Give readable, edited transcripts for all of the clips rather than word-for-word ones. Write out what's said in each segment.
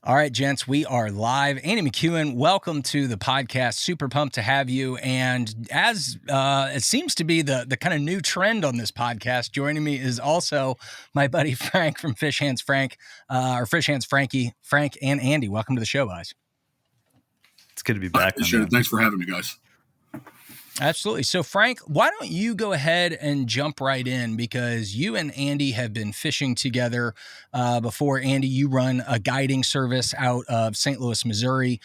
All right, gents, we are live. Andy McEwen, welcome to the podcast. Super pumped to have you. And as it seems to be the kind of new trend on this podcast, joining me is also my buddy Frank from Hands Frank, or Hands Franky. Frank and Andy, welcome to the show, guys. It's good to be back. Thanks for having me, guys. Absolutely. So, Frank, why don't you go ahead and jump right in, because you and Andy have been fishing together before. Andy, you run a guiding service out of St. Louis, Missouri,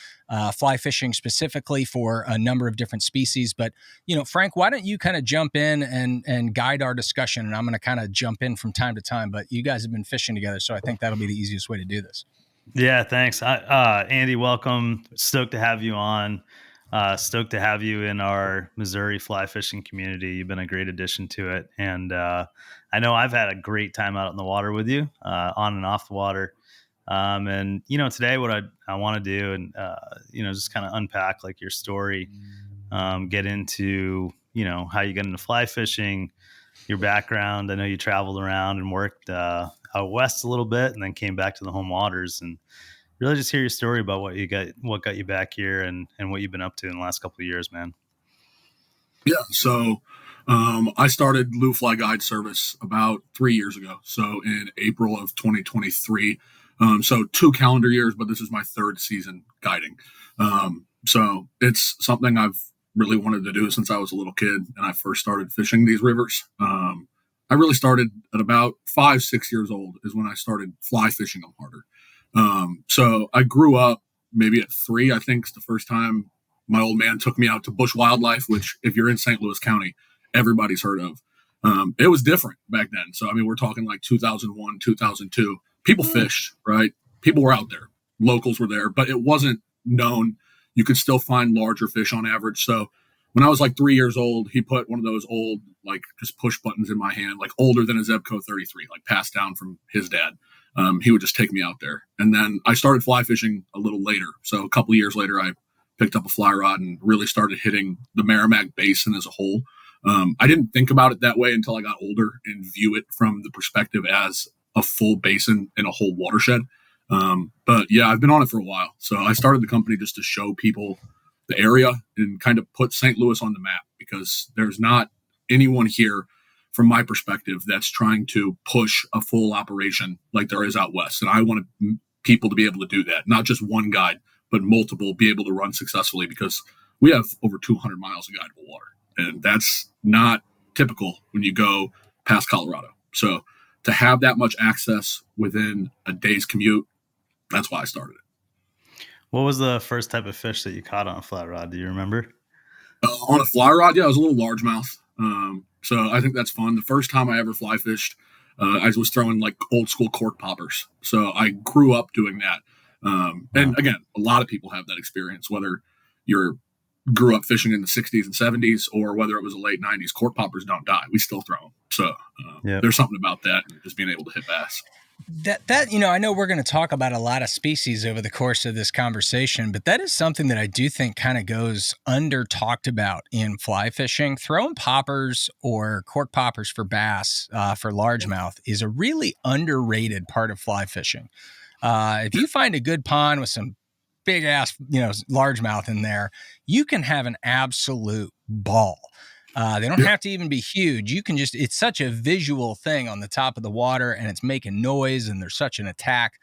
fly fishing specifically for a number of different species. But, Frank, why don't you kind of jump in and guide our discussion? And I'm going to kind of jump in from time to time, but you guys have been fishing together, so I think that'll be the easiest way to do this. Yeah, thanks. Andy, welcome. Stoked to have you on. Stoked to have you in our Missouri fly fishing community. You've been a great addition to it. And I know I've had a great time out in the water with you, on and off the water. And, today what I want to do and, just kind of unpack like your story, get into, how you got into fly fishing, your background. I know you traveled around and worked out west a little bit and then came back to the home waters, and really just hear your story about what got you back here and what you've been up to in the last couple of years, man. Yeah. So, I started LouFly Guide Service about 3 years ago. So in April of 2023. So 2 calendar years, but this is my 3rd season guiding. So it's something I've really wanted to do since I was a little kid and I first started fishing these rivers. I really started at about 5-6 years old is when I started fly fishing them harder. So I grew up maybe at 3, I think, is the first time my old man took me out to bush wildlife, which if you're in St. Louis County, everybody's heard of. It was different back then. So, I mean, we're talking like 2001, 2002. People fished, right? People were out there. Locals were there, but it wasn't known. You could still find larger fish on average. So when I was like 3 years old, he put one of those old, like just push buttons in my hand, like older than a Zebco 33, like passed down from his dad. He would just take me out there. And then I started fly fishing a little later. So a couple of years later, I picked up a fly rod and really started hitting the Merrimack Basin as a whole. I didn't think about it that way until I got older and view it from the perspective as a full basin and a whole watershed. But yeah, I've been on it for a while. So I started the company just to show people the area and kind of put St. Louis on the map, because there's not anyone here from my perspective that's trying to push a full operation like there is out west. And I want people to be able to do that, not just one guide, but multiple, be able to run successfully, because we have over 200 miles of guidable water. And that's not typical when you go past Colorado. So to have that much access within a day's commute, that's why I started it. What was the first type of fish that you caught on a flat rod? Do you remember? On a fly rod, yeah, it was a little largemouth. So I think that's fun. The first time I ever fly fished, I was throwing like old school cork poppers. So I grew up doing that. And again, a lot of people have that experience, whether you grew up fishing in the 60s and 70s or whether it was the late 90s. Cork poppers don't die. We still throw them. So there's something about that, just being able to hit bass. That I know we're going to talk about a lot of species over the course of this conversation, but that is something that I do think kind of goes under talked about in fly fishing. Throwing poppers or cork poppers for bass, for largemouth, is a really underrated part of fly fishing. If you find a good pond with some big ass, largemouth in there, you can have an absolute ball. They don't have to even be huge. You can it's such a visual thing on the top of the water, and it's making noise, and there's such an attack.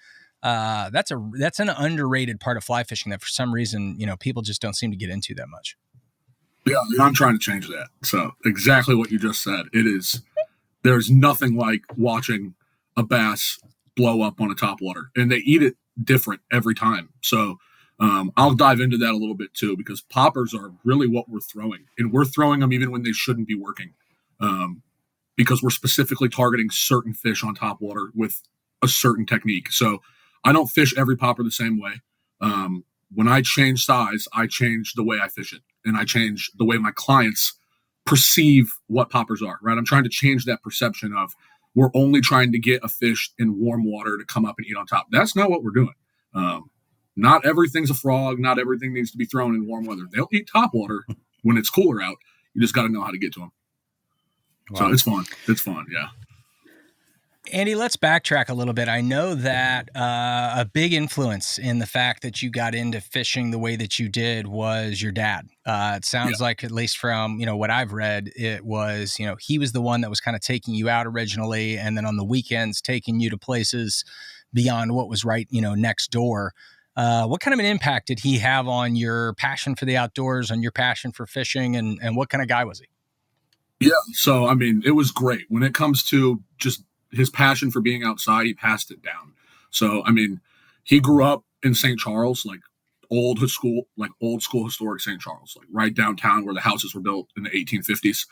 That's an underrated part of fly fishing that for some reason, people just don't seem to get into that much. Yeah, and I'm trying to change that. So exactly what you just said. There's nothing like watching a bass blow up on a topwater, and they eat it different every time. So I'll dive into that a little bit too, because poppers are really what we're throwing, and we're throwing them even when they shouldn't be working, because we're specifically targeting certain fish on topwater with a certain technique. So I don't fish every popper the same way. When I change size, I change the way I fish it, and I change the way my clients perceive what poppers are, right? I'm trying to change that perception of we're only trying to get a fish in warm water to come up and eat on top. That's not what we're doing. Not everything's a frog. Not everything needs to be thrown in warm weather. They'll eat topwater when it's cooler out. You just got to know how to get to them. Wow. So it's fun. It's fun. Yeah. Andy, let's backtrack a little bit. I know that a big influence in the fact that you got into fishing the way that you did was your dad. It sounds like, at least from, what I've read, it was, he was the one that was kind of taking you out originally, and then on the weekends taking you to places beyond what was right, next door. What kind of an impact did he have on your passion for the outdoors, on your passion for fishing, and what kind of guy was he? Yeah. So, I mean, it was great. When it comes to just his passion for being outside, he passed it down. So, I mean, he grew up in St. Charles, like old school historic St. Charles, like right downtown where the houses were built in the 1850s.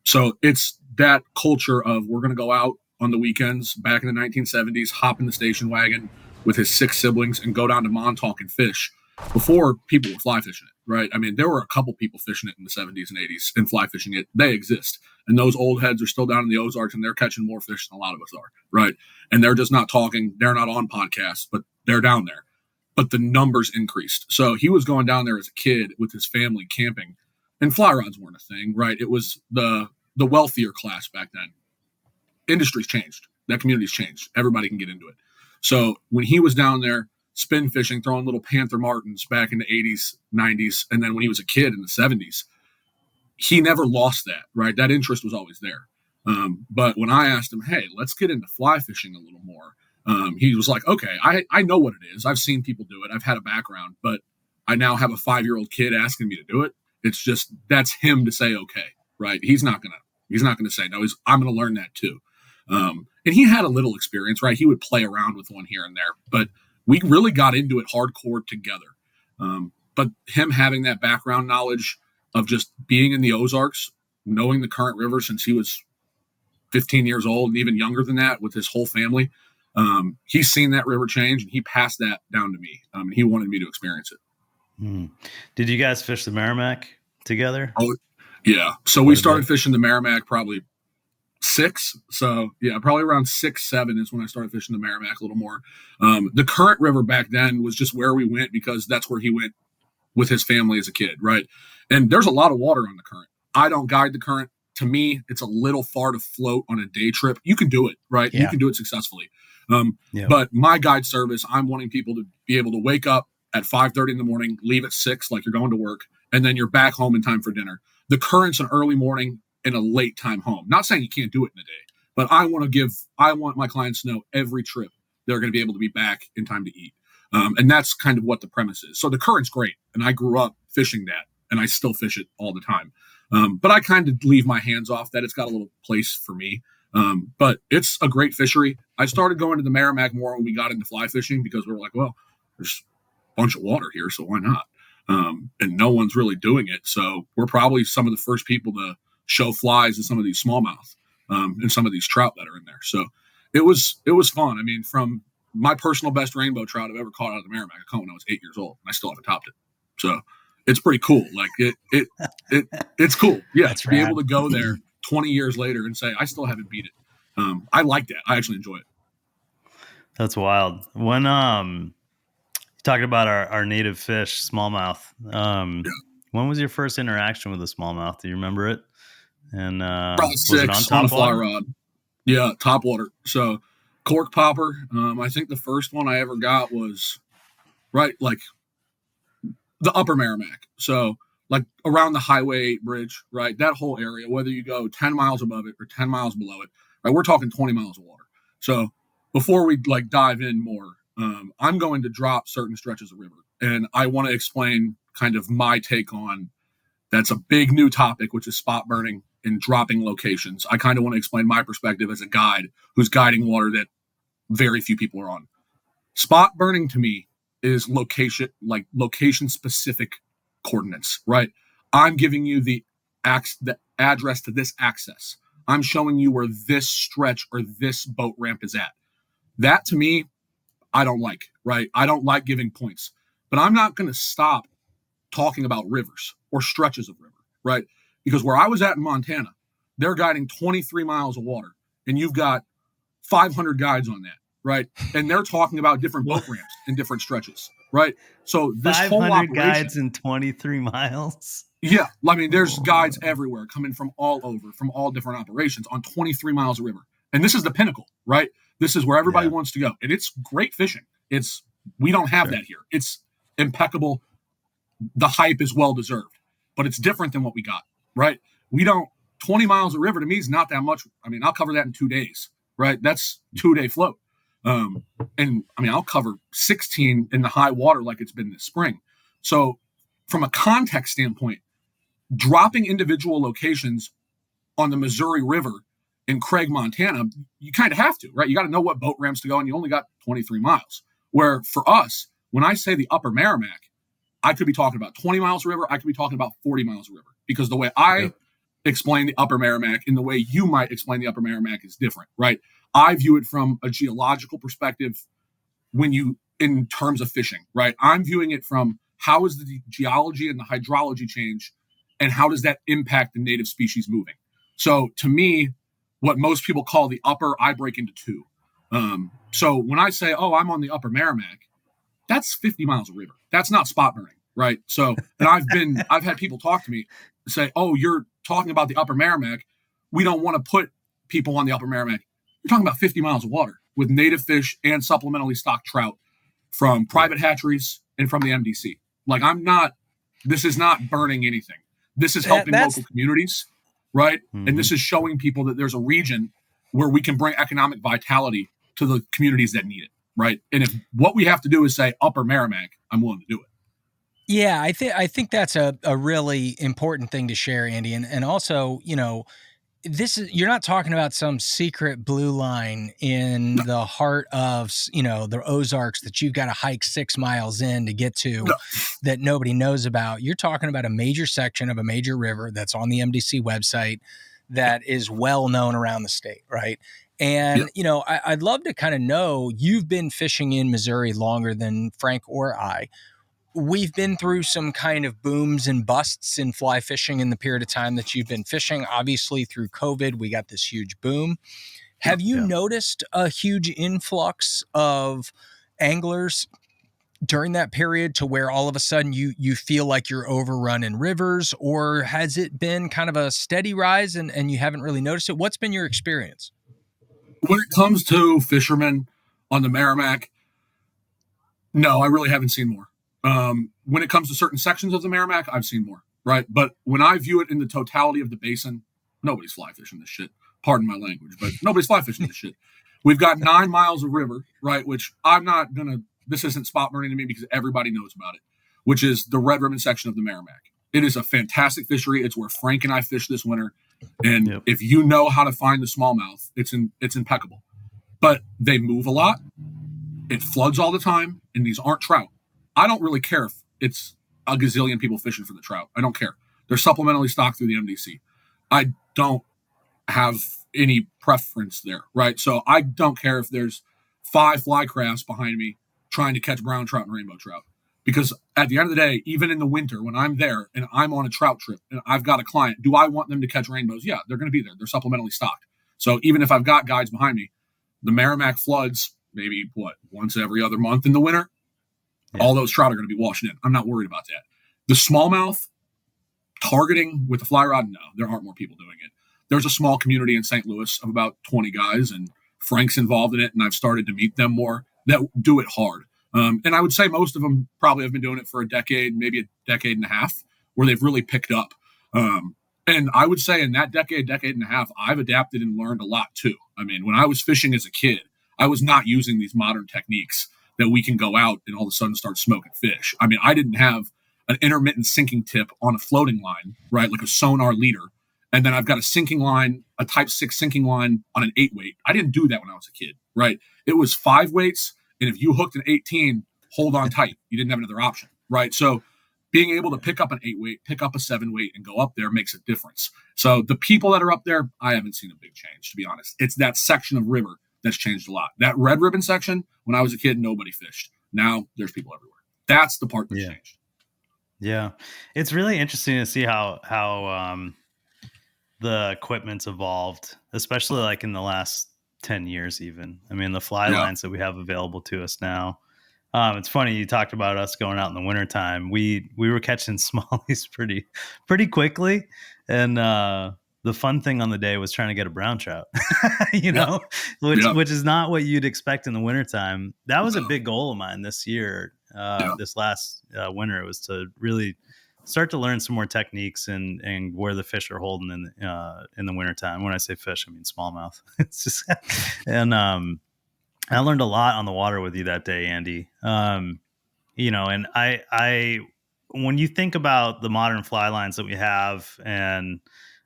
So it's that culture of we're going to go out on the weekends back in the 1970s, hop in the station wagon with his 6 siblings and go down to Montauk and fish before people were fly fishing it, right? I mean, there were a couple people fishing it in the 70s and 80s and fly fishing it. They exist. And those old heads are still down in the Ozarks and they're catching more fish than a lot of us are, right? And they're just not talking. They're not on podcasts, but they're down there. But the numbers increased. So he was going down there as a kid with his family camping, and fly rods weren't a thing, right? It was the wealthier class back then. Industry's changed. That community's changed. Everybody can get into it. So when he was down there spin fishing, throwing little Panther Martins back in the 80s, 90s, and then when he was a kid in the 70s, he never lost that, right? That interest was always there. But when I asked him, hey, let's get into fly fishing a little more, he was like, okay, I know what it is. I've seen people do it. I've had a background, but I now have a 5-year-old kid asking me to do it. It's just, that's him to say, okay, right? He's not going to say, no, I'm going to learn that too. And he had a little experience, right? He would play around with one here and there, but we really got into it hardcore together. But him having that background knowledge of just being in the Ozarks, knowing the current river since he was 15 years old and even younger than that with his whole family, he's seen that river change and he passed that down to me. And he wanted me to experience it. Did you guys fish the Merrimack together? Oh, yeah. So we started fishing the Merrimack probably 6. So yeah, probably around 6, 7 is when I started fishing the Merrimack a little more. The current river back then was just where we went because that's where he went with his family as a kid, right? And there's a lot of water on the current. I don't guide the current. To me, it's a little far to float on a day trip. You can do it, right? Yeah. You can do it successfully. But my guide service, I'm wanting people to be able to wake up at 5:30 in the morning, leave at 6 like you're going to work, and then you're back home in time for dinner. The current's an early morning and a late time home. Not saying you can't do it in a day, but I want my clients to know every trip they're going to be able to be back in time to eat. And that's kind of what the premise is. So the current's great. And I grew up fishing that and I still fish it all the time. But I kind of leave my hands off that. It's got a little place for me. But it's a great fishery. I started going to the Merrimack more when we got into fly fishing because we were like, well, there's a bunch of water here, so why not? And no one's really doing it. So we're probably some of the first people to show flies in some of these smallmouth and some of these trout that are in there. So it was fun. I mean, from my personal best rainbow trout I've ever caught out of the Merrimack, I caught when I was 8 years old, and I still haven't topped it. So it's pretty cool. Like it's cool. Yeah, that's to be able to go there 20 years later and say, I still haven't beat it. I like that. I actually enjoy it. That's wild. When talking about our native fish, smallmouth, when was your first interaction with a smallmouth? Do you remember it? And probably 6 on a fly rod. Yeah, top water. So cork popper. I think the first one I ever got was right like the upper Merrimack. So like around the Highway 8 bridge, right? That whole area, whether you go 10 miles above it or 10 miles below it, right? We're talking 20 miles of water. So before we like dive in more, I'm going to drop certain stretches of river, and I want to explain kind of my take on that's a big new topic, which is spot burning and dropping locations. I kind of want to explain my perspective as a guide who's guiding water that very few people are on. Spot burning to me is location specific coordinates, right? I'm giving you the address to this access. I'm showing you where this stretch or this boat ramp is at. That to me, I don't like, right? I don't like giving points, but I'm not going to stop talking about rivers or stretches of river, right? Because where I was at in Montana, they're guiding 23 miles of water, and you've got 500 guides on that, right? And they're talking about different boat ramps and different stretches, right? So this whole operation, guides in 23 miles. Yeah, I mean, there's guides everywhere coming from all over, from all different operations on 23 miles of river. And this is the pinnacle, right? This is where everybody Yeah. wants to go. And it's great fishing. We don't have that here. It's impeccable. The hype is well deserved, but it's different than what we got, right? We don't, 20 miles of river to me is not that much. I mean, I'll cover that in 2 days, right? That's 2-day float. And I mean, I'll cover 16 in the high water like it's been this spring. So from a context standpoint, dropping individual locations on the Missouri River in Craig, Montana, you kind of have to, right? You got to know what boat ramps to go, and you only got 23 miles. Where for us, when I say the upper Merrimack, I could be talking about 20 miles of river. I could be talking about 40 miles of river, because the way I explain the upper Merrimack and the way you might explain the upper Merrimack is different, right? I view it from a geological perspective in terms of fishing, right? I'm viewing it from how is the geology and the hydrology change, and how does that impact the native species moving? So to me, what most people call the upper, I break into two. So when I say, oh, I'm on the upper Merrimack, that's 50 miles of river. That's not spot burning, right? So, and I've had people talk to me say, oh, you're talking about the upper Merrimack. We don't want to put people on the upper Merrimack. You're talking about 50 miles of water with native fish and supplementally stocked trout from private hatcheries and from the MDC. Like, this is not burning anything. This is helping local communities, right? Mm-hmm. And this is showing people that there's a region where we can bring economic vitality to the communities that need it, right? And if what we have to do is say upper Merrimack, I'm willing to do it. Yeah, I think that's a really important thing to share, Andy. And also, you're not talking about some secret blue line in the heart of, the Ozarks that you've got to hike 6 miles in to get to that nobody knows about. You're talking about a major section of a major river that's on the MDC website that is well known around the state, right? And, I'd love to kind of know, you've been fishing in Missouri longer than Frank or I. We've been through some kind of booms and busts in fly fishing in the period of time that you've been fishing. Obviously, through COVID, we got this huge boom. Have you noticed a huge influx of anglers during that period to where all of a sudden you feel like you're overrun in rivers, or has it been kind of a steady rise and you haven't really noticed it? What's been your experience? When it comes to fishermen on the Merrimack, no, I really haven't seen more. When it comes to certain sections of the Merrimack, I've seen more, right? But when I view it in the totality of the basin, nobody's fly fishing this shit. Pardon my language, but nobody's fly fishing this shit. We've got 9 miles of river, right? Which this isn't spot burning to me because everybody knows about it, which is the Red Ribbon section of the Merrimack. It is a fantastic fishery. It's where Frank and I fished this winter. And if you know how to find the smallmouth, it's impeccable. But they move a lot. It floods all the time, and these aren't trout. I don't really care if it's a gazillion people fishing for the trout. I don't care. They're supplementally stocked through the MDC. I don't have any preference there, right? So I don't care if there's 5 fly crafts behind me trying to catch brown trout and rainbow trout. Because at the end of the day, even in the winter, when I'm there and I'm on a trout trip and I've got a client, do I want them to catch rainbows? Yeah, they're going to be there. They're supplementally stocked. So even if I've got guides behind me, the Merrimack floods maybe, once every other month in the winter. Yeah. All those trout are going to be washing in. I'm not worried about that. The smallmouth targeting with the fly rod, no, there aren't more people doing it. There's a small community in St. Louis of about 20 guys, and Frank's involved in it, and I've started to meet them more that do it hard. And I would say most of them probably have been doing it for a decade, maybe a decade and a half, where they've really picked up. And I would say in that decade and a half, I've adapted and learned a lot too. I mean, when I was fishing as a kid, I was not using these modern techniques that we can go out and all of a sudden start smoking fish. I mean, I didn't have an intermittent sinking tip on a floating line, right? Like a sonar leader. And then I've got a sinking line, a type 6 sinking line on an 8 weight. I didn't do that when I was a kid, right? It was 5 weights. And if you hooked an 18, hold on tight. You didn't have another option, right? So being able to pick up an 8 weight, pick up a 7 weight and go up there makes a difference. So the people that are up there, I haven't seen a big change, to be honest. It's that section of river that's changed a lot. That Red Ribbon section, when I was a kid, nobody fished. Now there's people everywhere. That's the part that's changed. Yeah. It's really interesting to see how the equipment's evolved, especially like in the last 10 years even. I mean, the fly lines that we have available to us now. It's funny, you talked about us going out in the wintertime. We were catching smallies pretty quickly. And the fun thing on the day was trying to get a brown trout, which is not what you'd expect in the wintertime. That was a big goal of mine this year. This last winter, it was to really start to learn some more techniques and where the fish are holding in the wintertime. When I say fish, I mean smallmouth. It's just, and I learned a lot on the water with you that day, Andy. And I when you think about the modern fly lines that we have, and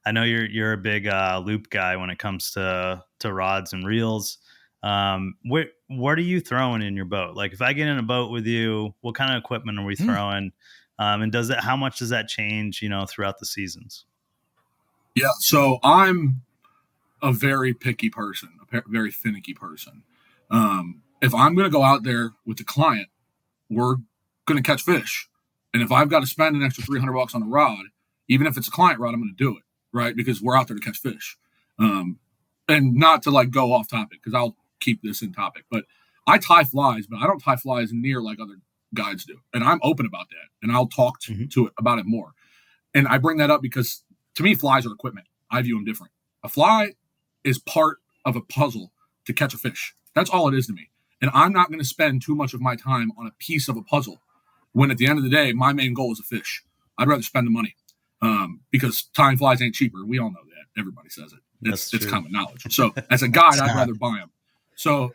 I know you're a big loop guy when it comes to rods and reels. What are you throwing in your boat? Like if I get in a boat with you, what kind of equipment are we throwing? And how much does that change, throughout the seasons? Yeah. So I'm a very picky person, a very finicky person. If I'm going to go out there with the client, we're going to catch fish. And if I've got to spend an extra $300 on a rod, even if it's a client rod, I'm going to do it. Right. Because we're out there to catch fish. And not to like go off topic, because I'll keep this in topic, but I tie flies, but I don't tie flies near like other guides do. And I'm open about that. And I'll talk to it about it more. And I bring that up because to me, flies are equipment. I view them different. A fly is part of a puzzle to catch a fish. That's all it is to me. And I'm not going to spend too much of my time on a piece of a puzzle when at the end of the day, my main goal is a fish. I'd rather spend the money. Because tying flies ain't cheaper. We all know that. Everybody says it. It's common knowledge. So as a guide, I'd rather buy them. So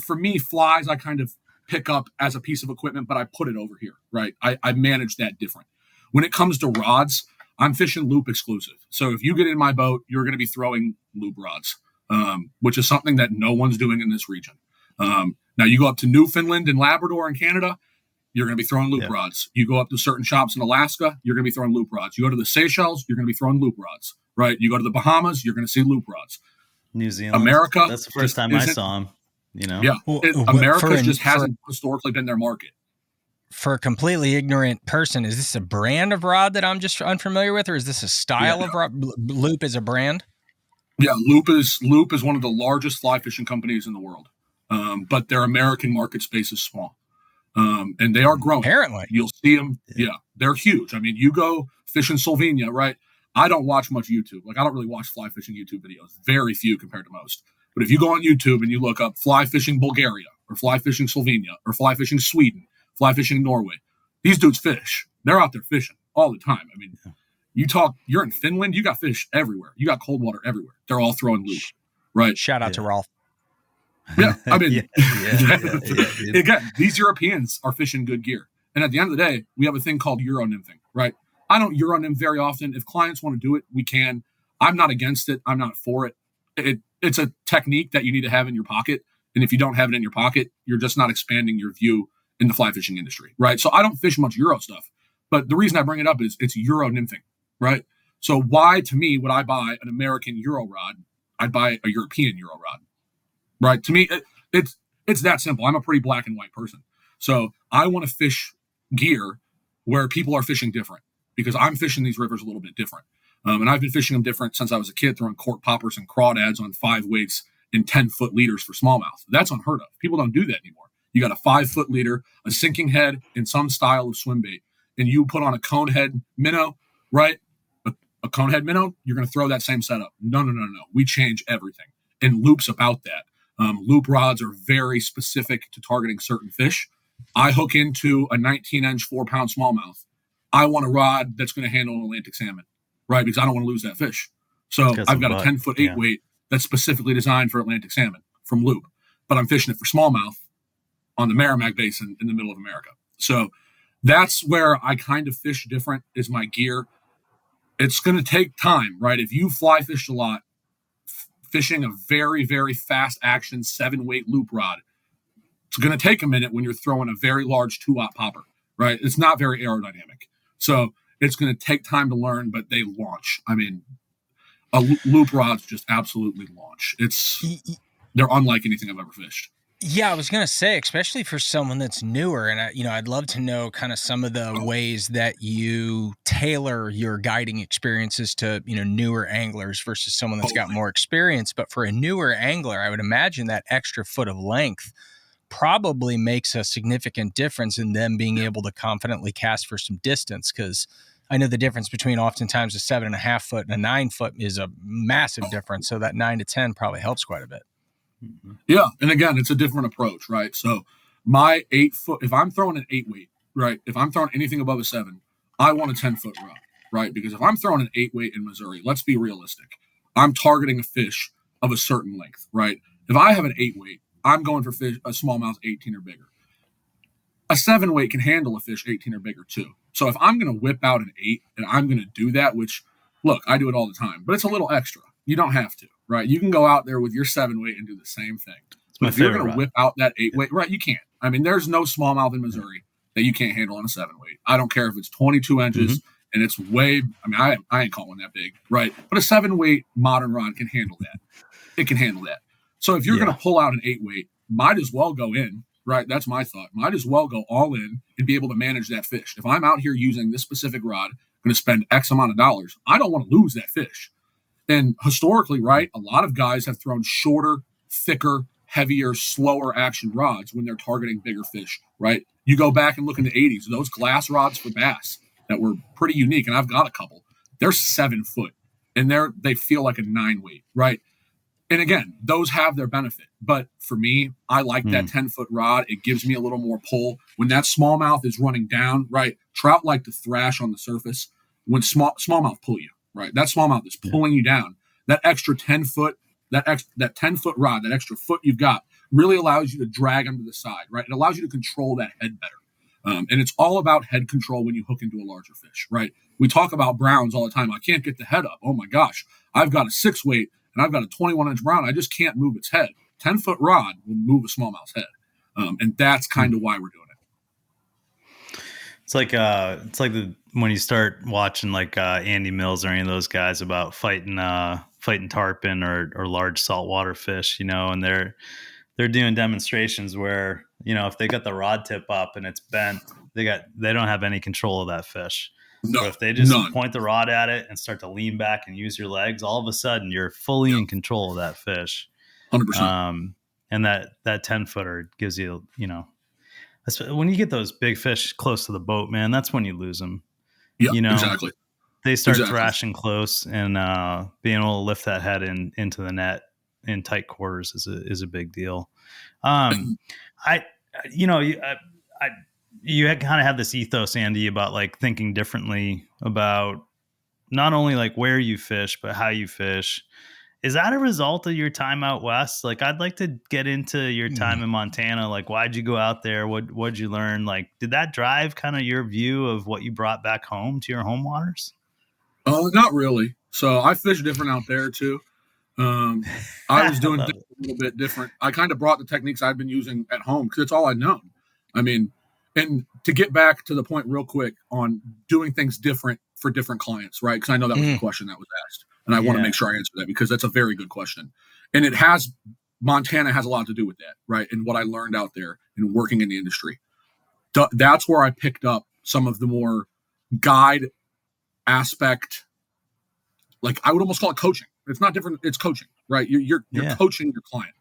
for me, flies, I kind of pick up as a piece of equipment, but I put it over here, right? I manage that different. When it comes to rods, I'm fishing loop exclusive. So if you get in my boat, you're going to be throwing loop rods, which is something that no one's doing in this region. Now you go up to Newfoundland and Labrador and Canada, you're going to be throwing loop rods. You go up to certain shops in Alaska, you're going to be throwing loop rods. You go to the Seychelles, you're going to be throwing loop rods, right? You go to the Bahamas, you're going to see loop rods. New Zealand, America. That's the first time I saw them. Yeah, America just hasn't historically been their market. For a completely ignorant person, is this a brand of rod that I'm just unfamiliar with, or is this a style of rod? Loop is a brand? Yeah, Loop is one of the largest fly fishing companies in the world, but their American market space is small. And they are growing. Apparently. You'll see them. Yeah, they're huge. I mean, you go fish in Slovenia, right? I don't watch much YouTube. Like, I don't really watch fly fishing YouTube videos. Very few compared to most. But if you go on YouTube and you look up fly fishing Bulgaria or fly fishing Slovenia or fly fishing Sweden, fly fishing Norway, these dudes fish. They're out there fishing all the time. I mean, you're in Finland, you got fish everywhere. You got cold water everywhere. They're all throwing loop, right? Shout out to Rolf. Yeah, I mean, again, these Europeans are fishing good gear. And at the end of the day, we have a thing called Euro nymphing, right? I don't Euro nymph very often. If clients want to do it, we can. I'm not against it. I'm not for it. It's a technique that you need to have in your pocket. And if you don't have it in your pocket, you're just not expanding your view in the fly fishing industry, right? So I don't fish much Euro stuff. But the reason I bring it up is it's Euro nymphing, right? So why, to me, would I buy an American Euro rod? I'd buy a European Euro rod. Right. To me, it's that simple. I'm a pretty black and white person. So I want to fish gear where people are fishing different because I'm fishing these rivers a little bit different. And I've been fishing them different since I was a kid, throwing cork poppers and crawdads on 5 weights and 10-foot leaders for smallmouth. That's unheard of. People don't do that anymore. You got a 5-foot leader, a sinking head, and some style of swim bait. And you put on a cone head minnow, right? A cone head minnow, you're going to throw that same setup. No. We change everything. And Loop's about that. Loop rods are very specific to targeting certain fish. I hook into a 19-inch, 4-pound smallmouth. I want a rod that's going to handle an Atlantic salmon, right? Because I don't want to lose that fish. So I've got a 10-foot 8-weight that's specifically designed for Atlantic salmon from Loop. But I'm fishing it for smallmouth on the Merrimack Basin in the middle of America. So that's where I kind of fish different is my gear. It's going to take time, right? If you fly fish a lot, fishing a very, very fast action 7-weight loop rod, it's going to take a minute when you're throwing a very large 2-aught popper, right? It's not very aerodynamic. So it's going to take time to learn, but they launch. I mean, loop rods just absolutely launch. They're unlike anything I've ever fished. Yeah, I was going to say, especially for someone that's newer, and I'd love to know kind of some of the ways that you tailor your guiding experiences to, newer anglers versus someone that's got more experience. But for a newer angler, I would imagine that extra foot of length probably makes a significant difference in them being able to confidently cast for some distance. Because, I know the difference between oftentimes a 7.5 foot and a 9 foot is a massive difference. So that 9 to 10 probably helps quite a bit. Yeah. And again, it's a different approach, right? So my 8 foot, if I'm throwing an 8 weight, right? If I'm throwing anything above a 7, I want a 10-foot rod, right? Because if I'm throwing an 8 weight in Missouri, let's be realistic. I'm targeting a fish of a certain length, right? If I have an 8 weight, I'm going for fish, a smallmouth 18 or bigger. A 7 weight can handle a fish 18 or bigger too. So if I'm going to whip out an 8 and I'm going to do that, which, look, I do it all the time, but it's a little extra. You don't have to, right? You can go out there with your 7 weight and do the same thing. But if you're going to whip out that 8 weight, right, you can't. I mean, there's no smallmouth in Missouri that you can't handle on a 7 weight. I don't care if it's 22 inches and it's way, I mean, I ain't calling that big, right? But a 7 weight modern rod can handle that. It can handle that. So if you're going to pull out an 8 weight, might as well go in, right? That's my thought. Might as well go all in and be able to manage that fish. If I'm out here using this specific rod, going to spend X amount of dollars, I don't want to lose that fish. And historically, right, a lot of guys have thrown shorter, thicker, heavier, slower action rods when they're targeting bigger fish, right? You go back and look in the 80s, those glass rods for bass that were pretty unique, and I've got a couple, they're 7 foot, and they feel like a 9 weight, right? And again, those have their benefit. But for me, I like that 10-foot rod. It gives me a little more pull. When that smallmouth is running down, right, trout like to thrash on the surface. When smallmouth pull you, right, that smallmouth is pulling you down. That extra 10-foot, that 10-foot rod, that extra foot you've got really allows you to drag them to the side, right? It allows you to control that head better. And it's all about head control when you hook into a larger fish, right? We talk about browns all the time. I can't get the head up. Oh my gosh, I've got a 6 weight and I've got a 21-inch brown. I just can't move its head. 10-foot rod will move a smallmouth's head. And that's kind of why we're doing it. It's like when you start watching like Andy Mills or any of those guys about fighting tarpon or large saltwater fish, you know, and they're doing demonstrations where, you know, if they got the rod tip up and it's bent, they don't have any control of that fish. No, but if they just point the rod at it and start to lean back and use your legs, all of a sudden you're fully in control of that fish. 100%. And that 10-footer gives you, you know, when you get those big fish close to the boat, man, that's when you lose them. Yeah, you know, exactly. They start thrashing close, and being able to lift that head into the net in tight quarters is a big deal. You kind of have this ethos, Andy, about like thinking differently about not only like where you fish, but how you fish. Is that a result of your time out west? Like, I'd like to get into your time in Montana. Like, why'd you go out there? What'd you learn? Like, did that drive kind of your view of what you brought back home to your home waters? Not really. So I fish different out there too. I was doing a little bit different. I kind of brought the techniques I've been using at home because it's all I'd known. I mean, and to get back to the point real quick on doing things different for different clients, right? Because I know that was the question that was asked. And I want to make sure I answer that because that's a very good question. And Montana has a lot to do with that, right? And what I learned out there and working in the industry. That's where I picked up some of the more guide aspect. Like I would almost call it coaching. It's not different. It's coaching, right? You're coaching your client.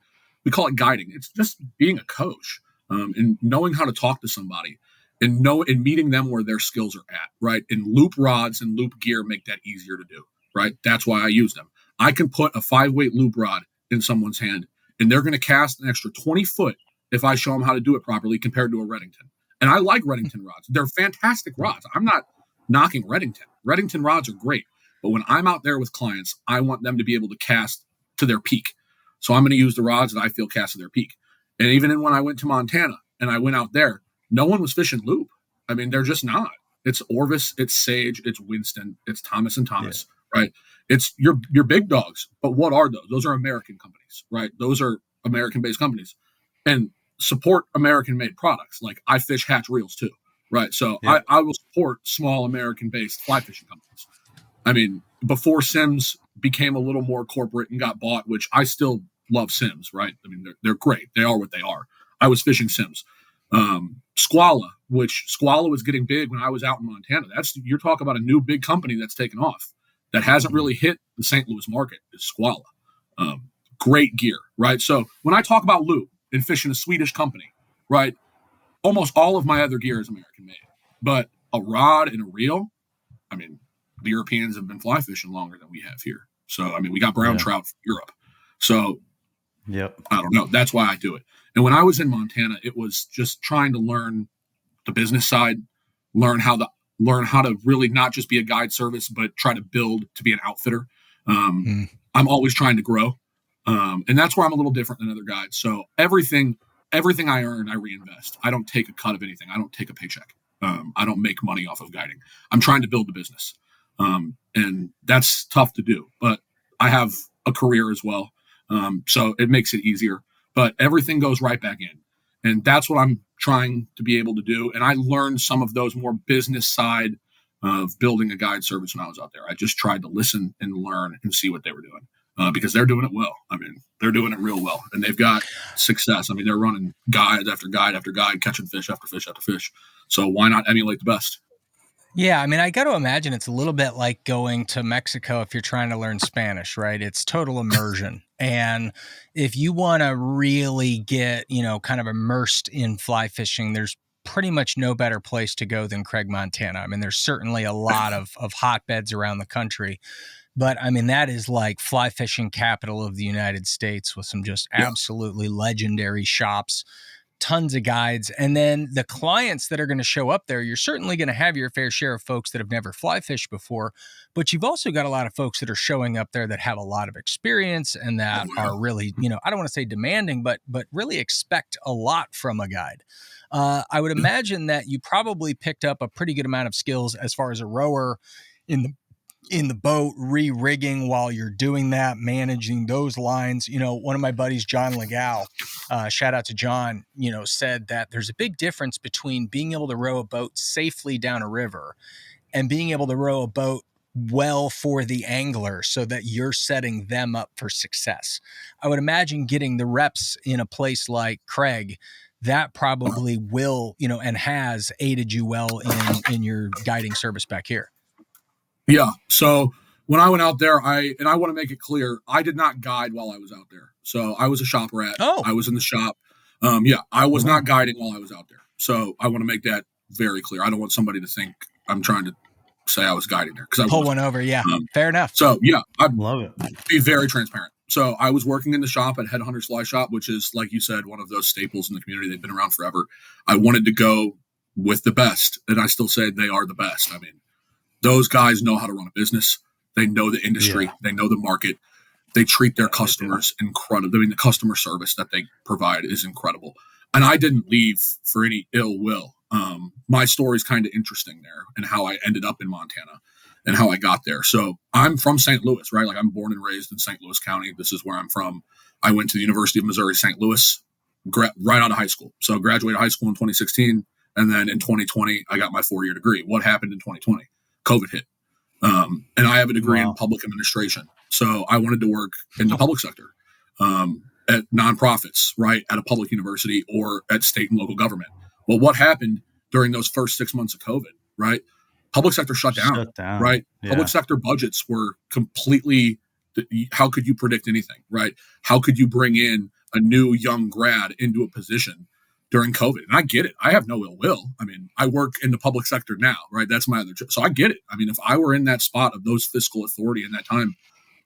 We call it guiding. It's just being a coach and knowing how to talk to somebody and meeting them where their skills are at, right? And loop rods and loop gear make that easier to do. Right. That's why I use them. I can put a 5-weight loop rod in someone's hand and they're going to cast an extra 20 foot if I show them how to do it properly compared to a Redington. And I like Redington rods. They're fantastic rods. I'm not knocking Redington. Redington rods are great. But when I'm out there with clients, I want them to be able to cast to their peak. So I'm going to use the rods that I feel cast to their peak. And even when I went to Montana and I went out there, no one was fishing loop. I mean, they're just not. It's Orvis, it's Sage, it's Winston, it's Thomas and Thomas. Yeah. Right. It's your big dogs. But what are those? Those are American companies, right? Those are American-based companies and support American-made products. Like I fish hatch reels too, right? So I will support small American-based fly fishing companies. I mean, before Sims became a little more corporate and got bought, which I still love Sims, right? I mean, they're great. They are what they are. I was fishing Sims. Squala, which Squala was getting big when I was out in Montana. You're talking about a new big company that's taken off. That hasn't really hit the St. Louis market is Squala. Great gear, right? So when I talk about loop and fishing a Swedish company, right, almost all of my other gear is American made. But a rod and a reel, I mean, the Europeans have been fly fishing longer than we have here. So, I mean, we got brown trout from Europe. So, I don't know. That's why I do it. And when I was in Montana, it was just trying to learn the business side, learn how to really not just be a guide service, but try to build to be an outfitter. I'm always trying to grow. And that's where I'm a little different than other guides. So everything I earn, I reinvest. I don't take a cut of anything. I don't take a paycheck. I don't make money off of guiding. I'm trying to build the business. And that's tough to do, but I have a career as well. So it makes it easier, but everything goes right back in. And that's what I'm trying to be able to do. And I learned some of those more business side of building a guide service when I was out there. I just tried to listen and learn and see what they were doing. Because they're doing it well. I mean, they're doing it real well, and they've got success. I mean, they're running guide after guide after guide, catching fish after fish after fish. So why not emulate the best? Yeah, I mean, I got to imagine it's a little bit like going to Mexico if you're trying to learn Spanish, right? It's total immersion. And if you want to really get, kind of immersed in fly fishing, there's pretty much no better place to go than Craig, Montana. I mean, there's certainly a lot of hotbeds around the country. But I mean, that is like fly fishing capital of the United States with some just absolutely legendary shops, tons of guides. And then the clients that are going to show up there, you're certainly going to have your fair share of folks that have never fly fished before, but you've also got a lot of folks that are showing up there that have a lot of experience and that are really, I don't want to say demanding, but really expect a lot from a guide. I would imagine that you probably picked up a pretty good amount of skills as far as a rower in the boat, re-rigging while you're doing that, managing those lines. One of my buddies, John Legal, shout out to John, said that there's a big difference between being able to row a boat safely down a river and being able to row a boat well for the angler so that you're setting them up for success. I would imagine getting the reps in a place like Craig, that probably will, and has aided you well in your guiding service back here. Yeah. So when I went out there, I want to make it clear, I did not guide while I was out there. So I was a shop rat. I was in the shop. I was not guiding while I was out there. So I want to make that very clear. I don't want somebody to think I'm trying to say I was guiding there. Because I pull one over. Yeah. Fair enough. So I love it. Be very transparent. So I was working in the shop at Headhunters Fly Shop, which is, like you said, one of those staples in the community. They've been around forever. I wanted to go with the best, and I still say they are the best. I mean, those guys know how to run a business. They know the industry. They know the market. They treat their customers incredible. I mean, the customer service that they provide is incredible. And I didn't leave for any ill will. My story is kind of interesting there and how I ended up in Montana and how I got there. So I'm from St. Louis, right? Like, I'm born and raised in St. Louis County. This is where I'm from. I went to the University of Missouri, St. Louis, right out of high school. So graduated high school in 2016. And then in 2020, I got my 4-year degree. What happened in 2020? COVID hit. And I have a degree in public administration. So I wanted to work in the public sector, at nonprofits, right? At a public university or at state and local government. Well, what happened during those first 6 months of COVID, right? Public sector shut down. Right? Yeah. Public sector budgets were completely, how could you predict anything, right? How could you bring in a new young grad into a position during COVID? And I get it. I have no ill will. I mean, I work in the public sector now, right? That's my other job. So I get it. I mean, if I were in that spot of those fiscal authority in that time,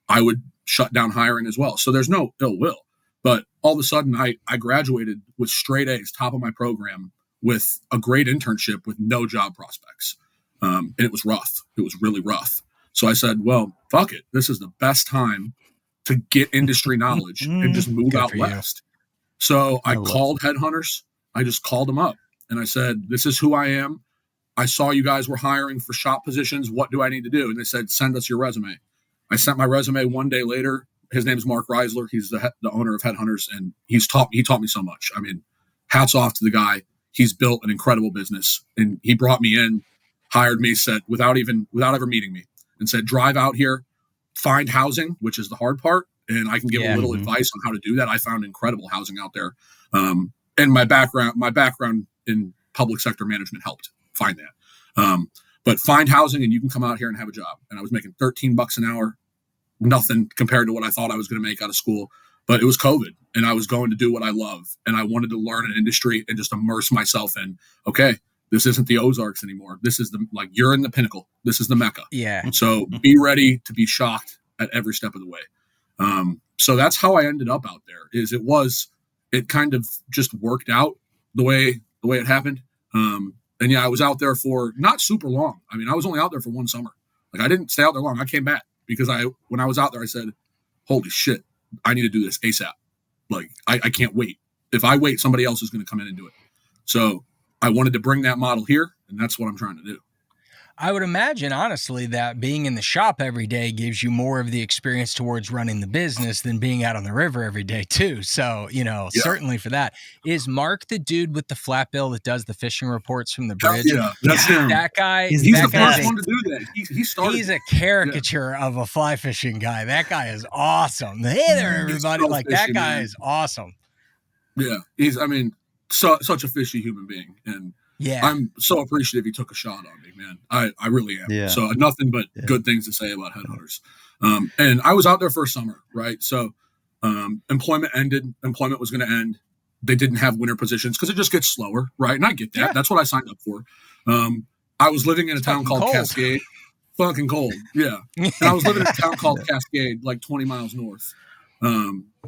I would shut down hiring as well. So there's no ill will. But all of a sudden, I graduated with straight A's, top of my program, with a great internship with no job prospects. And it was rough. It was really rough. So I said, well, fuck it. This is the best time to get industry knowledge and just move out west. So I called Headhunters. I just called them up and I said, this is who I am. I saw you guys were hiring for shop positions. What do I need to do? And they said, send us your resume. I sent my resume. One day later. His name is Mark Reisler. He's the owner of Headhunters, and he taught me so much. I mean, hats off to the guy. He's built an incredible business, and he brought me in, hired me, said without ever meeting me, and said, drive out here, find housing, which is the hard part, and I can give a little advice on how to do that. I found incredible housing out there, and my background in public sector management helped find that. But find housing, and you can come out here and have a job. And I was making $13 an hour. Nothing compared to what I thought I was going to make out of school, but it was COVID and I was going to do what I love. And I wanted to learn an industry and just immerse myself in, okay, This isn't the Ozarks anymore. This is you're in the pinnacle. This is the Mecca. Yeah. So be ready to be shocked at every step of the way. So that's how I ended up out there. It kind of just worked out the way it happened. And yeah, I was out there for not super long. I mean, I was only out there for one summer. Like, I didn't stay out there long. I came back because when I was out there, I said, holy shit, I need to do this ASAP. Like, I can't wait. If I wait, somebody else is going to come in and do it. So I wanted to bring that model here, and that's what I'm trying to do. I would imagine, honestly, that being in the shop every day gives you more of the experience towards running the business than being out on the river every day, too. So, certainly for that. Is Mark the dude with the flat bill that does the fishing reports from the bridge? Yeah, that's him. That guy. He's the first one to do that. He started. He's a caricature of a fly fishing guy. That guy is awesome. Hey there, everybody. That guy is awesome. Yeah. He's, such a fishy human being. And yeah, I'm so appreciative he took a shot on me, man. I really am. Yeah. So nothing but good things to say about headhunters. And I was out there for a summer, right? So employment ended. Employment was going to end. They didn't have winter positions because it just gets slower, right? And I get that. Yeah. That's what I signed up for. I was living in a town called Cascade. Fucking cold, yeah. And I was living in a town called Cascade, like 20 miles north.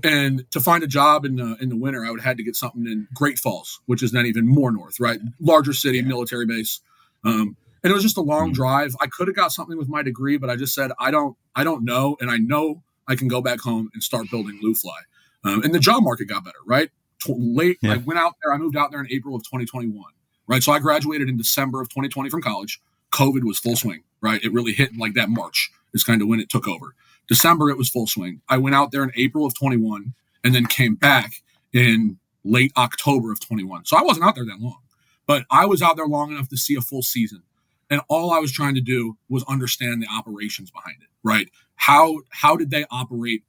And to find a job in the winter, I would have had to get something in Great Falls, which is then even more north, right? Larger city, military base. And it was just a long drive. I could have got something with my degree, but I just said, I don't know. And I know I can go back home and start building LouFly. And the job market got better, right? I went out there. I moved out there in April of 2021, right? So I graduated in December of 2020 from college. COVID was full swing, right? It really hit in like that March is kind of when it took over. December, it was full swing. I went out there in April of 21 and then came back in late October of 21. So I wasn't out there that long, but I was out there long enough to see a full season. And all I was trying to do was understand the operations behind it, right? How did they operate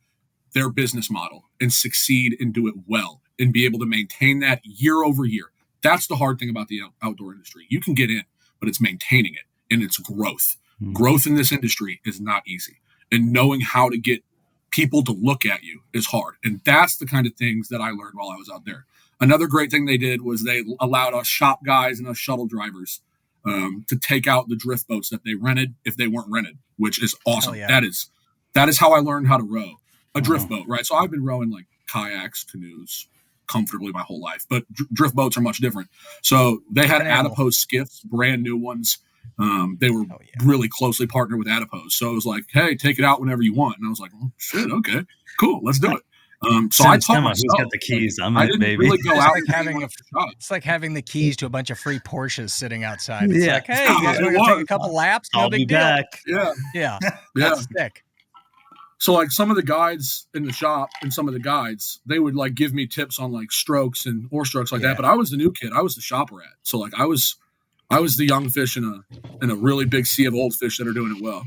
their business model and succeed and do it well and be able to maintain that year over year? That's the hard thing about the outdoor industry. You can get in, but it's maintaining it and it's growth. Growth in this industry is not easy. And knowing how to get people to look at you is hard. And that's the kind of things that I learned while I was out there. Another great thing they did was they allowed us shop guys and us shuttle drivers to take out the drift boats that they rented if they weren't rented, which is awesome. Yeah. That is how I learned how to row a drift boat, right? So I've been rowing like kayaks, canoes comfortably my whole life, but drift boats are much different. So they had adipose skiffs, brand new ones. They were really closely partnered with Adipose. So it was like, hey, take it out whenever you want. And I was like, oh, shit, okay, cool, let's do it. So I taught myself. Who's got the keys? I didn't really go out. It's like having the keys to a bunch of free Porsches sitting outside. It's like, hey, you guys want to take a couple laps? No big deal. Back. Yeah. That's sick. So like some of the guides in the shop and some of the guides, they would like give me tips on like strokes and oar strokes like that. But I was the new kid. I was the shop rat. So like I was the young fish in a really big sea of old fish that are doing it well.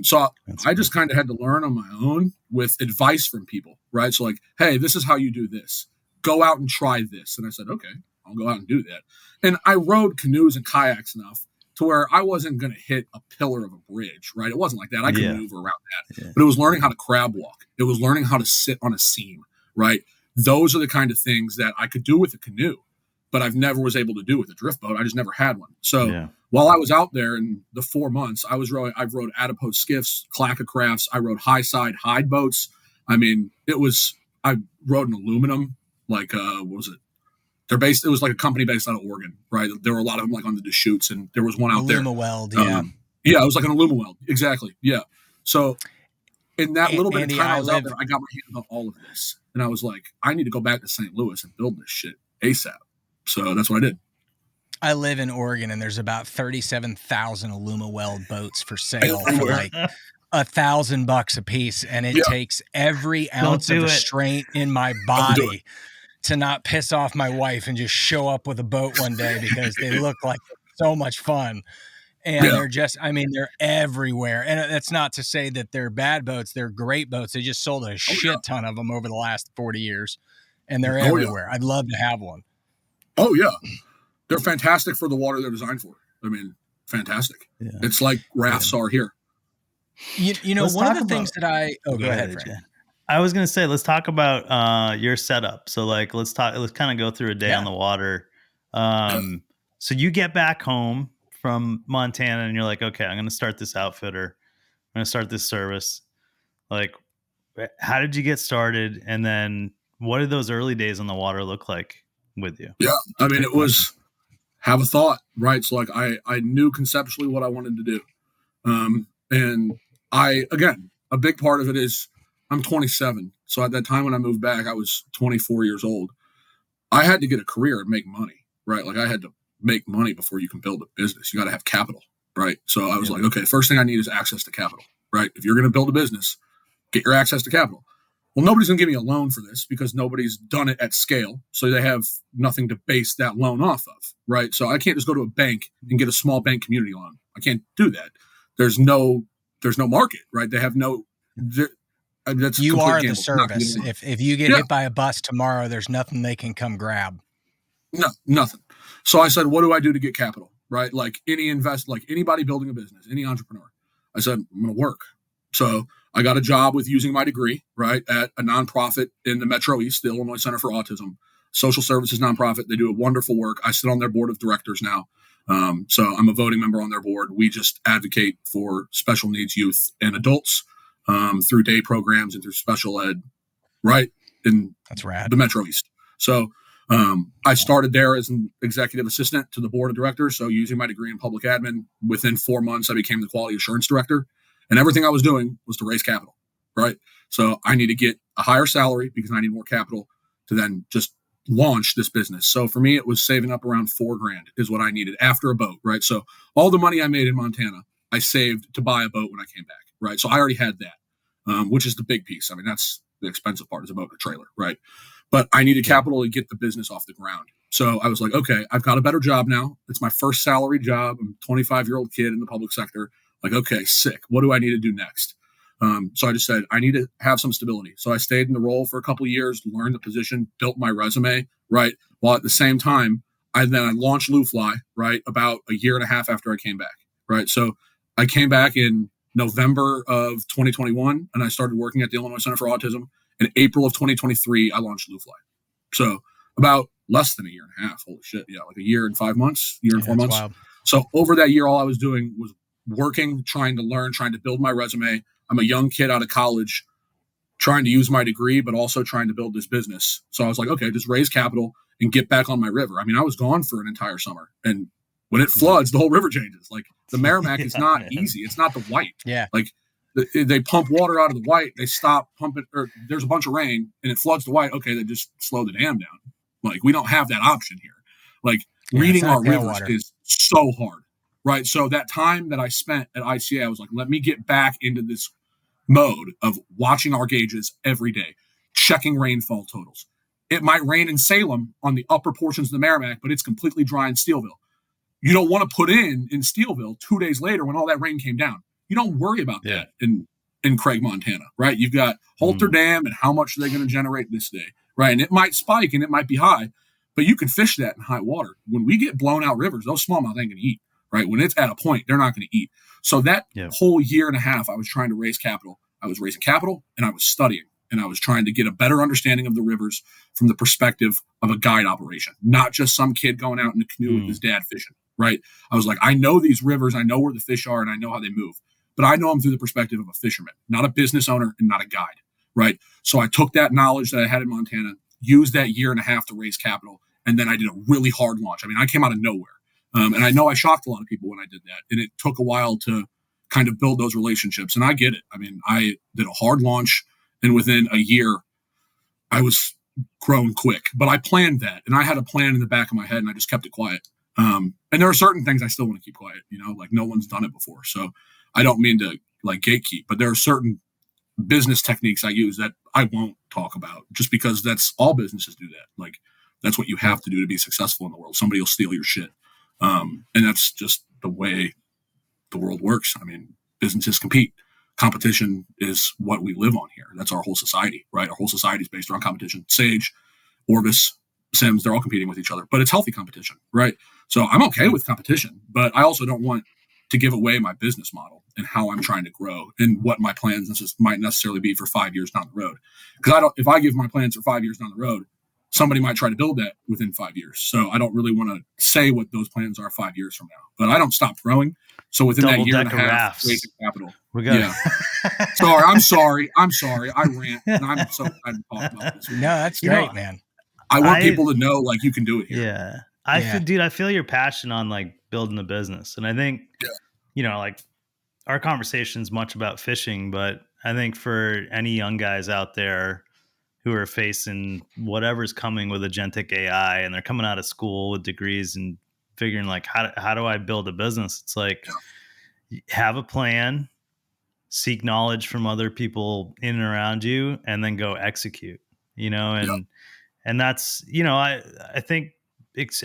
So I just kind of had to learn on my own with advice from people, right? So like, hey, this is how you do this. Go out and try this. And I said, okay, I'll go out and do that. And I rode canoes and kayaks enough to where I wasn't going to hit a pillar of a bridge, right? It wasn't like that. I could maneuver around that. Yeah. But it was learning how to crab walk. It was learning how to sit on a seam, right? Those are the kind of things that I could do with a canoe, but I've never was able to do with a drift boat. I just never had one. So while I was out there in the 4 months, I've rode adipose skiffs, clackacrafts. I rode high side hide boats. I mean, I rode an aluminum, like, what was it? It was like a company based out of Oregon, right? There were a lot of them like on the Deschutes, and there was one out there. Weld, it was like an Weld. Exactly. Yeah. So in that little bit of time I was out there, I got my hands on all of this. And I was like, I need to go back to St. Louis and build this shit ASAP. So that's what I did. I live in Oregon, and there's about 37,000 Weld boats for sale for like $1,000 a piece. And it takes every ounce of restraint in my body to not piss off my wife and just show up with a boat one day because they look like so much fun. And they're just, they're everywhere. And that's not to say that they're bad boats. They're great boats. They just sold a shit ton of them over the last 40 years. And they're everywhere. I'd love to have one. Oh, yeah. They're fantastic for the water they're designed for. Fantastic. Yeah. It's like rafts are here. You know, one of the things that go ahead, Frank. I was going to say, let's talk about your setup. So like, let's kind of go through a day on the water. So you get back home from Montana and you're like, okay, I'm going to start this outfitter. I'm going to start this service. Like, how did you get started? And then what did those early days on the water look like with you? Yeah. I mean, it was have a thought, right? So like I knew conceptually what I wanted to do. And again, a big part of it is I'm 27. So at that time when I moved back, I was 24 years old. I had to get a career and make money, right? Like I had to make money before you can build a business. You got to have capital, right? So I was like, okay, first thing I need is access to capital, right? If you're going to build a business, get your access to capital. Well, nobody's going to give me a loan for this because nobody's done it at scale. So they have nothing to base that loan off of, right? So I can't just go to a bank and get a small bank community loan. I can't do that. There's no market, right? They have no. That's you are the gamble. service. If you get hit by a bus tomorrow, there's nothing they can come grab. No, nothing. So I said, what do I do to get capital, right? Like anybody building a business, any entrepreneur. I said, I'm going to work. So I got a job with using my degree, right, at a nonprofit in the Metro East, the Illinois Center for Autism, social services nonprofit. They do a wonderful work. I sit on their board of directors now. So I'm a voting member on their board. We just advocate for special needs youth and adults through day programs and through special ed, right, in That's rad. the Metro East. So I started there as an executive assistant to the board of directors. So using my degree in public admin, within 4 months, I became the quality assurance director. And everything I was doing was to raise capital, right? So I need to get a higher salary because I need more capital to then just launch this business. So for me, it was saving up around $4,000 is what I needed after a boat, right? So all the money I made in Montana, I saved to buy a boat when I came back, right? So I already had that, which is the big piece. I mean, that's the expensive part is a boat and a trailer, right? But I needed capital to get the business off the ground. So I was like, okay, I've got a better job now. It's my first salary job. I'm a 25-year-old kid in the public sector. Like, okay, sick. What do I need to do next? So I just said, I need to have some stability. So I stayed in the role for a couple of years, learned the position, built my resume, right? While at the same time, I launched LouFly, right? About a year and a half after I came back, right? So I came back in November of 2021, and I started working at the Illinois Center for Autism. In April of 2023, I launched LouFly. So about less than a year and a half. Holy shit. Yeah, like a year and 5 months, year and 4 months. Wild. So over that year, all I was doing was working, trying to learn, trying to build my resume. I'm a young kid out of college, trying to use my degree, but also trying to build this business. So I was like, okay, just raise capital and get back on my river. I mean, I was gone for an entire summer. And when it floods, the whole river changes. Like the Merrimack is not easy. It's not the White. Yeah. Like they pump water out of the White. They stop pumping, or there's a bunch of rain and it floods the White. Okay, they just slow the dam down. Like we don't have that option here. Like reading our rivers is so hard. Right. So that time that I spent at ICA, I was like, let me get back into this mode of watching our gauges every day, checking rainfall totals. It might rain in Salem on the upper portions of the Merrimack, but it's completely dry in Steelville. You don't want to put in Steelville 2 days later when all that rain came down. You don't worry about that in Craig, Montana, right? You've got Holter Dam and how much are they going to generate this day, right? And it might spike and it might be high, but you can fish that in high water. When we get blown out rivers, those smallmouth ain't going to eat. Right. When it's at a point, they're not going to eat. So that whole year and a half, I was trying to raise capital. I was raising capital and I was studying and I was trying to get a better understanding of the rivers from the perspective of a guide operation, not just some kid going out in a canoe with his dad fishing. Right. I was like, I know these rivers. I know where the fish are and I know how they move, but I know them through the perspective of a fisherman, not a business owner and not a guide. Right. So I took that knowledge that I had in Montana, used that year and a half to raise capital. And then I did a really hard launch. I mean, I came out of nowhere. And I know I shocked a lot of people when I did that. And it took a while to kind of build those relationships. And I get it. I mean, I did a hard launch. And within a year, I was grown quick. But I planned that. And I had a plan in the back of my head. And I just kept it quiet. And there are certain things I still want to keep quiet. You know, like no one's done it before. So I don't mean to like gatekeep. But there are certain business techniques I use that I won't talk about. Just because that's all businesses do that. Like that's what you have to do to be successful in the world. Somebody will steal your shit. And that's just the way the world works. I mean, businesses compete. Competition is what we live on here. That's our whole society, right? Our whole society is based around competition. Sage, Orvis, Sims, they're all competing with each other, but it's healthy competition, right? So I'm okay with competition, but I also don't want to give away my business model and how I'm trying to grow and what my plans might necessarily be for 5 years down the road. Because if I give my plans for 5 years down the road, somebody might try to build that within 5 years. So I don't really want to say what those plans are 5 years from now, but I don't stop growing. So within that year and a half, rafts. Capital. We got yeah. I'm sorry. I rant, and I'm so glad to talk about this. No, that's great, man. I want people to know, like, you can do it here. Yeah. I feel your passion on like building a business. And I think, like our conversation is much about fishing, but I think for any young guys out there who are facing whatever's coming with agentic AI, and they're coming out of school with degrees and figuring like, how do I build a business? It's like, have a plan, seek knowledge from other people in and around you, and then go execute, and that's, I think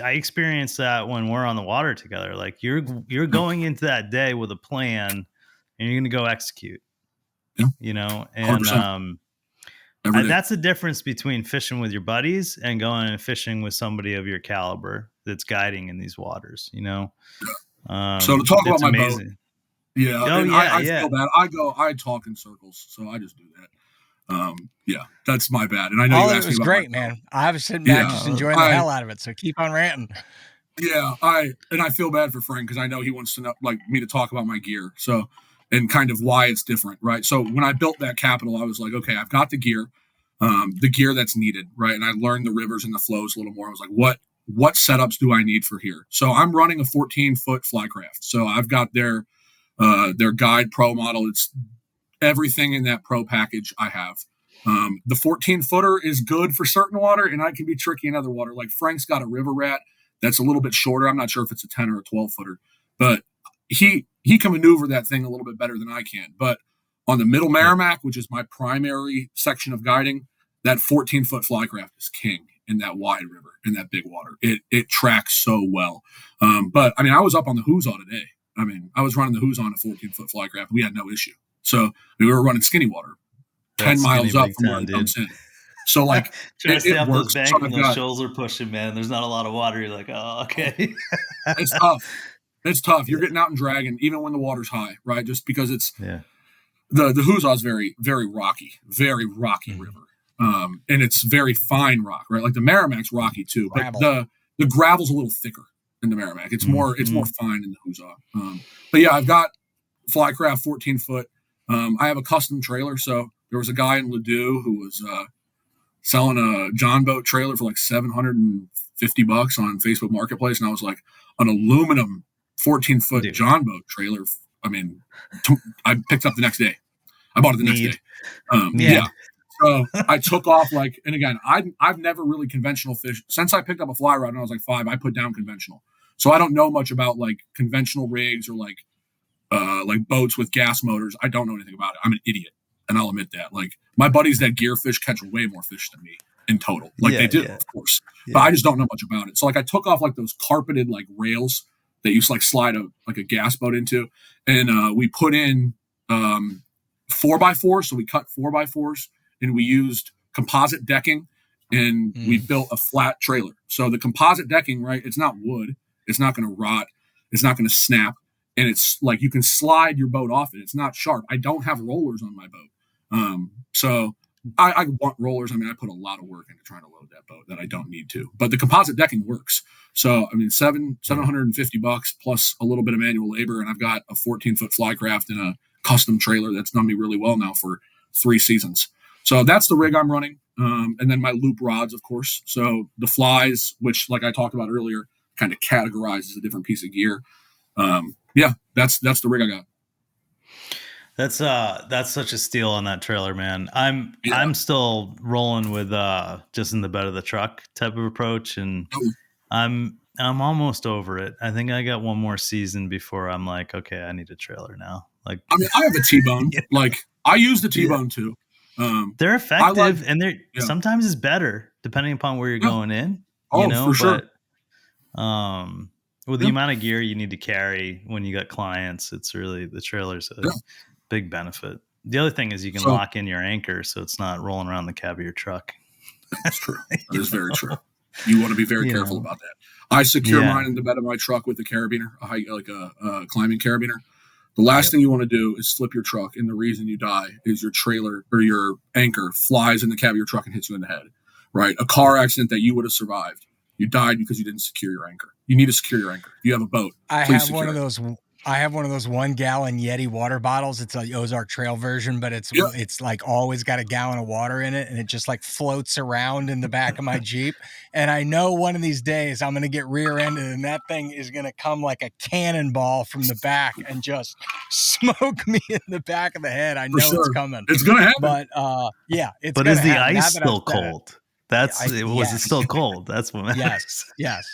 I experienced that when we're on the water together. Like you're going into that day with a plan and you're going to go execute, and, that's the difference between fishing with your buddies and going and fishing with somebody of your caliber that's guiding in these waters, So to talk about my boat. Yeah. I feel bad. I talk in circles, so I just do that. That's my bad. And I know all you asked me about great, man. I was sitting back just enjoying the hell out of it. So keep on ranting. Yeah. I feel bad for Frank, because I know he wants to know, like, me to talk about my gear. So, and kind of why it's different, right? So when I built that capital, I was like, okay, I've got the gear that's needed, right? And I learned the rivers and the flows a little more. I was like, what setups do I need for here? So I'm running a 14-foot Flycraft. So I've got their Guide Pro model. It's everything in that Pro package I have. The 14-footer is good for certain water, and I can be tricky in other water. Like Frank's got a River Rat that's a little bit shorter. I'm not sure if it's a 10 or a 12-footer, but he can maneuver that thing a little bit better than I can. But on the Middle Merrimack, which is my primary section of guiding, that 14-foot Flycraft is king in that wide river, in that big water. It tracks so well. But I mean, I was up on the Huzzah today. I mean, I was running the Huzzah on a 14-foot Flycraft. We had no issue. So we were running skinny water, 10 miles up from where it comes in. So like, trying to stay off those banks when those shoals are pushing, man. There's not a lot of water. You're like, oh, okay. It's tough. It's tough. You're getting out and dragging, even when the water's high, right? Just because it's the Huzzah is very, very rocky river. And it's very fine rock, right? Like the Merrimack's rocky too, but the gravel's a little thicker in the Merrimack. It's more fine in the Huzzah. But yeah, I've got Flycraft 14-foot. I have a custom trailer. So there was a guy in Ladue who was selling a John boat trailer for like $750 on Facebook Marketplace, and I was like, an aluminum 14-foot John boat trailer. I mean, I picked up the next day. I bought it the next day. Yeah. So I took off and again, I've never really conventional fished. Since I picked up a fly rod when I was like 5, I put down conventional. So I don't know much about like conventional rigs or like boats with gas motors. I don't know anything about it. I'm an idiot, and I'll admit that. Like my buddies that gear fish catch way more fish than me in total. Like they do, of course. Yeah. But I just don't know much about it. So like I took off like those carpeted like rails that you like slide a gas boat into, and we put in 4x4. So we cut 4x4s, and we used composite decking, and we built a flat trailer. So the composite decking, right? It's not wood. It's not going to rot. It's not going to snap. And it's like you can slide your boat off it. It's not sharp. I don't have rollers on my boat. So I want rollers. I mean, I put a lot of work into trying to load that boat that I don't need to. But the composite decking works. So, I mean, $750 plus a little bit of manual labor. And I've got a 14-foot Flycraft and a custom trailer that's done me really well now for 3 seasons. So that's the rig I'm running. And then my loop rods, of course. So the flies, which like I talked about earlier, kind of categorizes a different piece of gear. That's the rig I got. That's such a steal on that trailer, man. I'm still rolling with just in the bed of the truck type of approach, and I'm almost over it. I think I got one more season before I'm like, okay, I need a trailer now. Like, I mean, I have a T-bone. Like I use the T-bone too. They're effective, and they're sometimes it's better depending upon where you're going in. For sure. But with the amount of gear you need to carry when you got clients, it's really the trailer's a big benefit. The other thing is you can lock in your anchor so it's not rolling around the cab of your truck. That's true. That is very true. You want to be very careful about that. I secure mine in the bed of my truck with a carabiner, a climbing carabiner. The last thing you want to do is flip your truck, and the reason you die is your trailer or your anchor flies in the cab of your truck and hits you in the head. right? A car accident that you would have survived. You died because you didn't secure your anchor. You need to secure your anchor. If you have a boat, I please have secure one of it. those. I have one of those 1 gallon Yeti water bottles. It's a Ozark Trail version, but it's like always got a gallon of water in it, and it just like floats around in the back of my Jeep. And I know one of these days I'm going to get rear-ended, and that thing is going to come like a cannonball from the back and just smoke me in the back of the head. I know it's coming. It's going to happen. But yeah, it's. But is the ice still cold? Was it still cold? That's what matters. Yes.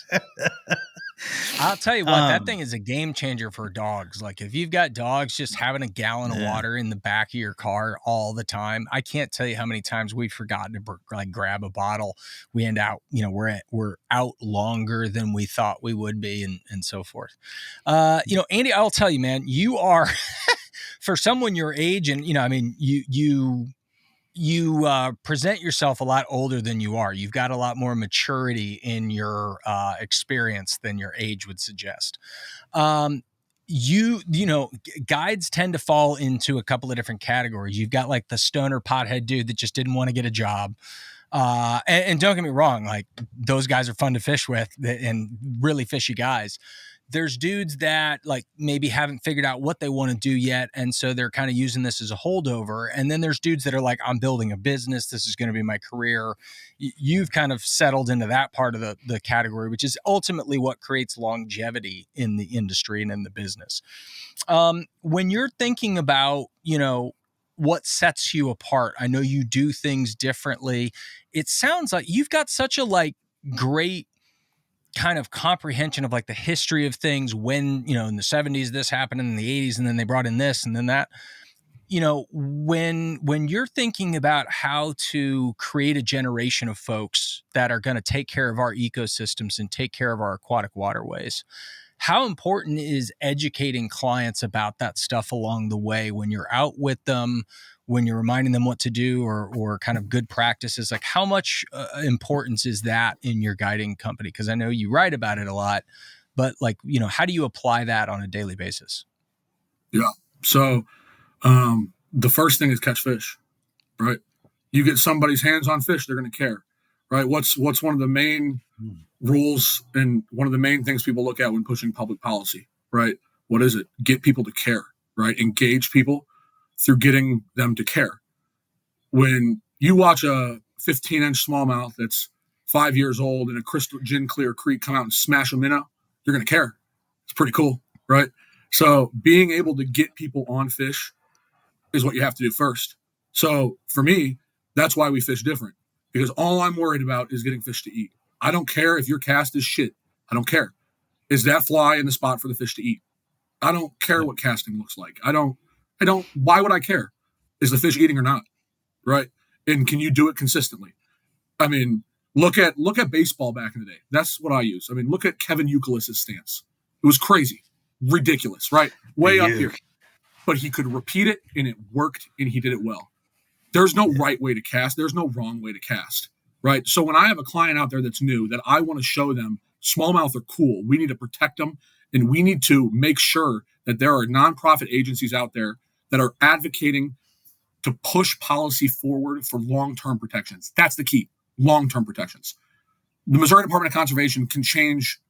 I'll tell you what, that thing is a game changer for dogs. Like if you've got dogs, just having a gallon of water in the back of your car all the time. I can't tell you how many times we've forgotten to like grab a bottle. We end out, we're out longer than we thought we would be, and so forth. Andy, I'll tell you, man, you are for someone your age, and you present yourself a lot older than you are. You've got a lot more maturity in your experience than your age would suggest. Guides tend to fall into a couple of different categories. You've got like the stoner pothead dude that just didn't want to get a job. And don't get me wrong, like those guys are fun to fish with and really fishy guys. There's dudes that like maybe haven't figured out what they want to do yet. And so they're kind of using this as a holdover. And then there's dudes that are like, I'm building a business. This is going to be my career. You've kind of settled into that part of the category, which is ultimately what creates longevity in the industry and in the business. When you're thinking about, what sets you apart, I know you do things differently. It sounds like you've got such a like great kind of comprehension of like the history of things when, in the 70s, this happened, in the 80s, and then they brought in this and then that. When you're thinking about how to create a generation of folks that are going to take care of our ecosystems and take care of our aquatic waterways, how important is educating clients about that stuff along the way when you're out with them, when you're reminding them what to do or kind of good practices? Like how much importance is that in your guiding company? Because I know you write about it a lot, but like, how do you apply that on a daily basis? Yeah. So the first thing is catch fish, right? You get somebody's hands on fish, they're going to care, right? What's one of the main rules and one of the main things people look at when pushing public policy, right? What is it? Get people to care, right? Engage people through getting them to care. When you watch a 15-inch smallmouth that's 5 years old in a crystal gin clear creek come out and smash a minnow, you're going to care. It's pretty cool, right? So being able to get people on fish is what you have to do first. So for me, that's why we fish different, because all I'm worried about is getting fish to eat. I don't care if your cast is shit. I don't care. Is that fly in the spot for the fish to eat? I don't care what casting looks like. I don't, why would I care? Is the fish eating or not? Right. And can you do it consistently? I mean, look at baseball back in the day. That's what I use. I mean, look at Kevin Youkilis' stance. It was crazy, ridiculous, right? Way up here. But he could repeat it and it worked and he did it well. There's no right way to cast. There's no wrong way to cast. Right. So when I have a client out there that's new that I want to show them smallmouth are cool, we need to protect them. And we need to make sure that there are nonprofit agencies out there that are advocating to push policy forward for long-term protections. That's the key, long-term protections. The Missouri Department of Conservation can change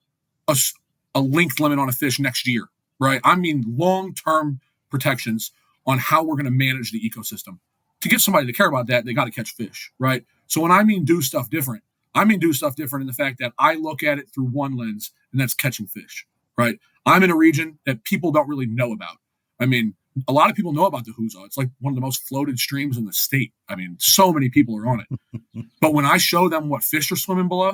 a length limit on a fish next year, right? I mean, long-term protections on how we're going to manage the ecosystem. To get somebody to care about that, they got to catch fish, right? So when I mean do stuff different, I mean do stuff different in the fact that I look at it through one lens, and that's catching fish, right? I'm in a region that people don't really know about. I mean, a lot of people know about the Hoozah. It's like one of the most floated streams in the state. I mean, so many people are on it. But when I show them what fish are swimming below,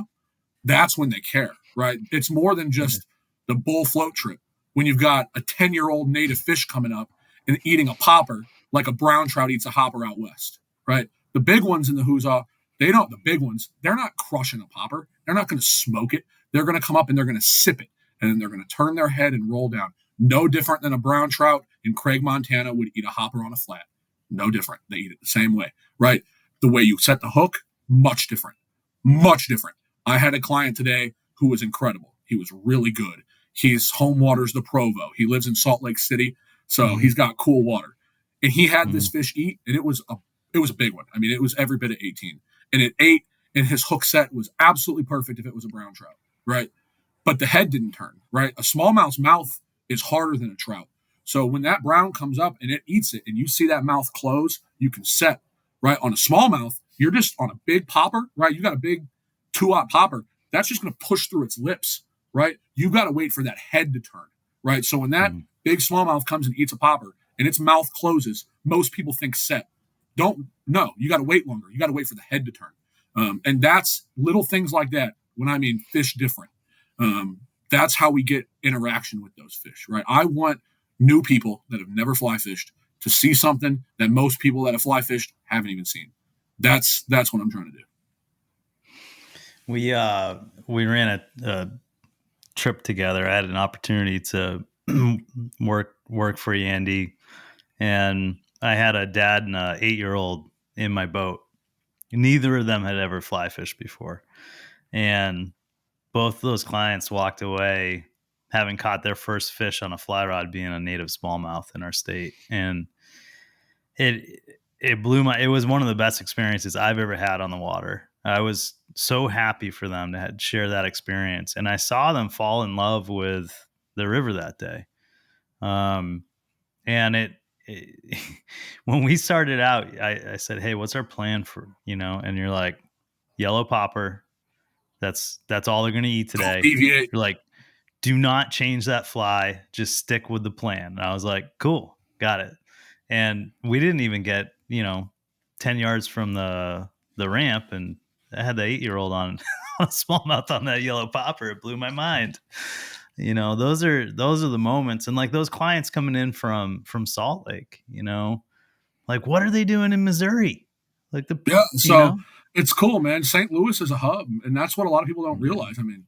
that's when they care, right? It's more than just the bull float trip. When you've got a 10-year-old native fish coming up and eating a popper like a brown trout eats a hopper out west, right? The big ones in the Hoozah, they're not crushing a popper. They're not going to smoke it. They're going to come up and they're going to sip it. And then they're going to turn their head and roll down. No different than a brown trout in Craig, Montana would eat a hopper on a flat. No different. They eat it the same way, right? The way you set the hook, much different. Much different. I had a client today who was incredible. He was really good. His home water's the Provo. He lives in Salt Lake City, so he's got cool water. And he had this fish eat, and it was a big one. I mean, it was every bit of 18. And it ate, and his hook set was absolutely perfect if it was a brown trout, right? But the head didn't turn, right? A smallmouth's mouth is harder than a trout. So when that brown comes up and it eats it and you see that mouth close, you can set, right? On a smallmouth, you're just on a big popper, right? You got a big 2-aught popper. That's just going to push through its lips, right? You got to wait for that head to turn, right? So when that big smallmouth comes and eats a popper and its mouth closes, most people think set. No, you got to wait longer. You got to wait for the head to turn. And that's little things like that. When I mean fish different, that's how we get interaction with those fish, right? I want new people that have never fly fished to see something that most people that have fly fished haven't even seen. That's what I'm trying to do. We ran a trip together. I had an opportunity to work for Andy, and I had a dad and a 8-year-old in my boat. Neither of them had ever fly fished before, and both of those clients walked away having caught their first fish on a fly rod, being a native smallmouth in our state. And it blew it was one of the best experiences I've ever had on the water. I was so happy for them to share that experience. And I saw them fall in love with the river that day. And when we started out, I said, "Hey, what's our plan for, and you're like, yellow popper. That's all they're going to eat today." You're like, "Do not change that fly. Just stick with the plan." And I was like, "Cool, got it." And we didn't even get, 10 yards from the ramp, and I had the 8-year-old on a smallmouth on that yellow popper. It blew my mind. Those are the moments. And like those clients coming in from Salt Lake, like, what are they doing in Missouri? Like it's cool, man. St. Louis is a hub, and that's what a lot of people don't realize. I mean,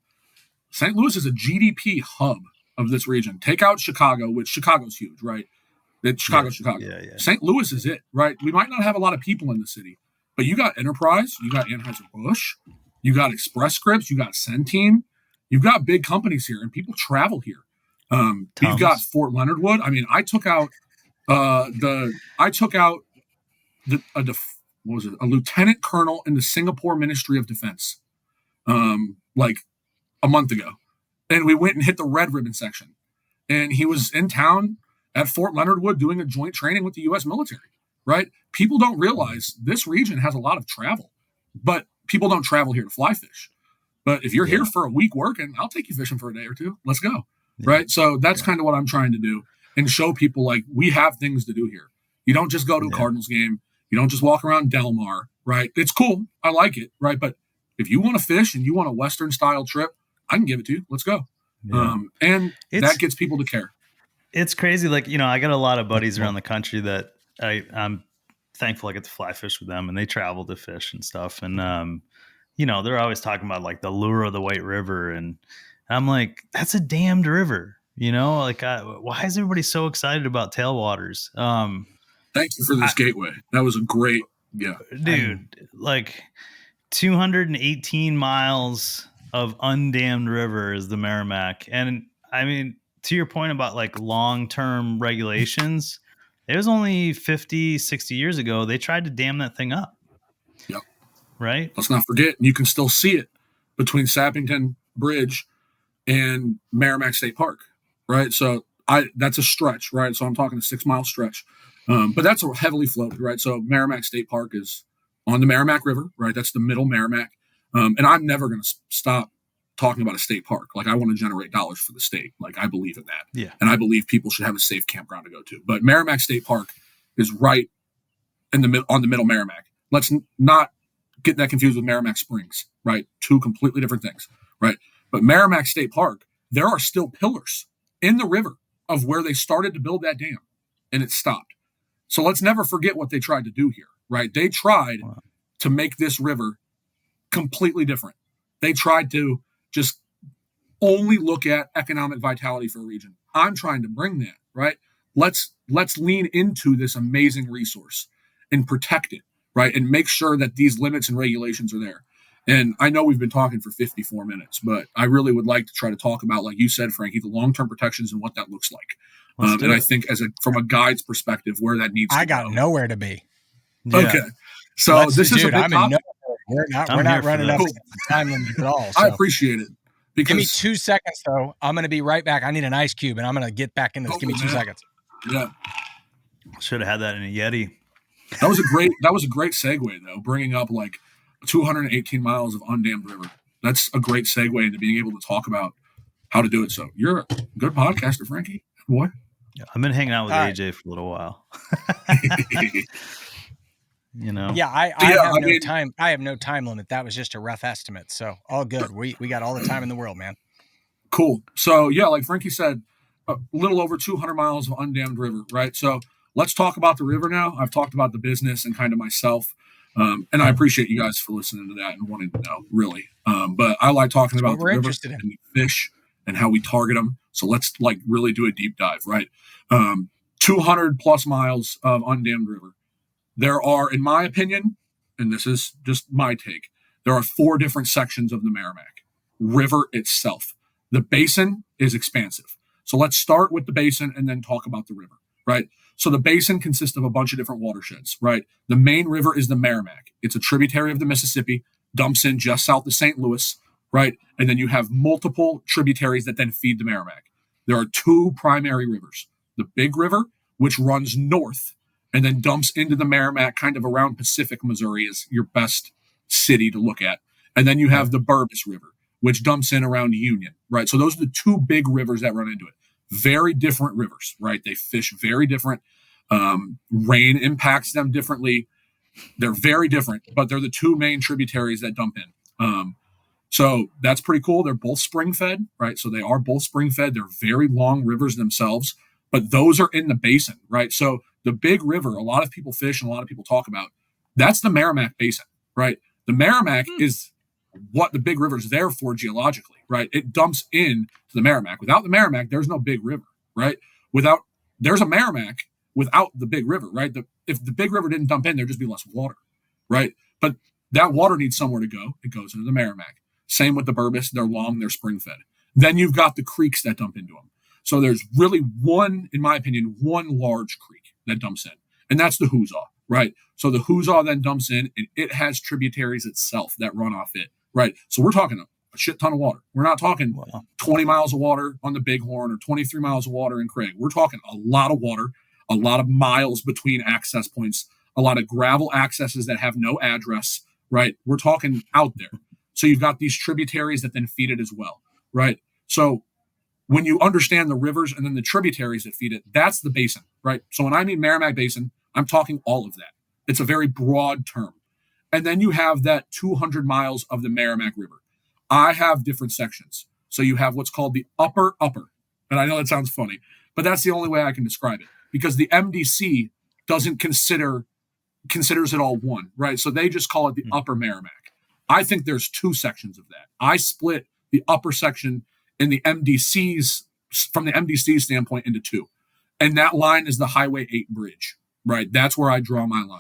St. Louis is a GDP hub of this region. Take out Chicago, which Chicago's huge, right? Chicago. Yeah. St. Louis is it, right? We might not have a lot of people in the city, but you got Enterprise, you got Anheuser-Busch, you got Express Scripts, you got Centene, you've got big companies here, and people travel here. You've got Fort Leonard Wood. I mean, I took out a lieutenant colonel in the Singapore Ministry of Defense, like a month ago, and we went and hit the red ribbon section, and he was in town at Fort Leonard Wood doing a joint training with the U.S. military, right? People don't realize this region has a lot of travel, but people don't travel here to fly fish. But if you're here for a week working, I'll take you fishing for a day or two. Let's go, right? So that's kind of what I'm trying to do, and show people like we have things to do here. You don't just go to a Cardinals game. You don't just walk around Del Mar, right? It's cool. I like it, right? But if you want to fish and you want a Western style trip, I can give it to you. Let's go. Yeah. And that gets people to care. It's crazy. Like, I got a lot of buddies around the country that I'm thankful I get to fly fish with them, and they travel to fish and stuff. And, they're always talking about like the lure of the White River. And I'm like, that's a damned river, like, why is everybody so excited about tailwaters? Thank you for this gateway. That was a great, dude, like 218 miles of undammed river is the Merrimack. And I mean, to your point about like long-term regulations, it was only 50, 60 years ago, they tried to dam that thing up. Yep. Right? Let's not forget, you can still see it between Sappington Bridge and Merrimack State Park, right? So that's a stretch, right? So I'm talking a 6-mile stretch. But that's a heavily floated, right? So Merrimack State Park is on the Merrimack River, right? That's the middle Merrimack. And I'm never going to stop talking about a state park. Like, I want to generate dollars for the state. Like, I believe in that. Yeah. And I believe people should have a safe campground to go to. But Merrimack State Park is right on the middle Merrimack. Let's not get that confused with Merrimack Springs, right? Two completely different things, right? But Merrimack State Park, there are still pillars in the river of where they started to build that dam, and it stopped. So let's never forget what they tried to do here, right? They tried to make this river completely different. They tried to just only look at economic vitality for a region. I'm trying to bring that, right? Let's lean into this amazing resource and protect it, right? And make sure that these limits and regulations are there. And I know we've been talking for 54 minutes, but I really would like to try to talk about, like you said, Frankie, the long-term protections and what that looks like. And I think from a guide's perspective, where that needs to go. I got nowhere to be. Yeah. Okay. So this is a big topic. We're not I'm here for running up this. against the time limit at all. I So. appreciate it. Because, Give me 2 seconds, though. I'm going to be right back. I need an ice cube, and I'm going to get back into this. Give me 2 seconds. Yeah. Should have had that in a Yeti. That was a great segue, though, bringing up like 218 miles of undammed river. That's a great segue into being able to talk about how to do it. So you're a good podcaster, Frankie. Boy. Yeah, I've been hanging out with AJ for a little while. Yeah, I have no time limit. That was just a rough estimate. So all good. We got all the time in the world, man. Cool. So yeah, like Frankie said, a little over 200 miles of undammed river, right? So let's talk about the river now. I've talked about the business and kind of myself. And I appreciate you guys for listening to that and wanting to know, really. But I like talking about the river and the fish and how we target them. So let's like really do a deep dive, right? 200 plus miles of undammed river. There are, in my opinion, and this is just my take, there are 4 different sections of the Merrimack River itself. The basin is expansive. So let's start with the basin and then talk about the river, right? So the basin consists of a bunch of different watersheds, right? The main river is the Merrimack. It's a tributary of the Mississippi, dumps in just south of St. Louis, right? And then you have multiple tributaries that then feed the Merrimack. There are 2 primary rivers. The Big River, which runs north and then dumps into the Merrimack, kind of around Pacific, Missouri is your best city to look at. And then you have the Burbus River, which dumps in around Union, right? So those are the 2 big rivers that run into it. Very different rivers, right? They fish very different. Rain impacts them differently. They're very different, but they're the 2 main tributaries that dump in. So that's pretty cool. They're both spring-fed, right? So they are both spring-fed. They're very long rivers themselves, but those are in the basin, right? So the Big River, a lot of people fish and a lot of people talk about, that's the Merrimack Basin, right? The Merrimack is what the Big River is there for geologically, right? It dumps in to the Merrimack. Without the Merrimack, there's no Big River, right? There's a Merrimack without the Big River, right? If the Big River didn't dump in, there'd just be less water, right? But that water needs somewhere to go. It goes into the Merrimack. Same with the Burbus. They're long, they're spring-fed. Then you've got the creeks that dump into them. So there's really one, in my opinion, one large creek that dumps in, and that's the Hoosiaw, right? So the Hoosiaw then dumps in, and it has tributaries itself that run off it, right? So we're talking a shit ton of water. We're not talking 20 miles of water on the Bighorn or 23 miles of water in Craig. We're talking a lot of water, a lot of miles between access points, a lot of gravel accesses that have no address, right? We're talking out there. So you've got these tributaries that then feed it as well, right? So when you understand the rivers and then the tributaries that feed it, that's the basin, right? So when I mean Merrimack Basin, I'm talking all of that. It's a very broad term. And then you have that 200 miles of the Merrimack River. I have different sections. So you have what's called the upper. And I know that sounds funny, but that's the only way I can describe it, because the MDC doesn't considers it all one, right? So they just call it the upper Merrimack. I think there's 2 sections of that. I split the upper section in the MDCs, from the MDC standpoint, into 2. And that line is the Highway 8 bridge, right? That's where I draw my line.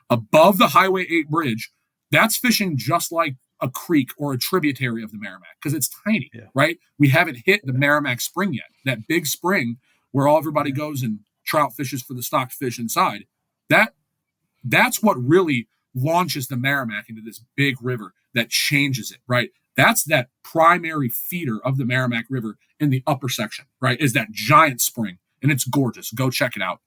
Above the Highway 8 bridge, that's fishing just like a creek or a tributary of the Merrimack, because it's tiny, right? We haven't hit the Merrimack Spring yet, that big spring where all everybody goes and trout fishes for the stocked fish inside. That's what really launches the Merrimack into this big river that changes it, right? That's that primary feeder of the Merrimack River in the upper section, right? Is that giant spring, and it's gorgeous. Go check it out.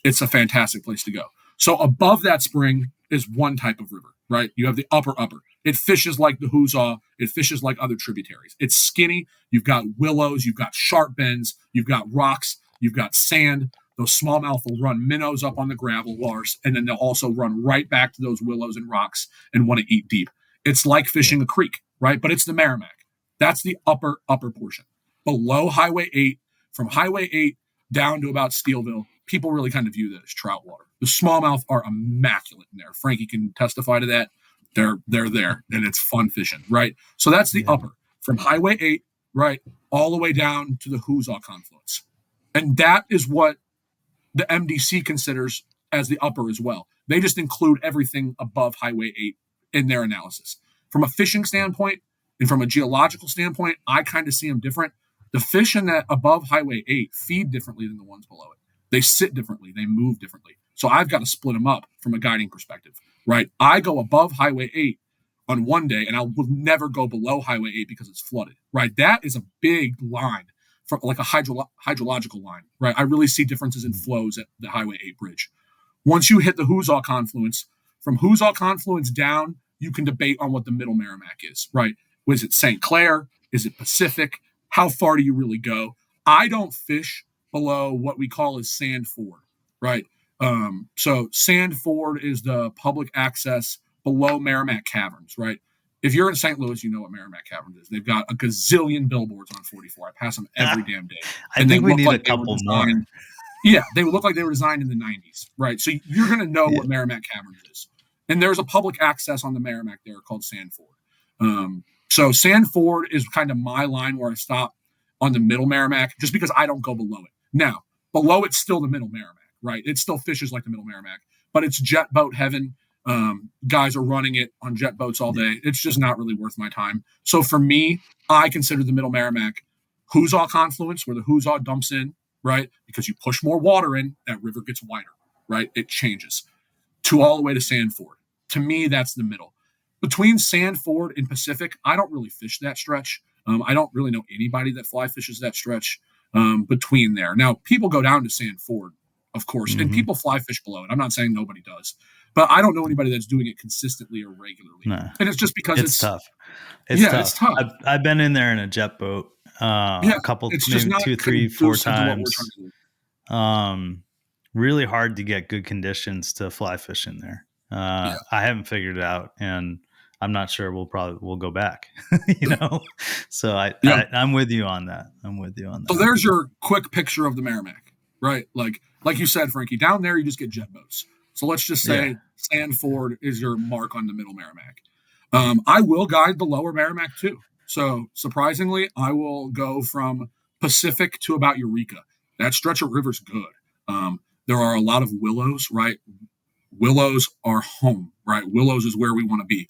It's a fantastic place to go. So above that spring is one type of river, right? You have the upper. It fishes like the Hoosiaw. It fishes like other tributaries. It's skinny. You've got willows. You've got sharp bends. You've got rocks. You've got sand. Those smallmouth will run minnows up on the gravel bars, and then they'll also run right back to those willows and rocks and want to eat deep. It's like fishing a creek, right? But it's the Merrimack. That's the upper portion. Below Highway 8, from Highway 8 down to about Steelville, people really kind of view that as trout water. The smallmouth are immaculate in there. Frankie can testify to that. They're there, and it's fun fishing, right? So that's the upper. From Highway 8, right, all the way down to the Hoosiaw confluence. And that is what the MDC considers as the upper as well. They just include everything above Highway 8 in their analysis. From a fishing standpoint and from a geological standpoint, I kind of see them different. The fish in that above Highway 8 feed differently than the ones below it. They sit differently. They move differently. So I've got to split them up from a guiding perspective, right? I go above Highway 8 on one day, and I will never go below Highway 8 because it's flooded, right? That is a big line, for like a hydrological line, right? I really see differences in flows at the Highway 8 bridge. Once you hit the Hoosiaw confluence, from Hoosiaw confluence down, you can debate on what the middle Merrimack is, right? Was it St. Clair? Is it Pacific? How far do you really go? I don't fish below what we call as Sand Ford, right? So Sand Ford is the public access below Merrimack Caverns, right? If you're in St. Louis, you know what Merrimack Caverns is. They've got a gazillion billboards on 44. I pass them every damn day. I think we need a couple more. Yeah, they would look like they were designed in the 90s, right? So you're going to know what Merrimack Caverns is. And there's a public access on the Merrimack there called Sand Ford. So Sand Ford is kind of my line where I stop on the middle Merrimack just because I don't go below it. Now, below it's still the middle Merrimack, right? It still fishes like the middle Merrimack, but it's jet boat heaven. Guys are running it on jet boats all day. It's just not really worth my time. So for me, I consider the middle Merrimack Hoosiaw confluence where the Hoosiaw dumps in, right? Because you push more water in, that river gets wider, right? It changes to all the way to Sand Ford. To me, that's the middle. Between Sand Ford and Pacific, I don't really fish that stretch. I don't really know anybody that fly fishes that stretch between there. Now, people go down to Sand Ford, of course, and people fly fish below it. I'm not saying nobody does. But I don't know anybody that's doing it consistently or regularly. No. And it's just because it's tough. It's tough. I've been in there in a jet boat a couple, maybe 2, 3, 4 times. Really hard to get good conditions to fly fish in there. I haven't figured it out, and I'm not sure we'll go back. So I'm with you on that. So there's your quick picture of the Merrimack, right? Like you said, Frankie, down there you just get jet boats. So let's just say Sand Ford is your mark on the middle Merrimack. I will guide the lower Merrimack too. So surprisingly, I will go from Pacific to about Eureka. That stretch of river's good. There are a lot of willows, right? Willows are home, right? Willows is where we want to be.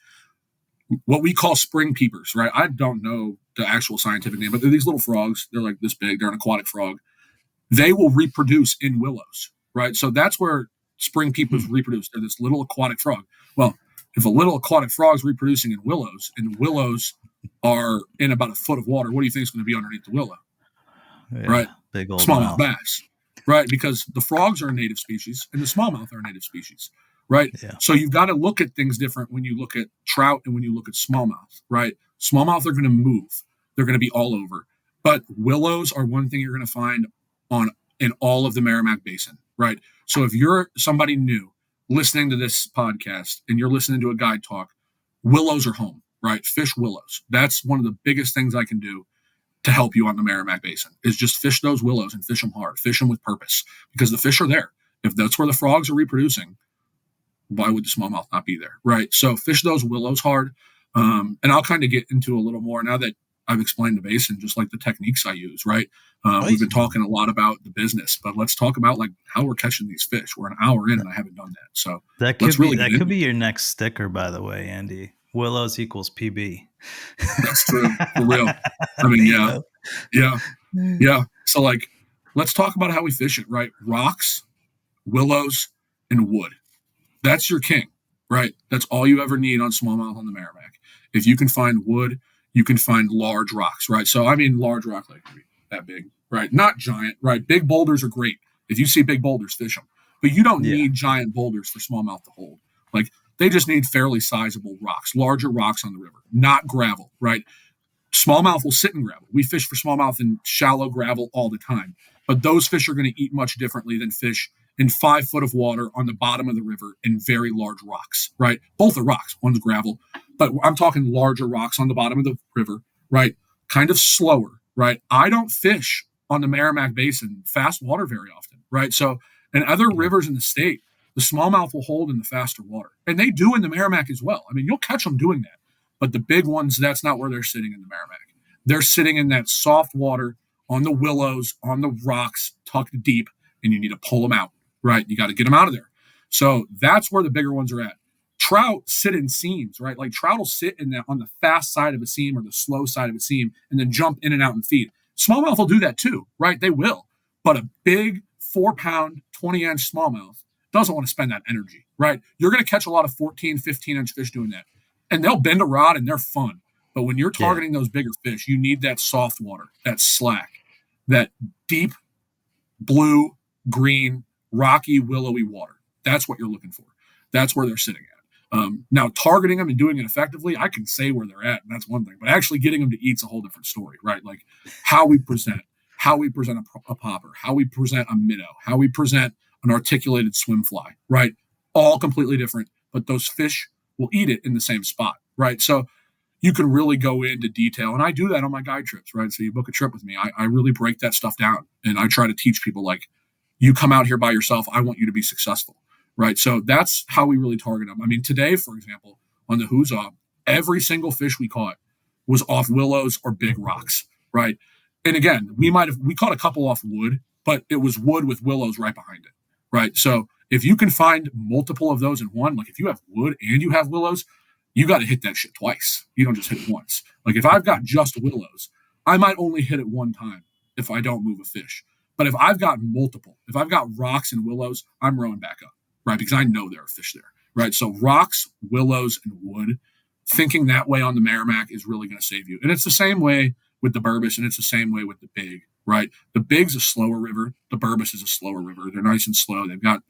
What we call spring peepers, right? I don't know the actual scientific name, but they're these little frogs. They're like this big. They're an aquatic frog. They will reproduce in willows, right? So that's where spring peepers reproduce. They're this little aquatic frog. Well, if a little aquatic frog's reproducing in willows, and willows are in about a foot of water, what do you think is going to be underneath the willow? Right? Big old smallmouth bass. Right? Because the frogs are a native species and the smallmouth are a native species. Right? Yeah. So you've got to look at things different when you look at trout and when you look at smallmouth. Right? Smallmouth are going to move. They're going to be all over. But willows are one thing you're going to find in all of the Merrimack Basin. Right? So if you're somebody new listening to this podcast and you're listening to a guide talk, willows are home, right? Fish willows. That's one of the biggest things I can do to help you on the Merrimack Basin is just fish those willows and fish them hard, fish them with purpose because the fish are there. If that's where the frogs are reproducing, why would the smallmouth not be there, right? So fish those willows hard. And I'll kind of get into a little more now that I've explained the basin, just like the techniques I use, right? We've been talking a lot about the business, but let's talk about like how we're catching these fish. We're an hour in and I haven't done that. So that could be your next sticker, by the way, Andy. Willows equals PB. That's true. For real. I mean, yeah. So like, let's talk about how we fish it, right? Rocks, willows, and wood. That's your king, right? That's all you ever need on smallmouth on the Merrimack. If you can find wood, you can find large rocks, right? So, I mean, large rock, like that big, right? Not giant, right? Big boulders are great. If you see big boulders, fish them. But you don't need giant boulders for smallmouth to hold. Like, they just need fairly sizable rocks, larger rocks on the river, not gravel, right? Smallmouth will sit in gravel. We fish for smallmouth in shallow gravel all the time. But those fish are going to eat much differently than fish in 5 foot of water on the bottom of the river in very large rocks, right? Both are rocks. One's gravel. But I'm talking larger rocks on the bottom of the river, right? Kind of slower, right? I don't fish on the Merrimack Basin fast water very often, right? So, and other rivers in the state, the smallmouth will hold in the faster water. And they do in the Merrimack as well. I mean, you'll catch them doing that. But the big ones, that's not where they're sitting in the Merrimack. They're sitting in that soft water on the willows, on the rocks, tucked deep, and you need to pull them out, right? You got to get them out of there. So that's where the bigger ones are at. Trout sit in seams, right? Like trout will sit in that on the fast side of a seam or the slow side of a seam and then jump in and out and feed. Smallmouth will do that too, right? They will. But a big 4-pound, 20-inch smallmouth doesn't want to spend that energy, right? You're going to catch a lot of 14, 15-inch fish doing that. and they'll bend a rod and they're fun. But when you're targeting those bigger fish, you need that soft water, that slack, that deep blue, green, rocky, willowy water. That's what you're looking for. That's where they're sitting at. Now, targeting them and doing it effectively, I can say where they're at, and that's one thing. But actually getting them to eat's a whole different story, right? Like how we present a popper, how we present a minnow, how we present an articulated swim fly, right? All completely different, but those fish will eat it in the same spot, right? So you can really go into detail, and I do that on my guide trips, right? So you book a trip with me, I really break that stuff down, and I try to teach people, like, you come out here by yourself, I want you to be successful, right? So that's how we really target them. I mean, today, for example, on the Huza, every single fish we caught was off willows or big rocks, right? And again, we caught a couple off wood, but it was wood with willows right behind it, right? So if you can find multiple of those in one, like if you have wood and you have willows, you got to hit that shit twice. You don't just hit it once. Like if I've got just willows, I might only hit it one time if I don't move a fish. But if I've got multiple, if I've got rocks and willows, I'm rowing back up, right? Because I know there are fish there, right? So rocks, willows, and wood, thinking that way on the Merrimack is really going to save you. And it's the same way with the Burbis, and it's the same way with the Big, right? The Big's a slower river. The Burbis is a slower river. They're nice and slow. They've got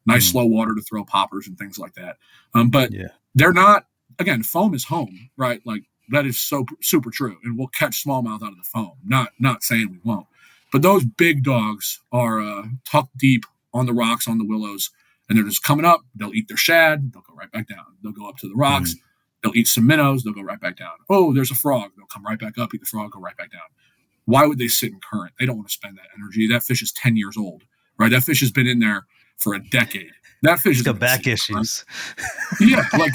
nice slow water to throw poppers and things like that. But they're not, again, foam is home, right? Like that is so super true. And we'll catch smallmouth out of the foam. Not saying we won't. But those big dogs are tucked deep on the rocks, on the willows, and they're just coming up. They'll eat their shad. They'll go right back down. They'll go up to the rocks. They'll eat some minnows. They'll go right back down. Oh, there's a frog. They'll come right back up, eat the frog, go right back down. Why would they sit in current? They don't want to spend that energy. That fish is 10 years old, right? That fish has been in there for a decade. That fish has got back issues. Yeah, like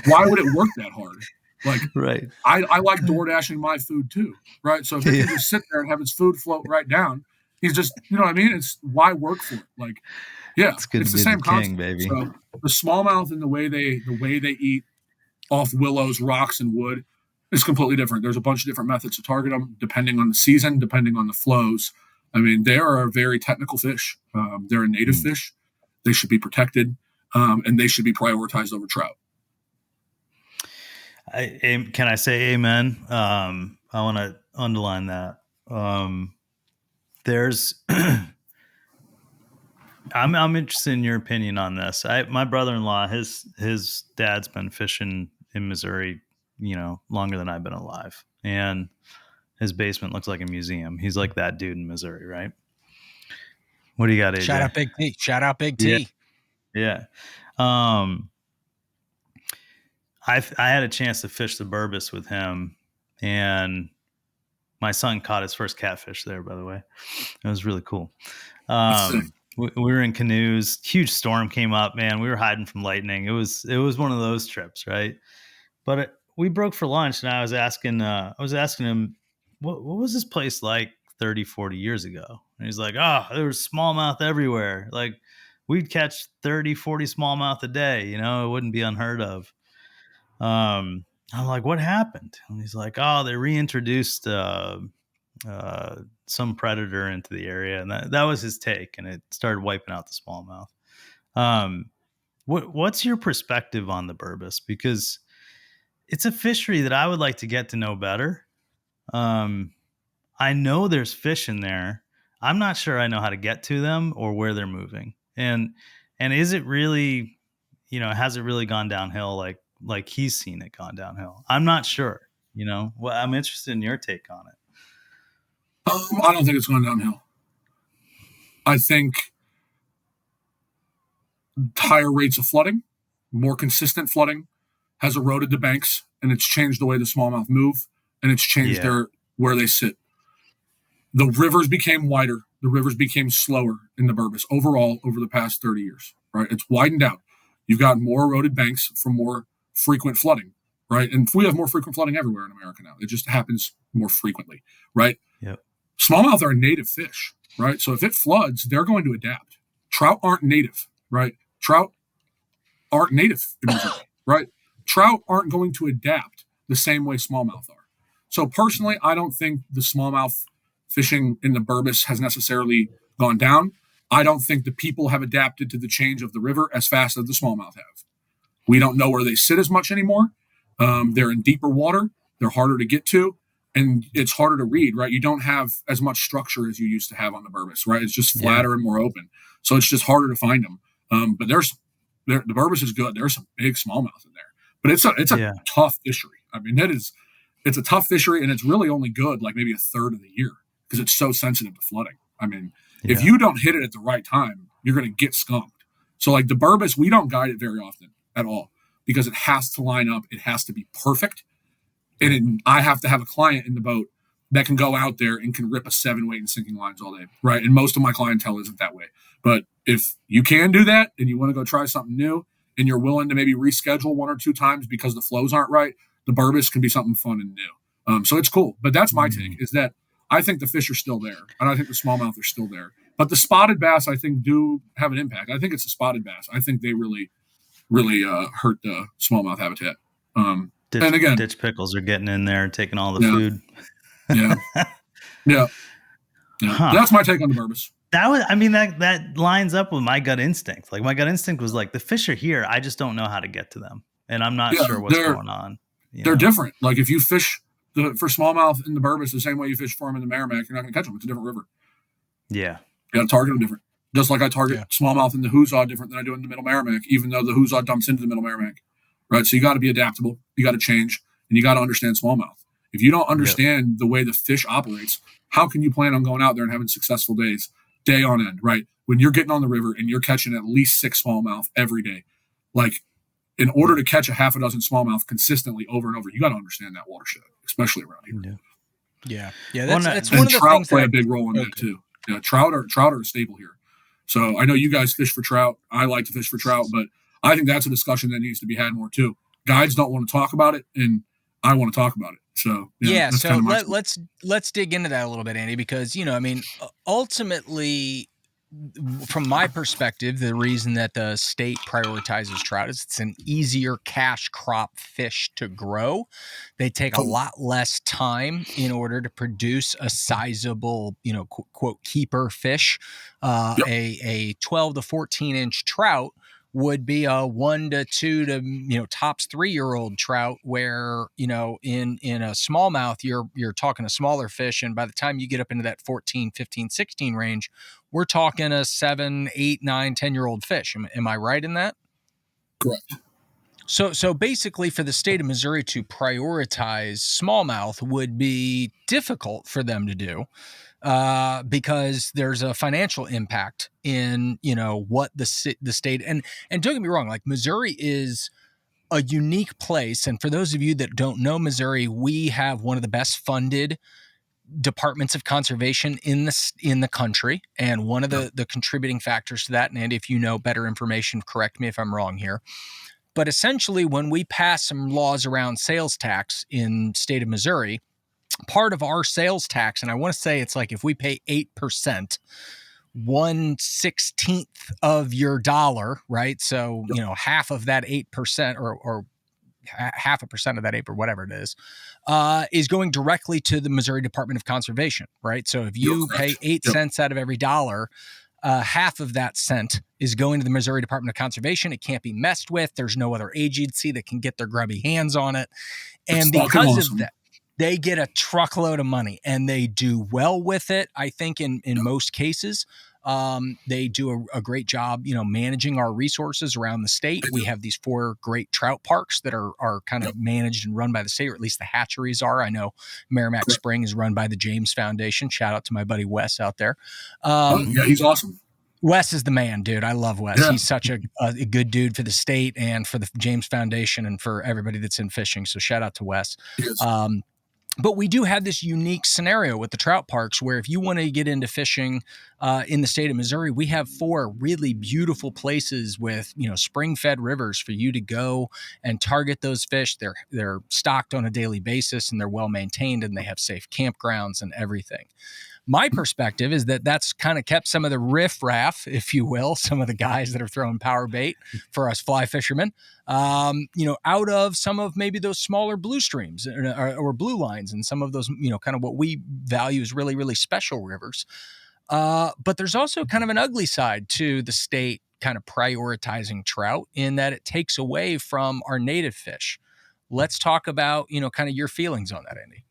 why would it work that hard? Like, right. I like door dashing my food too, right? So if he can just sit there and have his food float right down, he's just, you know what I mean? It's why work for it? Like, yeah, it's the same concept, baby. So the smallmouth and the way they eat off willows, rocks, and wood is completely different. There's a bunch of different methods to target them, depending on the season, depending on the flows. I mean, they are a very technical fish. They're a native fish. They should be protected, and they should be prioritized over trout. Can I say amen? I want to underline that. There's, I'm interested in your opinion on this. My brother-in-law, his dad's been fishing in Missouri, longer than I've been alive, and his basement looks like a museum. He's like that dude in Missouri, right? What do you got, AJ? Shout out Big T. Shout out Big T. Yeah. I had a chance to fish the Burbis with him, and my son caught his first catfish there, by the way. It was really cool. We were in canoes. Huge storm came up, man. We were hiding from lightning. It was one of those trips, right? But we broke for lunch, and I was asking him, what was this place like 30, 40 years ago? And he's like, oh, there was smallmouth everywhere. Like, we'd catch 30, 40 smallmouth a day. It wouldn't be unheard of. I'm like, what happened? And he's like, oh, they reintroduced some predator into the area. And that was his take. And it started wiping out the smallmouth. What's your perspective on the Burbis? Because it's a fishery that I would like to get to know better. I know there's fish in there. I'm not sure I know how to get to them or where they're moving. And is it really, has it really gone downhill like he's seen it gone downhill? I'm not sure, Well, I'm interested in your take on it. I don't think it's gone downhill. I think higher rates of flooding, more consistent flooding has eroded the banks, and it's changed the way the smallmouth move, and it's changed where they sit. The rivers became wider. The rivers became slower in the Burbis overall over the past 30 years, right? It's widened out. You've got more eroded banks from more frequent flooding, right? And we have more frequent flooding everywhere in America now. It just happens more frequently, right? Yep. Smallmouth are a native fish, right? So if it floods, they're going to adapt. Trout aren't native, right? Trout aren't native in Missouri, right? Trout aren't going to adapt the same way smallmouth are. So personally, I don't think the smallmouth fishing in the Burbis has necessarily gone down. I don't think the people have adapted to the change of the river as fast as the smallmouth have. We don't know where they sit as much anymore. They're in deeper water. They're harder to get to, and it's harder to read, right? You don't have as much structure as you used to have on the Burbis, right? It's just flatter and more open. So it's just harder to find them. But the Burbis is good. There's some big smallmouth in there, but it's a tough fishery. I mean, it's a tough fishery, and it's really only good like maybe a third of the year because it's so sensitive to flooding. I mean, if you don't hit it at the right time, you're going to get skunked. So like the Burbis, we don't guide it very often at all because it has to line up. It has to be perfect. And I have to have a client in the boat that can go out there and can rip a 7-weight and sinking lines all day, right? And most of my clientele isn't that way. But if you can do that and you want to go try something new and you're willing to maybe reschedule 1 or 2 times because the flows aren't right, the Burbis can be something fun and new. So it's cool. But that's my take, is that I think the fish are still there, and I think the smallmouth are still there. But the spotted bass, I think, do have an impact. I think it's the spotted bass. I think they really hurt the smallmouth habitat. And again, ditch pickles are getting in there, taking all the food. Yeah. That's my take on the Burbis. That lines up with my gut instinct. Like my gut instinct was like, the fish are here. I just don't know how to get to them, and I'm not sure what's going on. They're different. Like if you fish for smallmouth in the Burbis the same way you fish for them in the Merrimack, you're not going to catch them. It's a different river. Yeah, you got to target them different. Just like I target smallmouth in the Hoozah different than I do in the Middle Merrimack, even though the Hoozah dumps into the Middle Merrimack. Right. So you got to be adaptable. You got to change, and you got to understand smallmouth. If you don't understand the way the fish operates, how can you plan on going out there and having successful days, day on end, right? When you're getting on the river and you're catching at least 6 smallmouth every day, like in order to catch a half a dozen smallmouth consistently over and over, you got to understand that watershed, especially around here. Yeah. That's one of the trout things play a big role in that too. Yeah, trout are a staple here. So I know you guys fish for trout. I like to fish for trout, but I think that's a discussion that needs to be had more too. Guides don't want to talk about it, and I want to talk about it. So so let's dig into that a little bit, Andy, because ultimately, from my perspective, the reason that the state prioritizes trout is it's an easier cash crop fish to grow. They take a lot less time in order to produce a sizable, quote, keeper fish. A 12 to 14 inch trout would be a 1 to 2 to tops 3-year-old trout, where in a smallmouth you're talking a smaller fish, and by the time you get up into that 14, 15, 16 range, we're talking a 7, 8, 9, 10-year-old fish. Am I right in that? Correct. So basically, for the state of Missouri to prioritize smallmouth would be difficult for them to do. Because there's a financial impact in, what the state, and don't get me wrong, like Missouri is a unique place. And for those of you that don't know Missouri, we have one of the best funded departments of conservation in the country. And one of the contributing factors to that, and Andy, if you know better information, correct me if I'm wrong here, but essentially when we pass some laws around sales tax in state of Missouri, part of our sales tax, and I want to say it's like if we pay 8%, 1/16 of your dollar, right? So, half of that 8% or half a percent of that 8 or whatever it is going directly to the Missouri Department of Conservation, right? So if you pay 8 cents out of every dollar, half of that cent is going to the Missouri Department of Conservation. It can't be messed with. There's no other agency that can get their grubby hands on it. And because of that, they get a truckload of money, and they do well with it. I think in most cases, they do a great job, managing our resources around the state. We have these 4 great trout parks that are kind of managed and run by the state, or at least the hatcheries are. I know Merrimack Spring is run by the James Foundation. Shout out to my buddy Wes out there. He's awesome. Wes is the man, dude. I love Wes. He's such a good dude for the state and for the James Foundation and for everybody that's in fishing. So shout out to Wes. But we do have this unique scenario with the trout parks where if you want to get into fishing in the state of Missouri, we have 4 really beautiful places with, spring-fed rivers for you to go and target those fish. They're stocked on a daily basis, and they're well-maintained, and they have safe campgrounds and everything. My perspective is that that's kind of kept some of the riffraff, if you will, some of the guys that are throwing power bait for us fly fishermen, out of some of maybe those smaller blue streams or blue lines and some of those, kind of what we value as really, really special rivers. But there's also kind of an ugly side to the state kind of prioritizing trout in that it takes away from our native fish. let's talk about, kind of your feelings on that, Andy.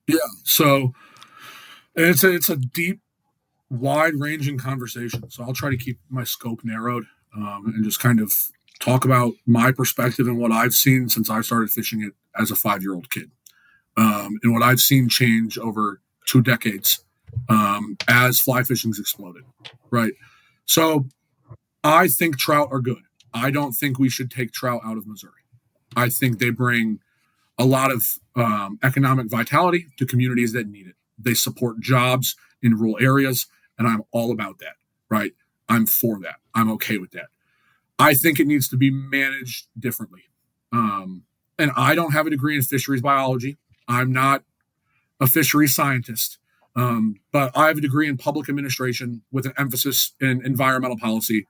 Yeah. So it's a deep, wide-ranging conversation. So I'll try to keep my scope narrowed and just kind of talk about my perspective and what I've seen since I started fishing it as a 5-year-old kid, and what I've seen change over 2 decades as fly fishing's exploded. Right. So I think trout are good. I don't think we should take trout out of Missouri. I think they bring a lot of economic vitality to communities that need it. They support jobs in rural areas, and I'm all about that, right? I'm for that. I'm okay with that. I think it needs to be managed differently. And I don't have a degree in fisheries biology. I'm not a fisheries scientist, but I have a degree in public administration with an emphasis in environmental policy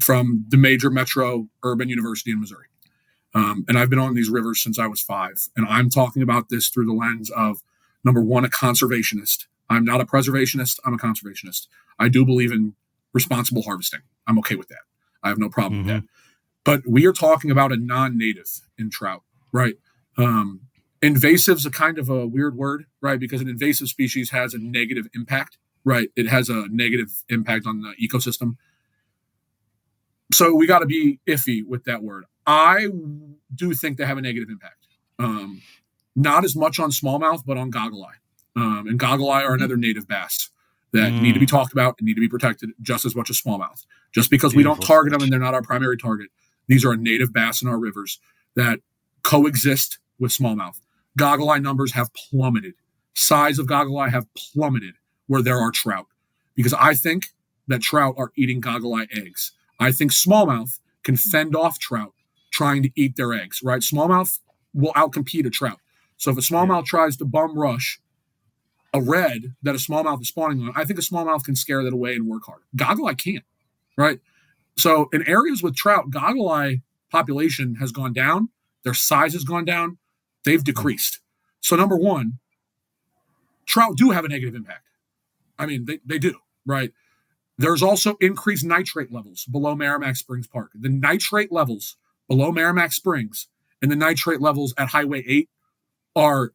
from the major metro urban university in Missouri. And I've been on these rivers since I was 5. And I'm talking about this through the lens of, number one, a conservationist. I'm not a preservationist. I'm a conservationist. I do believe in responsible harvesting. I'm okay with that. I have no problem with that. But we are talking about a non-native in trout, right? Invasive's a kind of a weird word, right? Because an invasive species has a negative impact, right? It has a negative impact on the ecosystem. So we got to be iffy with that word. I do think they have a negative impact. Not as much on smallmouth, but on goggle eye. And goggle eye are another native bass that need to be talked about and need to be protected just as much as smallmouth. Just because we don't target them and they're not our primary target, these are a native bass in our rivers that coexist with smallmouth. Goggle eye numbers have plummeted. Size of goggle eye have plummeted where there are trout. Because I think that trout are eating goggle eye eggs. I think smallmouth can fend off trout trying to eat their eggs, right? Smallmouth will outcompete a trout. So if a smallmouth tries to bum rush a red that a smallmouth is spawning on, I think a smallmouth can scare that away and work hard. Goggle eye can't, right? So in areas with trout, goggle eye population has gone down. Their size has gone down. They've decreased. So number one, trout do have a negative impact. I mean, they do, right? There's also increased nitrate levels below Merrimack Springs Park. The nitrate levels below Merrimack Springs and the nitrate levels at Highway 8 are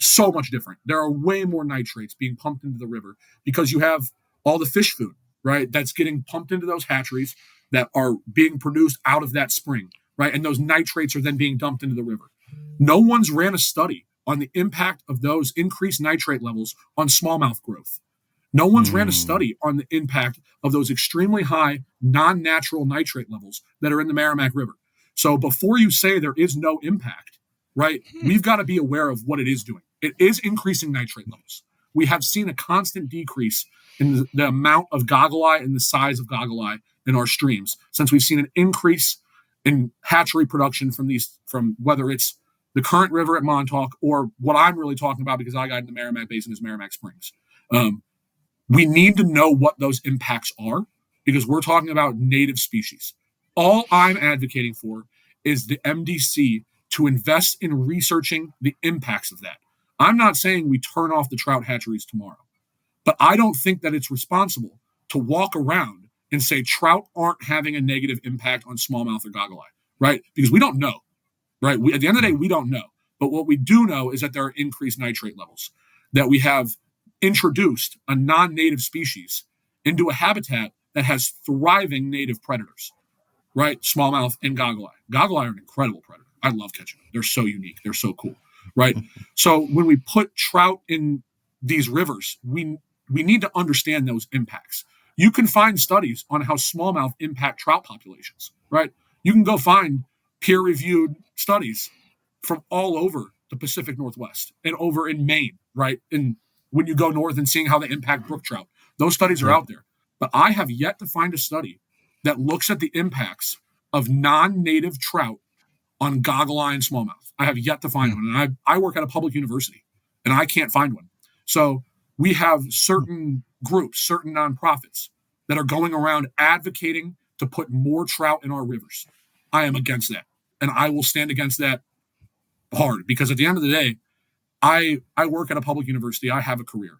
so much different. There are way more nitrates being pumped into the river because you have all the fish food, right? That's getting pumped into those hatcheries that are being produced out of that spring, right? And those nitrates are then being dumped into the river. No one's ran a study on the impact of those increased nitrate levels on smallmouth growth. No one's ran a study on the impact of those extremely high non-natural nitrate levels that are in the Merrimack River. So before you say there is no impact, right, we've got to be aware of what it is doing. It is increasing nitrate levels. We have seen a constant decrease in the amount of goggle eye and the size of goggle eye in our streams since we've seen an increase in hatchery production from whether it's the current river at Montauk or what I'm really talking about because I got in the Merrimack Basin is Merrimack Springs. We need to know what those impacts are because we're talking about native species. All I'm advocating for is the MDC to invest in researching the impacts of that. I'm not saying we turn off the trout hatcheries tomorrow, but I don't think that it's responsible to walk around and say trout aren't having a negative impact on smallmouth or goggle eye, right? Because we don't know, right? At the end of the day, we don't know. But what we do know is that there are increased nitrate levels, that we have introduced a non-native species into a habitat that has thriving native predators, right? Smallmouth and goggle eye. Goggle eye are an incredible predator. I love catching them. They're so unique. They're so cool, right? So when we put trout in these rivers, we need to understand those impacts. You can find studies on how smallmouth impact trout populations, right? You can go find peer-reviewed studies from all over the Pacific Northwest and over in Maine, right? And when you go north and seeing how they impact brook trout, those studies are out there. But I have yet to find a study that looks at the impacts of non-native trout on goggle eye and smallmouth. I have yet to find one. And I work at a public university, and I can't find one. So we have certain groups, certain nonprofits that are going around advocating to put more trout in our rivers. I am against that. And I will stand against that hard because at the end of the day, I work at a public university. I have a career.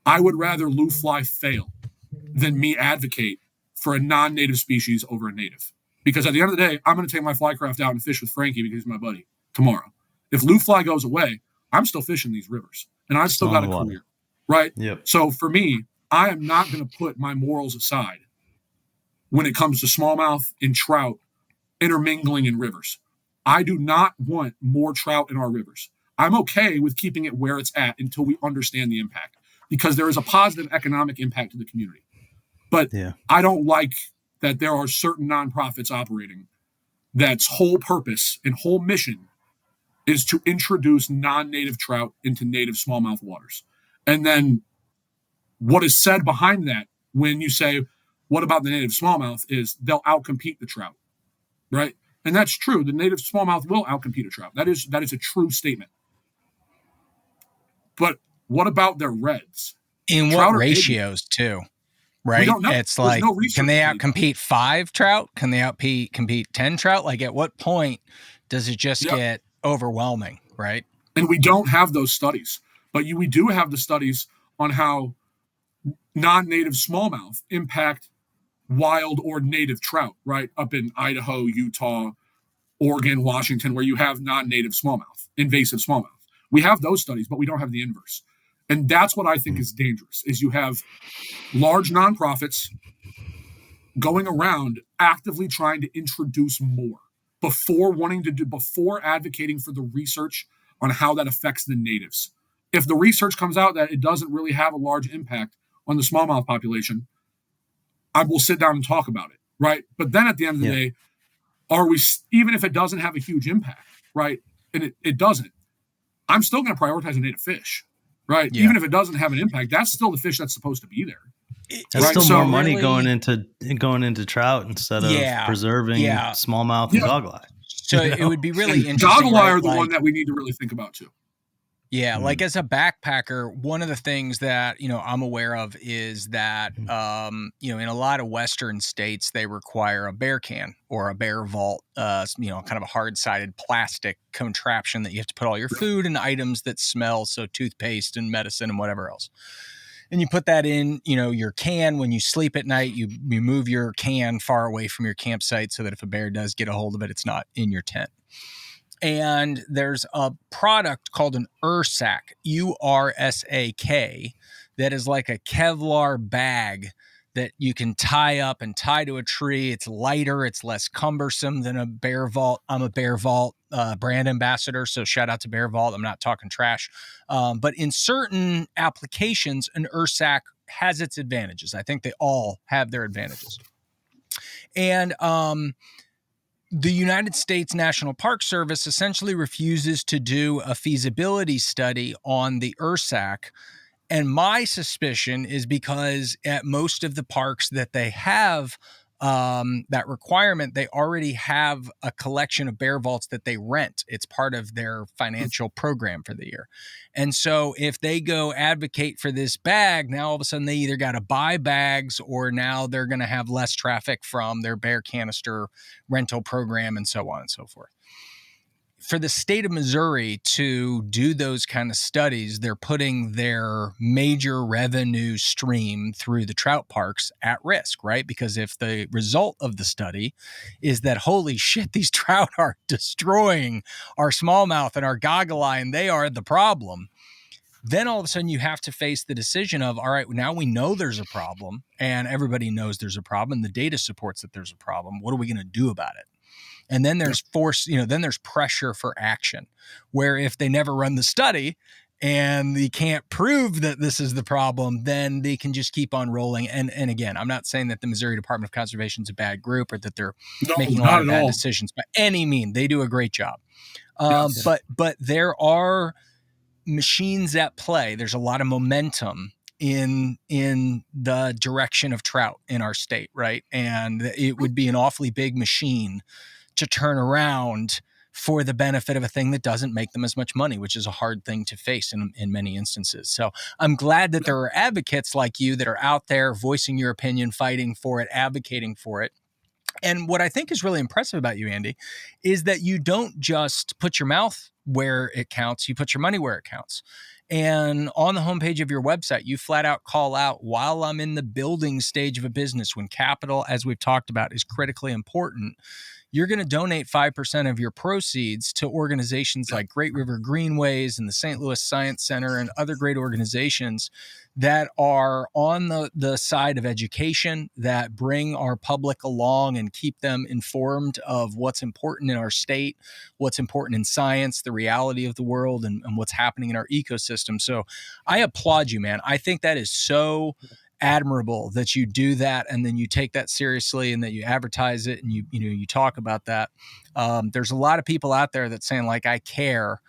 I would rather LouFly fail than me advocate for a non-native species over a native. Because at the end of the day, I'm going to take my fly craft out and fish with Frankie because he's my buddy tomorrow. If LouFly goes away, I'm still fishing these rivers and I've still got a career, right? Yep. So for me, I am not going to put my morals aside when it comes to smallmouth and trout intermingling in rivers. I do not want more trout in our rivers. I'm okay with keeping it where it's at until we understand the impact, because there is a positive economic impact to the community. But I don't like that there are certain nonprofits operating that's whole purpose and whole mission is to introduce non-native trout into native smallmouth waters. And then what is said behind that when you say, what about the native smallmouth, is they'll outcompete the trout, right? And that's true. The native smallmouth will outcompete a trout. That is a true statement. But what about their reds? In what ratios too? Right? We don't know. It's There's like, no research can they to outcompete 5 trout? Can they compete 10 trout? Like, at what point does it just get overwhelming, right? And we don't have those studies. But we do have the studies on how non-native smallmouth impact wild or native trout, right? Up in Idaho, Utah, Oregon, Washington, where you have non-native smallmouth, invasive smallmouth. We have those studies, but we don't have the inverse. And that's what I think is dangerous, is you have large nonprofits going around actively trying to introduce more before advocating for the research on how that affects the natives. If the research comes out that it doesn't really have a large impact on the smallmouth population, I will sit down and talk about it, right? But then at the end of the day, even if it doesn't have a huge impact, right? And it doesn't, I'm still going to prioritize a native fish, right? Yeah. Even if it doesn't have an impact, that's still the fish that's supposed to be there. That's still more money going into trout instead of preserving smallmouth and goggle-eye. So it would be really interesting. Goggle-eye are the one that we need to really think about too. Yeah, like as a backpacker, one of the things that, I'm aware of is that, in a lot of Western states, they require a bear can or a bear vault, kind of a hard-sided plastic contraption that you have to put all your food and items that smell, so toothpaste and medicine and whatever else. And you put that in, your can when you sleep at night. You move your can far away from your campsite so that if a bear does get a hold of it, it's not in your tent. And there's a product called an Ursack, URSAK, that is like a Kevlar bag that you can tie up and tie to a tree. It's lighter. It's less cumbersome than a Bear Vault. I'm a Bear Vault brand ambassador, so shout out to Bear Vault. I'm not talking trash. But in certain applications, an Ursack has its advantages. I think they all have their advantages. And the United States National Park Service essentially refuses to do a feasibility study on the Ursack. And my suspicion is because at most of the parks that they have that requirement, they already have a collection of bear vaults that they rent. It's part of their financial program for the year. And so if they go advocate for this bag, now all of a sudden they either got to buy bags or now they're going to have less traffic from their bear canister rental program and so on and so forth. For the state of Missouri to do those kind of studies, they're putting their major revenue stream through the trout parks at risk, right? Because if the result of the study is that, holy shit, these trout are destroying our smallmouth and our goggle-eye and they are the problem, then all of a sudden you have to face the decision of, all right, now we know there's a problem and everybody knows there's a problem and the data supports that there's a problem. What are we going to do about it? And then there's then there's pressure for action, where if they never run the study and they can't prove that this is the problem, then they can just keep on rolling. And again, I'm not saying that the Missouri Department of Conservation is a bad group or that they're making a lot of bad decisions by any means. They do a great job. But there are machines at play. There's a lot of momentum in the direction of trout in our state, right? And it would be an awfully big machine to turn around for the benefit of a thing that doesn't make them as much money, which is a hard thing to face in many instances. So I'm glad that there are advocates like you that are out there voicing your opinion, fighting for it, advocating for it. And what I think is really impressive about you, Andy, is that you don't just put your mouth where it counts, you put your money where it counts. And on the homepage of your website, you flat out call out, while I'm in the building stage of a business, when capital, as we've talked about, is critically important, you're going to donate 5% of your proceeds to organizations like Great River Greenways and the St. Louis Science Center and other great organizations that are on the side of education, that bring our public along and keep them informed of what's important in our state, what's important in science, the reality of the world, and what's happening in our ecosystem. So I applaud you, man. I think that is so admirable that you do that, and then you take that seriously, and that you advertise it, and you talk about that. There's a lot of people out there that saying like, I care,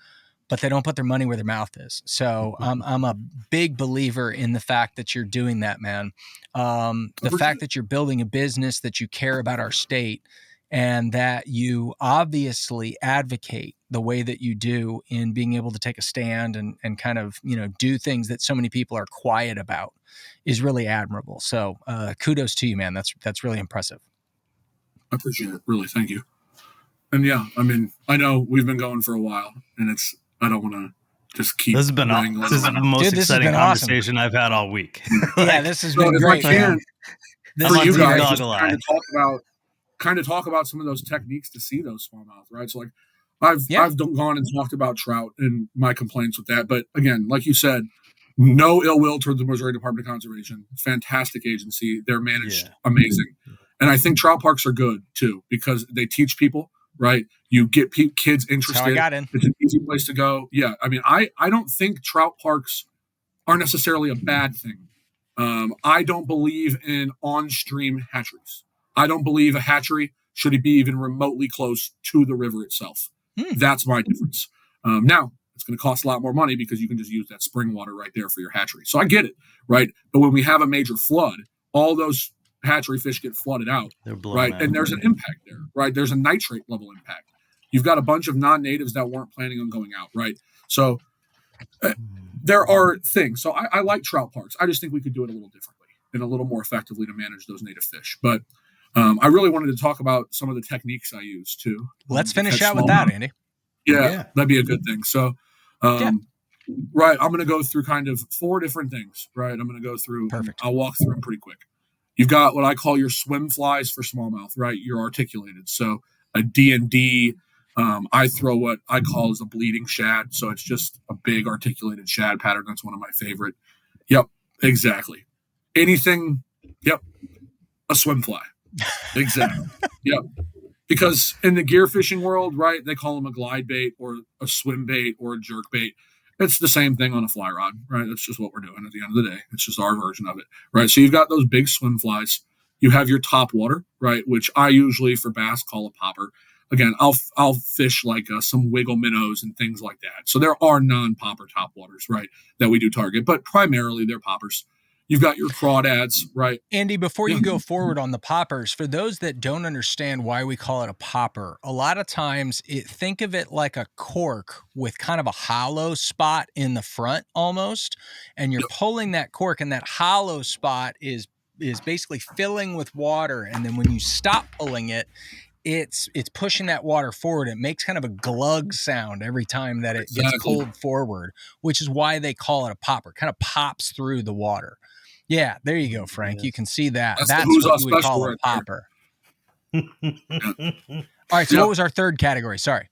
but they don't put their money where their mouth is. So I'm a big believer in the fact that you're doing that, man. The fact that you're building a business, that you care about our state, and that you obviously advocate the way that you do in being able to take a stand and kind of, do things that so many people are quiet about is really admirable. So kudos to you, man. That's really impressive. I appreciate it. Really. Thank you. And yeah, I mean, I know we've been going for a while, and I don't want to just keep. This is the most exciting conversation I've had all week. Yeah, this has been great. For you guys, just kind of talk about some of those techniques to see those smallmouth, right? So like I've gone and talked about trout and my complaints with that. But again, like you said, no ill will towards the Missouri Department of Conservation. Fantastic agency. They're managed amazing. And I think trout parks are good too, because they teach people, right? You get kids interested. That's how I got in. It's an easy place to go. Yeah. I mean, I don't think trout parks are necessarily a bad thing. I don't believe in on-stream hatcheries. I don't believe a hatchery should be even remotely close to the river itself. That's my difference. Now, it's going to cost a lot more money because you can just use that spring water right there for your hatchery. So I get it, right? But when we have a major flood, all those hatchery fish get flooded out, right? And there's an impact there, right? There's a nitrate level impact. You've got a bunch of non-natives that weren't planning on going out, right? So there are things. So I like trout parks. I just think we could do it a little differently and a little more effectively to manage those native fish. But I really wanted to talk about some of the techniques I use too. Let's finish out with that, Andy. Yeah, that'd be a good thing. So, right, I'm going to go through kind of 4 different things, right? I'm going to go through. Perfect. I'll walk through them pretty quick. You've got what I call your swim flies for smallmouth, right? You're articulated. So a D&D, I throw what I call as a bleeding shad. So it's just a big articulated shad pattern. That's one of my favorite. Yep, exactly. Anything, a swim fly. Exactly. Yep. Because in the gear fishing world, right, they call them a glide bait or a swim bait or a jerk bait. It's the same thing on a fly rod, right? That's just what we're doing at the end of the day. It's just our version of it, right? So you've got those big swim flies. You have your top water, right, which I usually for bass call a popper. Again, I'll fish like some wiggle minnows and things like that. So there are non-popper top waters, right, that we do target, but primarily they're poppers. You've got your crawdads, right? Andy, before you go forward on the poppers, for those that don't understand why we call it a popper, a lot of times think of it like a cork with kind of a hollow spot in the front almost, and you're pulling that cork, and that hollow spot is basically filling with water, and then when you stop pulling it, it's pushing that water forward. It makes kind of a glug sound every time that it gets pulled forward, which is why they call it a popper. Kind of pops through the water. Yeah, there you go, Frank. You can see that. That's what you would call a popper. All right, so what was our third category? Sorry.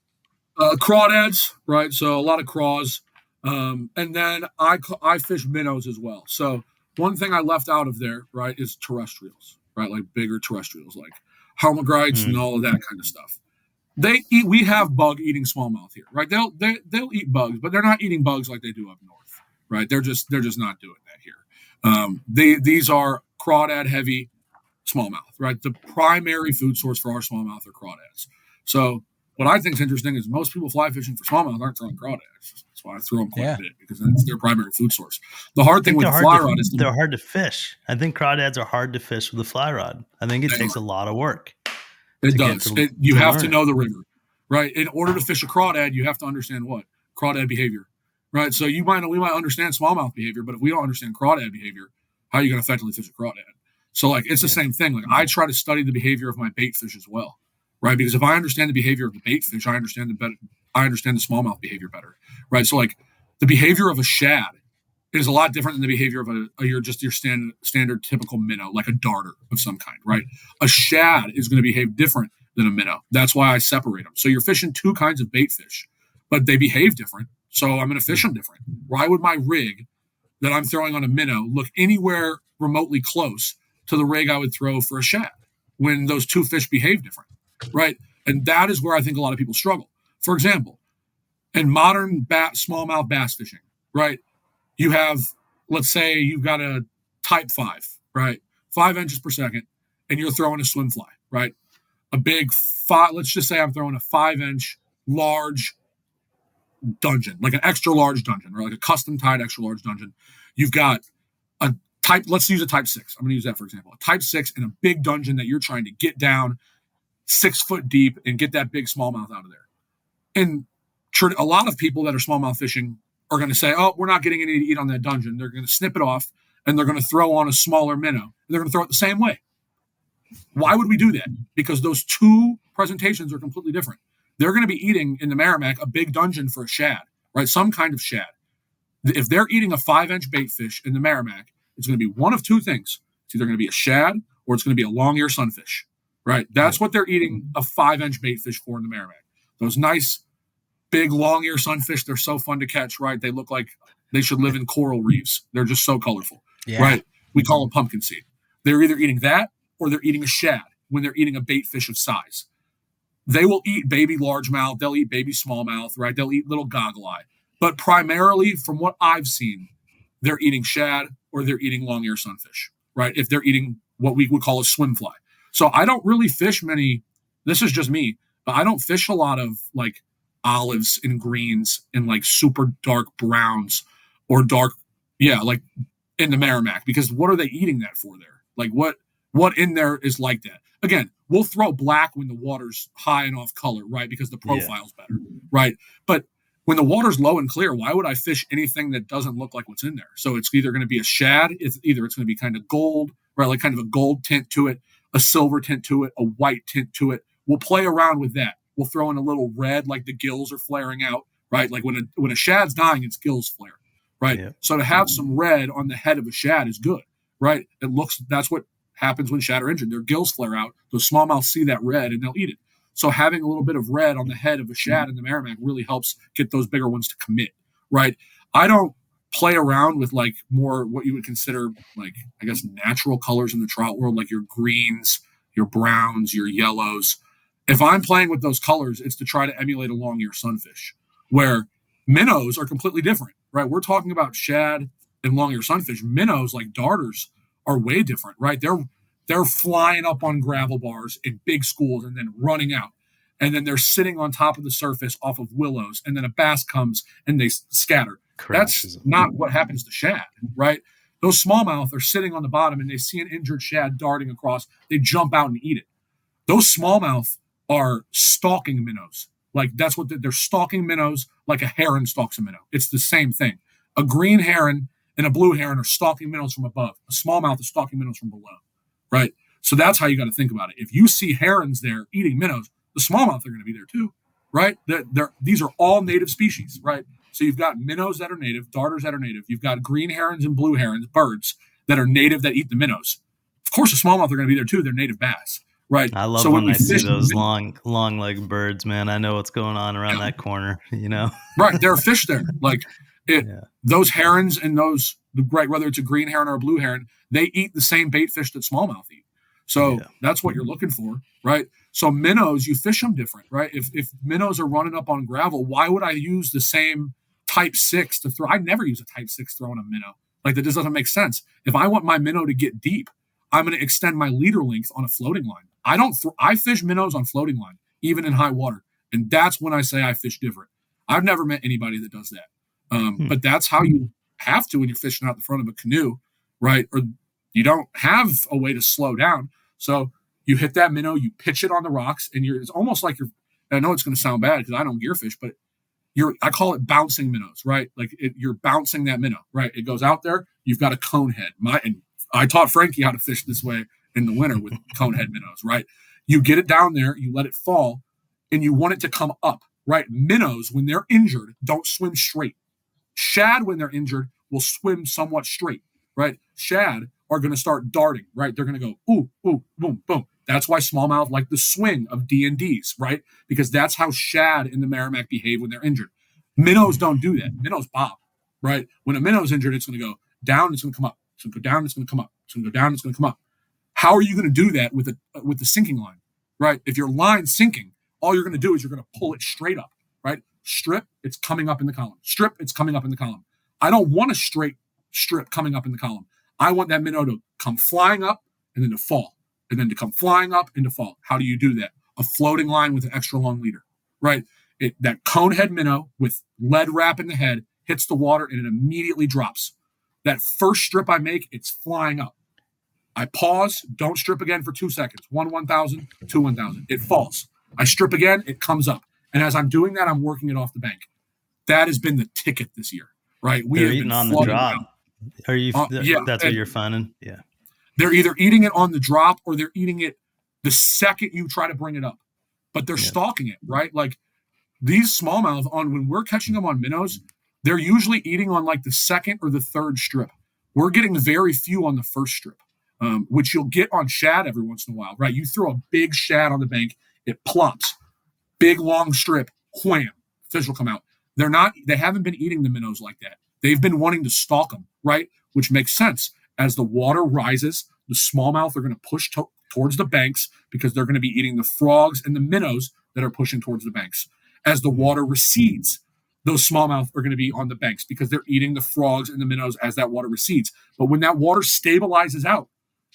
Crawdads, right? So a lot of craws. And then I fish minnows as well. So one thing I left out of there, right, is terrestrials, right? Like bigger terrestrials, like Helmigrites and all of that kind of stuff. We have bug eating smallmouth here, right? They'll eat bugs, but they're not eating bugs like they do up north, right? They're just not doing that here. These are crawdad heavy smallmouth, right? The primary food source for our smallmouth are crawdads. So what I think is interesting is most people fly fishing for smallmouth aren't throwing crawdads. That's why I throw them quite a bit, because that's their primary food source. The hard thing with the fly rod is they're hard to fish. I think crawdads are hard to fish with a fly rod. I think it takes a lot of work. It does. You have to know the river, right? In order to fish a crawdad, you have to understand what? Crawdad behavior, right? So we might understand smallmouth behavior, but if we don't understand crawdad behavior, how are you going to effectively fish a crawdad? So like it's the same thing. Like I try to study the behavior of my bait fish as well, right? Because if I understand the behavior of the bait fish, I understand the smallmouth behavior better, right? So like the behavior of a shad is a lot different than the behavior of your standard typical minnow, like a darter of some kind, right? A shad is going to behave different than a minnow. That's why I separate them. So you're fishing two kinds of bait fish, but they behave different. So I'm going to fish them different. Why would my rig that I'm throwing on a minnow look anywhere remotely close to the rig I would throw for a shad when those two fish behave different, right? And that is where I think a lot of people struggle. For example, in modern smallmouth bass fishing, right? You have, let's say you've got a type 5, right? 5 inches per second, and you're throwing a swim fly, right? A big 5, let's just say I'm throwing a 5-inch large dungeon, like an extra large dungeon, or like a custom tied extra large dungeon. You've got a type, let's use a type 6. I'm going to use that for example. A type 6 in a big dungeon that you're trying to get down 6 foot deep and get that big smallmouth out of there. And a lot of people that are smallmouth fishing are going to say, oh, we're not getting any to eat on that dungeon. They're going to snip it off, and they're going to throw on a smaller minnow. And they're going to throw it the same way. Why would we do that? Because those two presentations are completely different. They're going to be eating in the Merrimack a big dungeon for a shad, right? Some kind of shad. If they're eating a 5-inch bait fish in the Merrimack, it's going to be one of two things. It's either going to be a shad or it's going to be a long ear sunfish, right? That's what they're eating a 5-inch bait fish for in the Merrimack. Those nice, big, long ear sunfish, they're so fun to catch, right? They look like they should live in coral reefs. They're just so colorful, right? We call them pumpkin seed. They're either eating that or they're eating a shad when they're eating a bait fish of size. They will eat baby largemouth. They'll eat baby smallmouth, right? They'll eat little goggle eye. But primarily, from what I've seen, they're eating shad or they're eating long ear sunfish, right? If they're eating what we would call a swim fly. So I don't really fish many, this is just me, but I don't fish a lot of like olives and greens and like super dark browns or dark, like in the Merrimack, because what are they eating that for there? Like what in there is like that? Again, we'll throw black when the water's high and off color, right? Because the profile's better, right? But when the water's low and clear, why would I fish anything that doesn't look like what's in there? So it's either going to be a shad, it's going to be kind of gold, right? Like kind of a gold tint to it, a silver tint to it, a white tint to it. We'll play around with that. We'll throw in a little red, like the gills are flaring out, right? Like when a shad's dying, its gills flare, right? Yeah. So to have some red on the head of a shad is good, right? That's what happens when shad are injured. Their gills flare out. Those smallmouths see that red and they'll eat it. So having a little bit of red on the head of a shad in the Merrimack really helps get those bigger ones to commit, right? I don't play around with like more what you would consider like, I guess, natural colors in the trout world, like your greens, your browns, your yellows. If I'm playing with those colors, it's to try to emulate a long ear sunfish, where minnows are completely different, right? We're talking about shad and long ear sunfish. Minnows, like darters, are way different, right? They're flying up on gravel bars in big schools and then running out. And then they're sitting on top of the surface off of willows. And then a bass comes and they scatter. That's not what happens to shad, right? Those smallmouth are sitting on the bottom and they see an injured shad darting across. They jump out and eat it. Those smallmouth are stalking minnows. Like that's what they're stalking minnows like a heron stalks a minnow. It's the same thing. A green heron and a blue heron are stalking minnows from above. A smallmouth is stalking minnows from below. Right. So that's how you got to think about it. If you see herons there eating minnows, the smallmouth are going to be there too. Right. These are all native species. Right. So you've got minnows that are native, darters that are native. You've got green herons and blue herons, birds that are native that eat the minnows. Of course, the smallmouth are going to be there too. They're native bass. Right. I love when I see those long legged birds, man. I know what's going on around that corner, you know? Right. There are fish there. Like those herons and those, right, whether it's a green heron or a blue heron, they eat the same bait fish that smallmouth eat. So that's what you're looking for, right? So minnows, you fish them different, right? If minnows are running up on gravel, why would I use the same type 6 to throw? I never use a type 6 throwing a minnow. Like that just doesn't make sense. If I want my minnow to get deep, I'm going to extend my leader length on a floating line. I fish minnows on floating line, even in high water. And that's when I say I fish different. I've never met anybody that does that. But that's how you have to when you're fishing out the front of a canoe, right? Or you don't have a way to slow down. So you hit that minnow, you pitch it on the rocks, and it's almost like I know it's going to sound bad because I don't gear fish, but I call it bouncing minnows, right? Like you're bouncing that minnow, right? It goes out there, you've got a cone head. And I taught Frankie how to fish this way in the winter with cone head minnows, right? You get it down there, you let it fall, and you want it to come up, right? Minnows, when they're injured, don't swim straight. Shad, when they're injured, will swim somewhat straight, right? Shad are going to start darting, right? They're going to go, ooh, ooh, boom, boom. That's why smallmouth like the swing of D&Ds, right? Because that's how shad in the Merrimack behave when they're injured. Minnows don't do that. Minnows bob, right? When a minnow's injured, it's going to go down, it's going to come up. It's going to go down, it's going to come up. It's going to go down, it's going to come up. How are you going to do that with the sinking line, right? If your line's sinking, all you're going to do is you're going to pull it straight up, right? Strip, it's coming up in the column. Strip, it's coming up in the column. I don't want a straight strip coming up in the column. I want that minnow to come flying up and then to fall, and then to come flying up and to fall. How do you do that? A floating line with an extra long leader, right? That cone head minnow with lead wrap in the head hits the water and it immediately drops. That first strip I make, it's flying up. I pause, don't strip again for 2 seconds. 1,000, 2, 1,000. It falls. I strip again, it comes up. And as I'm doing that, I'm working it off the bank. That has been the ticket this year, right? They're eating on the drop. Are you? That's what you're finding? Yeah. They're either eating it on the drop or they're eating it the second you try to bring it up. But they're stalking it, right? Like these smallmouth when we're catching them on minnows, they're usually eating on like the second or the third strip. We're getting very few on the first strip, which you'll get on shad every once in a while, right? You throw a big shad on the bank, it plops. Big long strip, wham, fish will come out. They haven't been eating the minnows like that. They've been wanting to stalk them, right? Which makes sense. As the water rises, the smallmouth are going to push towards the banks because they're going to be eating the frogs and the minnows that are pushing towards the banks. As the water recedes, those smallmouth are going to be on the banks because they're eating the frogs and the minnows as that water recedes. But when that water stabilizes out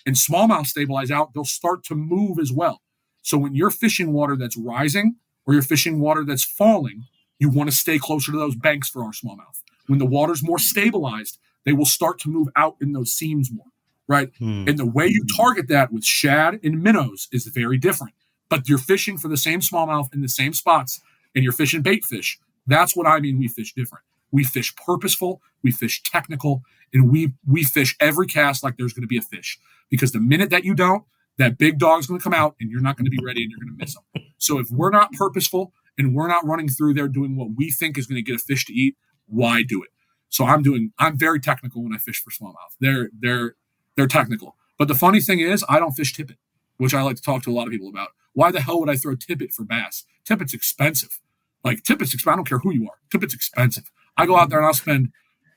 and smallmouth stabilize out, they'll start to move as well. So when you're fishing water that's rising or you're fishing water that's falling, you want to stay closer to those banks for our smallmouth. When the water's more stabilized, they will start to move out in those seams more, right? And the way you target that with shad and minnows is very different. But you're fishing for the same smallmouth in the same spots, and you're fishing bait fish. That's what I mean we fish different. We fish purposeful, we fish technical, and we fish every cast like there's going to be a fish. Because the minute that you don't, that big dog's going to come out, and you're not going to be ready, and you're going to miss them. So if we're not purposeful, and we're not running through there doing what we think is going to get a fish to eat, why do it? So I'm very technical when I fish for smallmouth. They're technical. But the funny thing is, I don't fish tippet, which I like to talk to a lot of people about. Why the hell would I throw tippet for bass? Tippet's expensive. Like tippet's expensive. I don't care who you are. Tippet's expensive. I go out there and I'll spend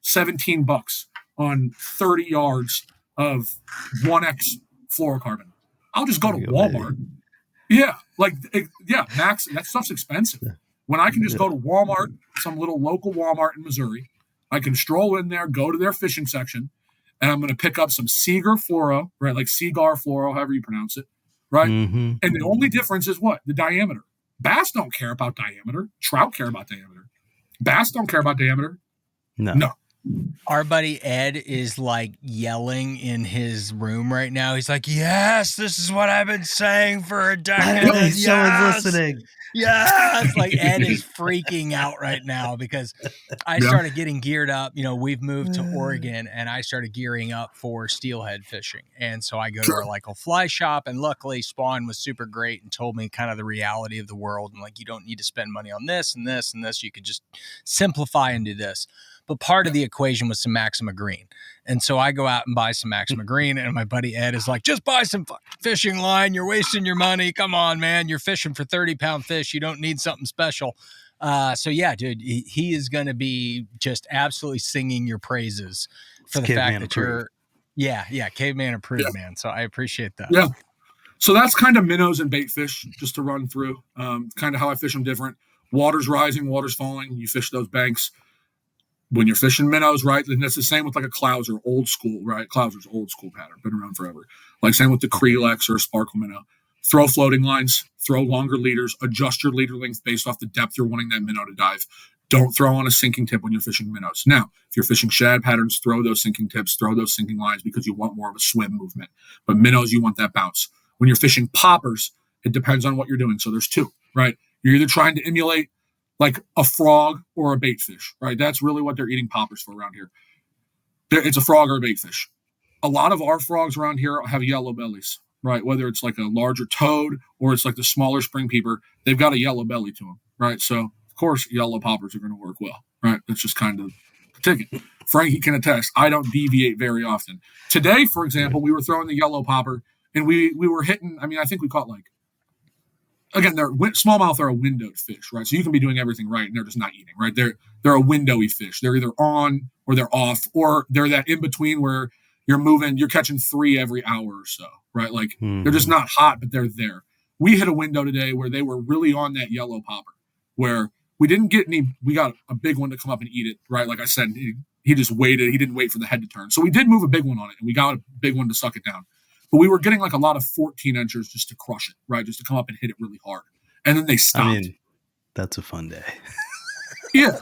$17 on 30 yards of 1X fluorocarbon. I'll just go to Walmart. Yeah, Max, that stuff's expensive. When I can just go to Walmart, some little local Walmart in Missouri, I can stroll in there, go to their fishing section, and I'm going to pick up some Seagar fluoro, right? Like Seagar fluoro, however you pronounce it, right? Mm-hmm. And the only difference is what? The diameter. Bass don't care about diameter. Trout care about diameter. Bass don't care about diameter. No. Our buddy Ed is like yelling in his room right now. He's like, yes, this is what I've been saying for a decade. Yes. Someone's listening. Yes. Like Ed is freaking out right now because I started getting geared up. You know, we've moved to Oregon and I started gearing up for steelhead fishing. And so I go to our local fly shop, and luckily Spawn was super great and told me kind of the reality of the world. And like, you don't need to spend money on this and this and this. You could just simplify and do this. But part of the equation was some Maxima Green. And so I go out and buy some Maxima Green, and my buddy Ed is like, just buy some fishing line. You're wasting your money. Come on, man. You're fishing for 30-pound fish. You don't need something special. So yeah, dude, he is going to be just absolutely singing your praises for the fact that you're, caveman approved, man. So I appreciate that. Yeah. So that's kind of minnows and bait fish, just to run through, kind of how I fish them different. Water's rising, water's falling. You fish those banks. When you're fishing minnows, right, and that's the same with like a Clouser, old school, right? Clouser's old school pattern, been around forever. Like same with the Creelex or a Sparkle minnow. Throw floating lines, throw longer leaders, adjust your leader length based off the depth you're wanting that minnow to dive. Don't throw on a sinking tip when you're fishing minnows. Now, if you're fishing shad patterns, throw those sinking tips, throw those sinking lines because you want more of a swim movement. But minnows, you want that bounce. When you're fishing poppers, it depends on what you're doing. So there's two, right? You're either trying to emulate like a frog or a bait fish, right? That's really what they're eating poppers for around here. It's a frog or a bait fish. A lot of our frogs around here have yellow bellies, right? Whether it's like a larger toad or it's like the smaller spring peeper, they've got a yellow belly to them, right? So, of course, yellow poppers are going to work well, right? That's just kind of a ticket. Frankie can attest. I don't deviate very often. Today, for example, we were throwing the yellow popper, and we were hitting. I mean, I think we caught like. Again, smallmouth are a windowed fish, right? So you can be doing everything right, and they're just not eating, right? They're a windowy fish. They're either on or they're off, or they're that in between where you're catching 3 every hour or so, right? Like they're just not hot, but they're there. We hit a window today where they were really on that yellow popper, where we didn't get any. We got a big one to come up and eat it, right? Like I said, he just waited. He didn't wait for the head to turn, so we did move a big one on it, and we got a big one to suck it down. But we were getting like a lot of 14 inchers just to crush it, right? Just to come up and hit it really hard. And then they stopped. I mean, that's a fun day. Yeah.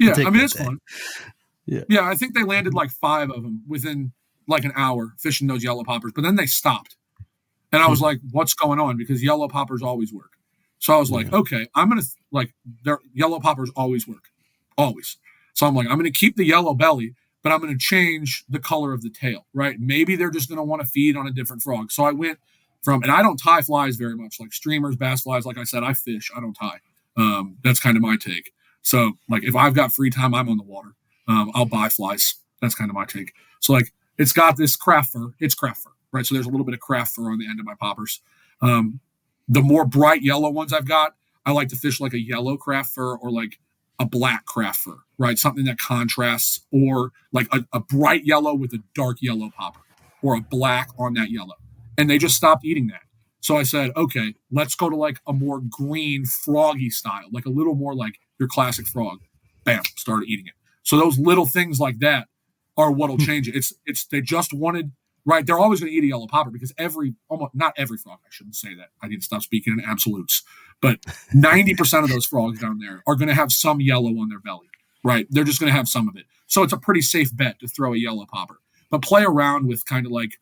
I mean, it's day. fun. Yeah. I think they landed like 5 of them within like an hour fishing those yellow poppers. But then they stopped. And I was like, what's going on? Because yellow poppers always work. So I was like, okay, I'm going to their yellow poppers always work. Always. So I'm like, I'm going to keep the yellow belly, but I'm going to change the color of the tail, right? Maybe they're just going to want to feed on a different frog. So I went from, and I don't tie flies very much, like streamers, bass flies. Like I said, I fish, I don't tie. That's kind of my take. So like if I've got free time, I'm on the water. I'll buy flies. That's kind of my take. So like it's got this craft fur. It's craft fur, right? So there's a little bit of craft fur on the end of my poppers. The more bright yellow ones I've got, I like to fish like a yellow craft fur or like a black craft fur, right? Something that contrasts, or like a bright yellow with a dark yellow popper, or a black on that yellow. And they just stopped eating that. So I said, okay, let's go to like a more green froggy style, like a little more like your classic frog. Bam, started eating it. So those little things like that are what'll change it. It's they just wanted, right? They're always going to eat a yellow popper because not every frog, I shouldn't say that. I need to stop speaking in absolutes. But 90% of those frogs down there are going to have some yellow on their belly, right? They're just going to have some of it. So it's a pretty safe bet to throw a yellow popper. But play around with kind of like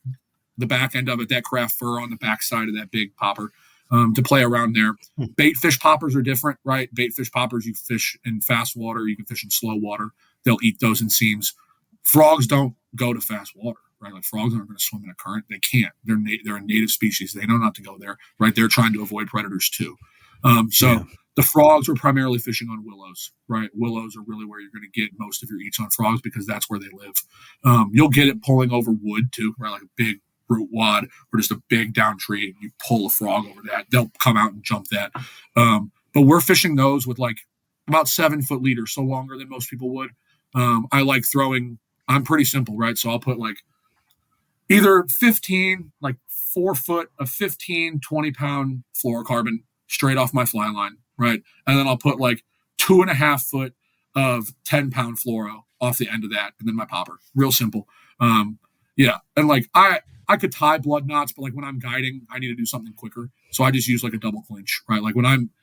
the back end of it, that craft fur on the back side of that big popper, to play around there. Bait fish poppers are different, right? Bait fish poppers, you fish in fast water, you can fish in slow water. They'll eat those in seams. Frogs don't go to fast water, right? Like frogs aren't going to swim in a current. They can't. They're a native species. They know not to go there, right? They're trying to avoid predators too. The frogs were primarily fishing on willows, right? Willows are really where you're going to get most of your eats on frogs because that's where they live. You'll get it pulling over wood too, right? Like a big root wad or just a big down tree. You pull a frog over that. They'll come out and jump that. But we're fishing those with like about 7-foot leaders, so longer than most people would. I like throwing, I'm pretty simple, right? So I'll put like either 15, like 4 foot of 15, 20-pound fluorocarbon straight off my fly line, right? And then I'll put like 2.5 foot of 10-pound fluoro off the end of that, and then my popper. Real simple. Yeah. And like I could tie blood knots, but like when I'm guiding, I need to do something quicker. So I just use like a double clinch, right? Like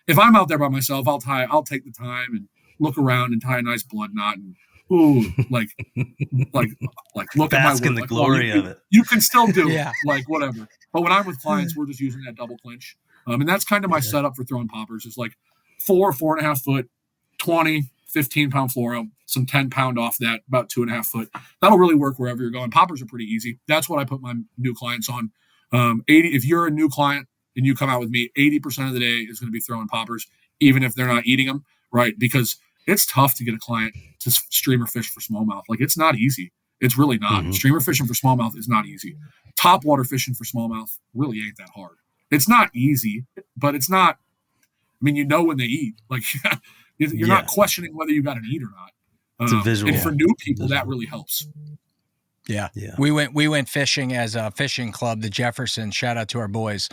if I'm out there by myself, I'll take the time and look around and tie a nice blood knot and like look bask at my work. in the like, glory of it. You can still do it, like whatever. But when I'm with clients, we're just using that double clinch. And that's kind of my setup for throwing poppers. Is like 4.5 foot, 20, 15-pound fluoro, some 10-pound off that, about 2.5 foot. That'll really work wherever you're going. Poppers are pretty easy. That's what I put my new clients on. 80. If you're a new client and you come out with me, 80% of the day is going to be throwing poppers, even if they're not eating them, right? Because it's tough to get a client to streamer fish for smallmouth. Like it's not easy. It's really not. Streamer fishing for smallmouth is not easy. Top water fishing for smallmouth really ain't that hard. It's not easy, but it's not. I mean, you know when they eat. Like you're not questioning whether you got an eat or not. It's a visual. And for new people, that really helps. Yeah. We went fishing as a fishing club, the Jefferson. Shout out to our boys.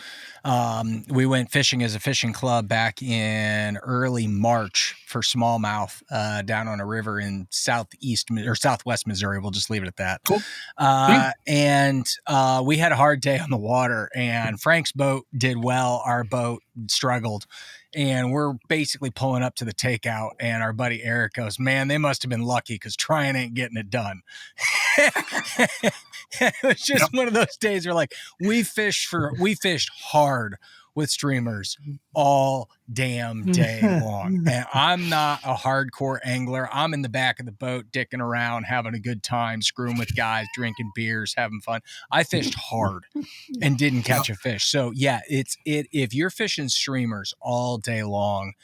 We went fishing as a fishing club back in early March for smallmouth down on a river in southwest Missouri. We'll just leave it at that. Cool. And we had a hard day on the water, and Frank's boat did well. Our boat struggled. And we're basically pulling up to the takeout, and our buddy Eric goes, "Man, they must have been lucky because Tryon ain't getting it done." It was just one of those days where like we fished hard with streamers all damn day long. And I'm not a hardcore angler. I'm in the back of the boat, dicking around, having a good time, screwing with guys, drinking beers, having fun. I fished hard and didn't catch a fish. So yeah, if you're fishing streamers all day long,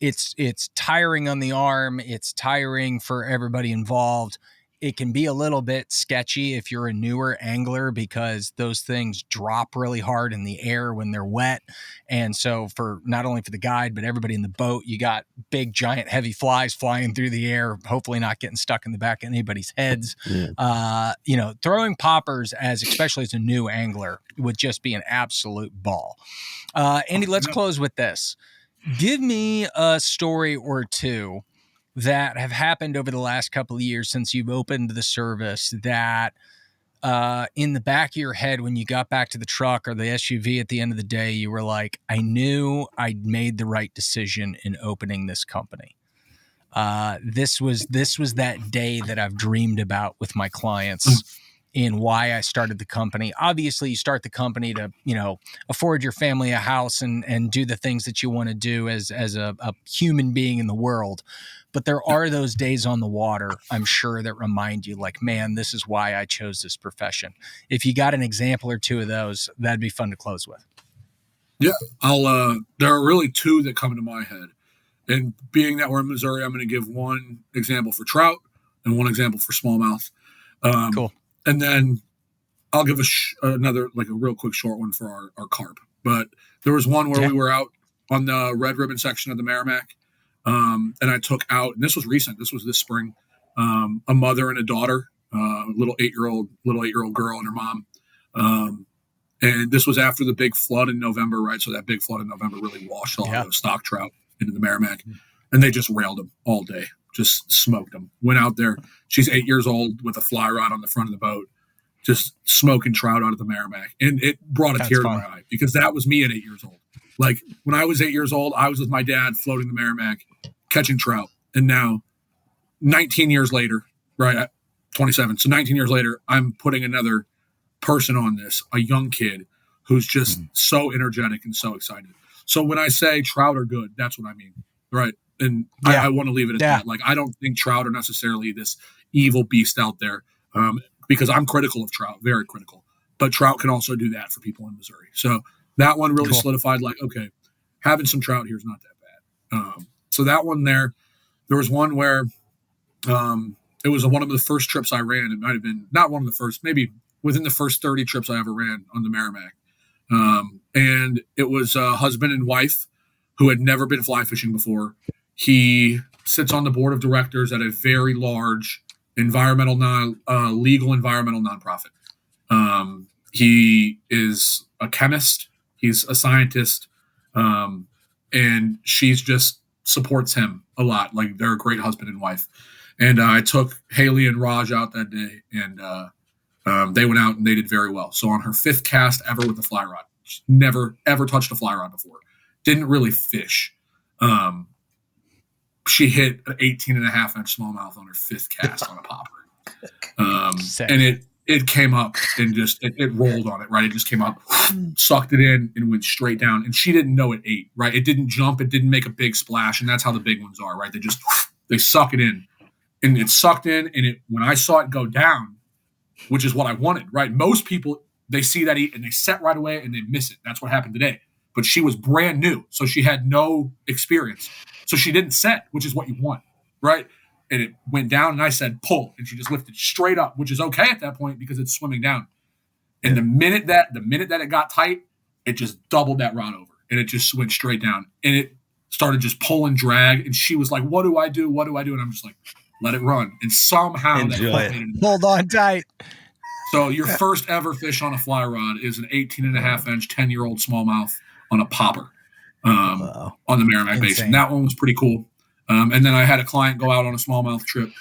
it's tiring on the arm. It's tiring for everybody involved. It can be a little bit sketchy if you're a newer angler because those things drop really hard in the air when they're wet. And so for not only for the guide, but everybody in the boat, you got big, giant, heavy flies flying through the air, hopefully not getting stuck in the back of anybody's heads. Throwing poppers especially as a new angler would just be an absolute ball. Andy, let's close with this. Give me a story or two that have happened over the last couple of years since you've opened the service that in the back of your head when you got back to the truck or the SUV at the end of the day, you were like, I knew I'd made the right decision in opening this company. This was that day that I've dreamed about with my clients in why I started the company. Obviously, you start the company to, afford your family a house and do the things that you want to do as a human being in the world. But there are those days on the water, I'm sure, that remind you like, man, this is why I chose this profession. If you got an example or two of those, that'd be fun to close with. Yeah, there are really two that come to my head. And being that we're in Missouri, I'm going to give one example for trout and one example for smallmouth. Cool. And then I'll give another, like a real quick short one for our carp. But there was one where we were out on the red ribbon section of the Merrimack. And I took out, and this was recent, this was this spring, a mother and a daughter, little 8-year-old girl and her mom. And this was after the big flood in November, right? So that big flood in November really washed all those stock trout into the Merrimack. And they just railed them all day, just smoked them. Went out there. She's 8 years old with a fly rod on the front of the boat, just smoking trout out of the Merrimack. And it brought a tear to my eye because that was me at 8 years old. Like when I was 8 years old, I was with my dad floating the Merrimack, catching trout. And now 19 years later, right, at 27. So 19 years later, I'm putting another person on this, a young kid who's just so energetic and so excited. So when I say trout are good, that's what I mean, right? And I want to leave it at that. Like, I don't think trout are necessarily this evil beast out there because I'm critical of trout, very critical. But trout can also do that for people in Missouri. So that one really solidified, like, okay, having some trout here is not that bad. So that one there was one where it was one of the first trips I ran. It might have been not one of the first, maybe within the first 30 trips I ever ran on the Merrimack. And it was a husband and wife who had never been fly fishing before. He sits on the board of directors at a very large legal environmental nonprofit. He is a chemist. He's a scientist. And she's just supports him a lot. Like, they're a great husband and wife. And I took Haley and Raj out that day, and they went out and they did very well. So on her 5th cast ever with the fly rod, she never ever touched a fly rod before. Didn't really fish. She hit an 18.5-inch smallmouth on her 5th cast on a popper. And it came up and just it rolled on it, right? It just came up, sucked it in, and went straight down. And she didn't know it ate, right? It didn't jump, it didn't make a big splash, and that's how the big ones are, right? They suck it in, and it sucked in. And when I saw it go down, which is what I wanted, right? Most people, they see that eat and they set right away and they miss it. That's what happened today. But she was brand new, so she had no experience. So she didn't set, which is what you want, right? And it went down, and I said, pull. And she just lifted straight up, which is okay at that point because it's swimming down. And the minute that it got tight, it just doubled that rod over, and it just went straight down. And it started just pull and drag. And she was like, what do I do? What do I do? And I'm just like, let it run. And somehow hold on tight. So your first ever fish on a fly rod is an 18.5-inch, 10-year-old smallmouth on a popper on the Merrimack Basin. That one was pretty cool. And then I had a client go out on a smallmouth trip.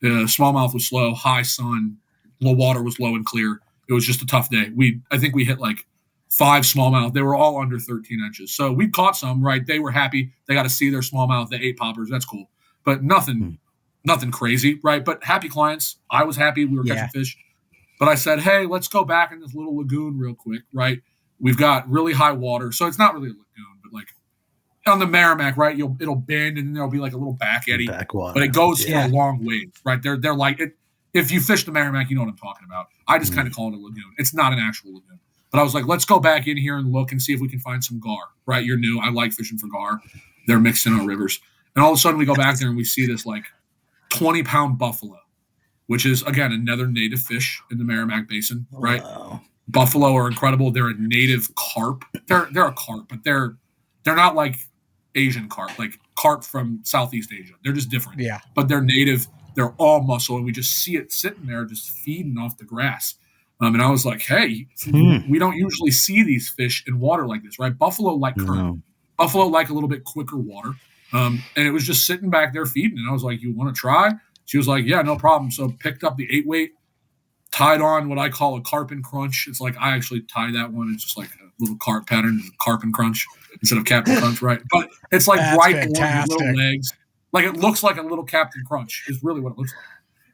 The smallmouth was slow, high sun, the water was low and clear. It was just a tough day. I think we hit like 5 smallmouth. They were all under 13 inches. So we caught some, right? They were happy. They got to see their smallmouth. They ate poppers. That's cool. But nothing crazy, right? But happy clients. I was happy. We were catching fish. But I said, hey, let's go back in this little lagoon real quick, right? We've got really high water. So it's not really a lagoon, but like on the Merrimack, right? It'll bend and there'll be like a little back eddy. But it goes for a long ways, right? They're like it. If you fish the Merrimack, you know what I'm talking about. I just kind of call it a lagoon. It's not an actual lagoon. But I was like, let's go back in here and look and see if we can find some gar, right? You're new. I like fishing for gar. They're mixed in our rivers. And all of a sudden we go back there and we see this like 20-pound buffalo, which is, again, another native fish in the Merrimack Basin, right? Wow. Buffalo are incredible. They're a native carp. They're a carp, but they're not like Asian carp, like carp from Southeast Asia. They're just different. Yeah. But they're native. They're all muscle, and we just see it sitting there just feeding off the grass. And I was like, hey, we don't usually see these fish in water like this, right? Buffalo like current. No. Buffalo like a little bit quicker water. And it was just sitting back there feeding. And I was like, you want to try? She was like, yeah, no problem. So picked up the 8-weight, tied on what I call a carp and crunch. It's like I actually tie that one. It's just like a little carp pattern, carp and crunch instead of Captain Crunch, right? But it's like That's right fantastic. along the little legs. Like it looks like a little Captain Crunch is really what it looks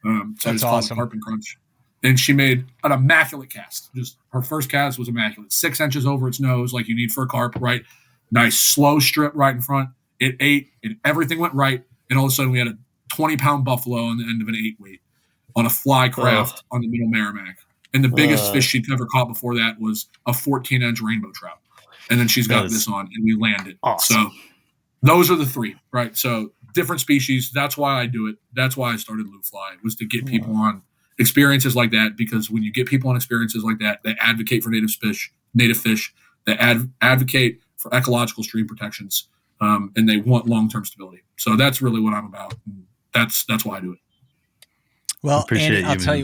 like. So That's it's called awesome. carp and crunch. And she made an immaculate cast. Just her first cast was immaculate. 6 inches over its nose, like you need for a carp, right? Nice slow strip right in front. It ate, and everything went right. And all of a sudden, we had a 20-pound buffalo on the end of an 8-weight on a fly craft on the Middle Merrimack. And the biggest fish she'd ever caught before that was a 14-inch rainbow trout. And then she's got this on, and we landed. Awesome. So those are the three, right? So different species. That's why I do it. That's why I started LouFly, was to get people on experiences like that, because when you get people on experiences like that, they advocate for native fish, they advocate for ecological stream protections, and they want long-term stability. So that's really what I'm about. That's why I do it. Well, Andy, I'll tell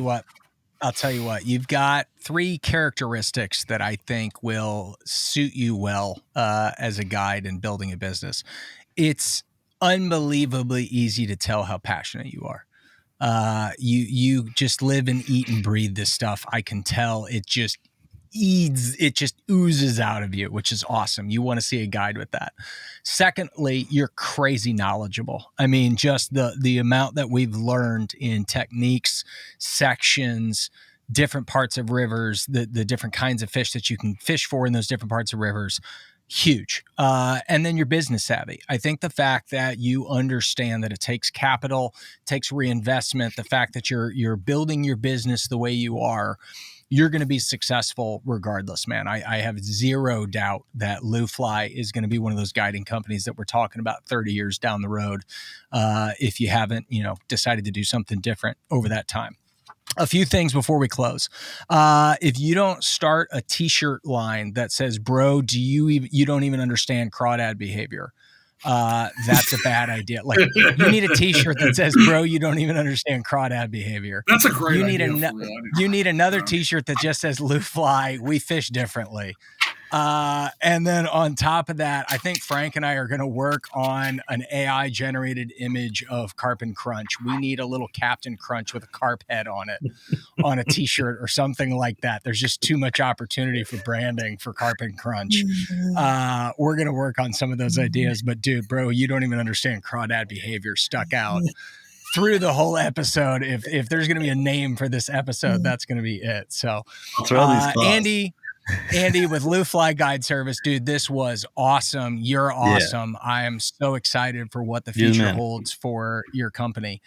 you what, you've got 3 characteristics that I think will suit you well as a guide in building a business. It's unbelievably easy to tell how passionate you are. You just live and eat and breathe this stuff. I can tell it just oozes out of you, which is awesome. You want to see a guide with that. Secondly, you're crazy knowledgeable. I mean, just the amount that we've learned in techniques, sections, different parts of rivers, the different kinds of fish that you can fish for in those different parts of rivers. Huge. And then you're business savvy. I think the fact that you understand that it takes capital, takes reinvestment, the fact that you're building your business the way you are, you're going to be successful regardless, man. I have zero doubt that LouFly is going to be one of those guiding companies that we're talking about 30 years down the road, if you haven't, decided to do something different over that time. A few things before we close. If you don't start a t-shirt line that says, bro, you don't even understand crawdad behavior, that's a bad idea. Like, you need a t-shirt that says, bro, you don't even understand crawdad behavior. That's a great idea. You need another t-shirt that just says, LouFly, we fish differently. And then on top of that, I think Frank and I are going to work on an AI generated image of Carp and Crunch. We need a little Captain Crunch with a carp head on it on a t-shirt or something like that. There's just too much opportunity for branding for Carp and Crunch. We're going to work on some of those ideas, but dude, bro, you don't even understand crawdad behavior stuck out through the whole episode. If there's going to be a name for this episode, that's going to be it. So, Andy with LouFly Guide Service, dude, this was awesome. You're awesome. Yeah. I am so excited for what the future holds for your company.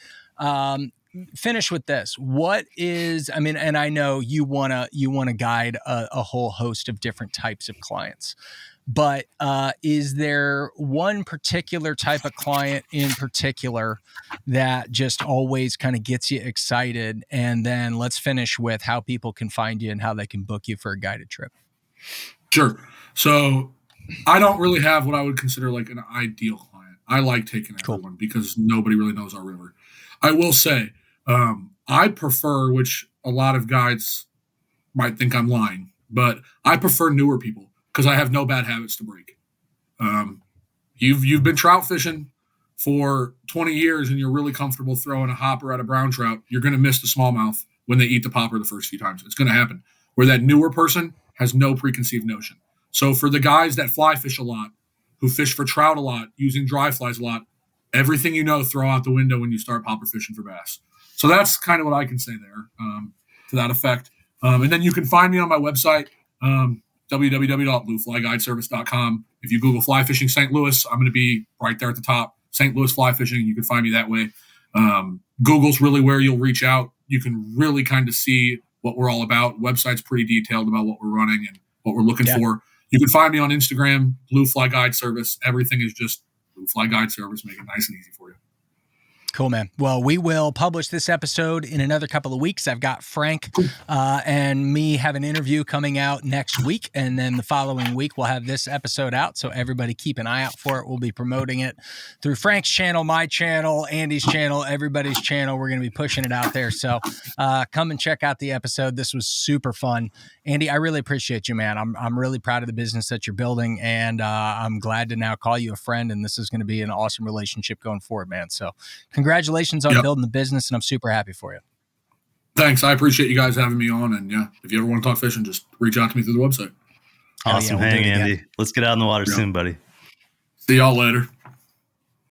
Finish with this. And I know you want to guide a whole host of different types of clients, but is there one particular type of client in particular that just always kind of gets you excited? And then let's finish with how people can find you and how they can book you for a guided trip. Sure. So I don't really have what I would consider like an ideal client. I like taking everyone because nobody really knows our river. I will say, I prefer, which a lot of guides might think I'm lying, but I prefer newer people because I have no bad habits to break. You've been trout fishing for 20 years and you're really comfortable throwing a hopper at a brown trout. You're going to miss the smallmouth when they eat the popper the first few times. It's going to happen. Where that newer person has no preconceived notion. So for the guys that fly fish a lot, who fish for trout a lot, using dry flies a lot, everything throw out the window when you start popper fishing for bass. So that's kind of what I can say there to that effect. And then you can find me on my website, www.LouFlyGuideService.com. If you Google fly fishing St. Louis, I'm going to be right there at the top. St. Louis fly fishing, you can find me that way. Google's really where you'll reach out. You can really kind of see what we're all about. Website's pretty detailed about what we're running and what we're looking for. You can find me on Instagram, LouFly Guide Service. Everything is just LouFly Guide Service, make it nice and easy for you. Cool, man. Well, we will publish this episode in another couple of weeks. I've got Frank and me have an interview coming out next week. And then the following week, we'll have this episode out. So everybody keep an eye out for it. We'll be promoting it through Frank's channel, my channel, Andy's channel, everybody's channel. We're going to be pushing it out there. So come and check out the episode. This was super fun. Andy, I really appreciate you, man. I'm really proud of the business that you're building. And I'm glad to now call you a friend. And this is going to be an awesome relationship going forward, man. So congratulations on building the business, and I'm super happy for you. Thanks. I appreciate you guys having me on. And yeah, if you ever want to talk fishing, just reach out to me through the website. Awesome. We'll Hang, Andy. Let's get out in the water soon, buddy. See y'all later.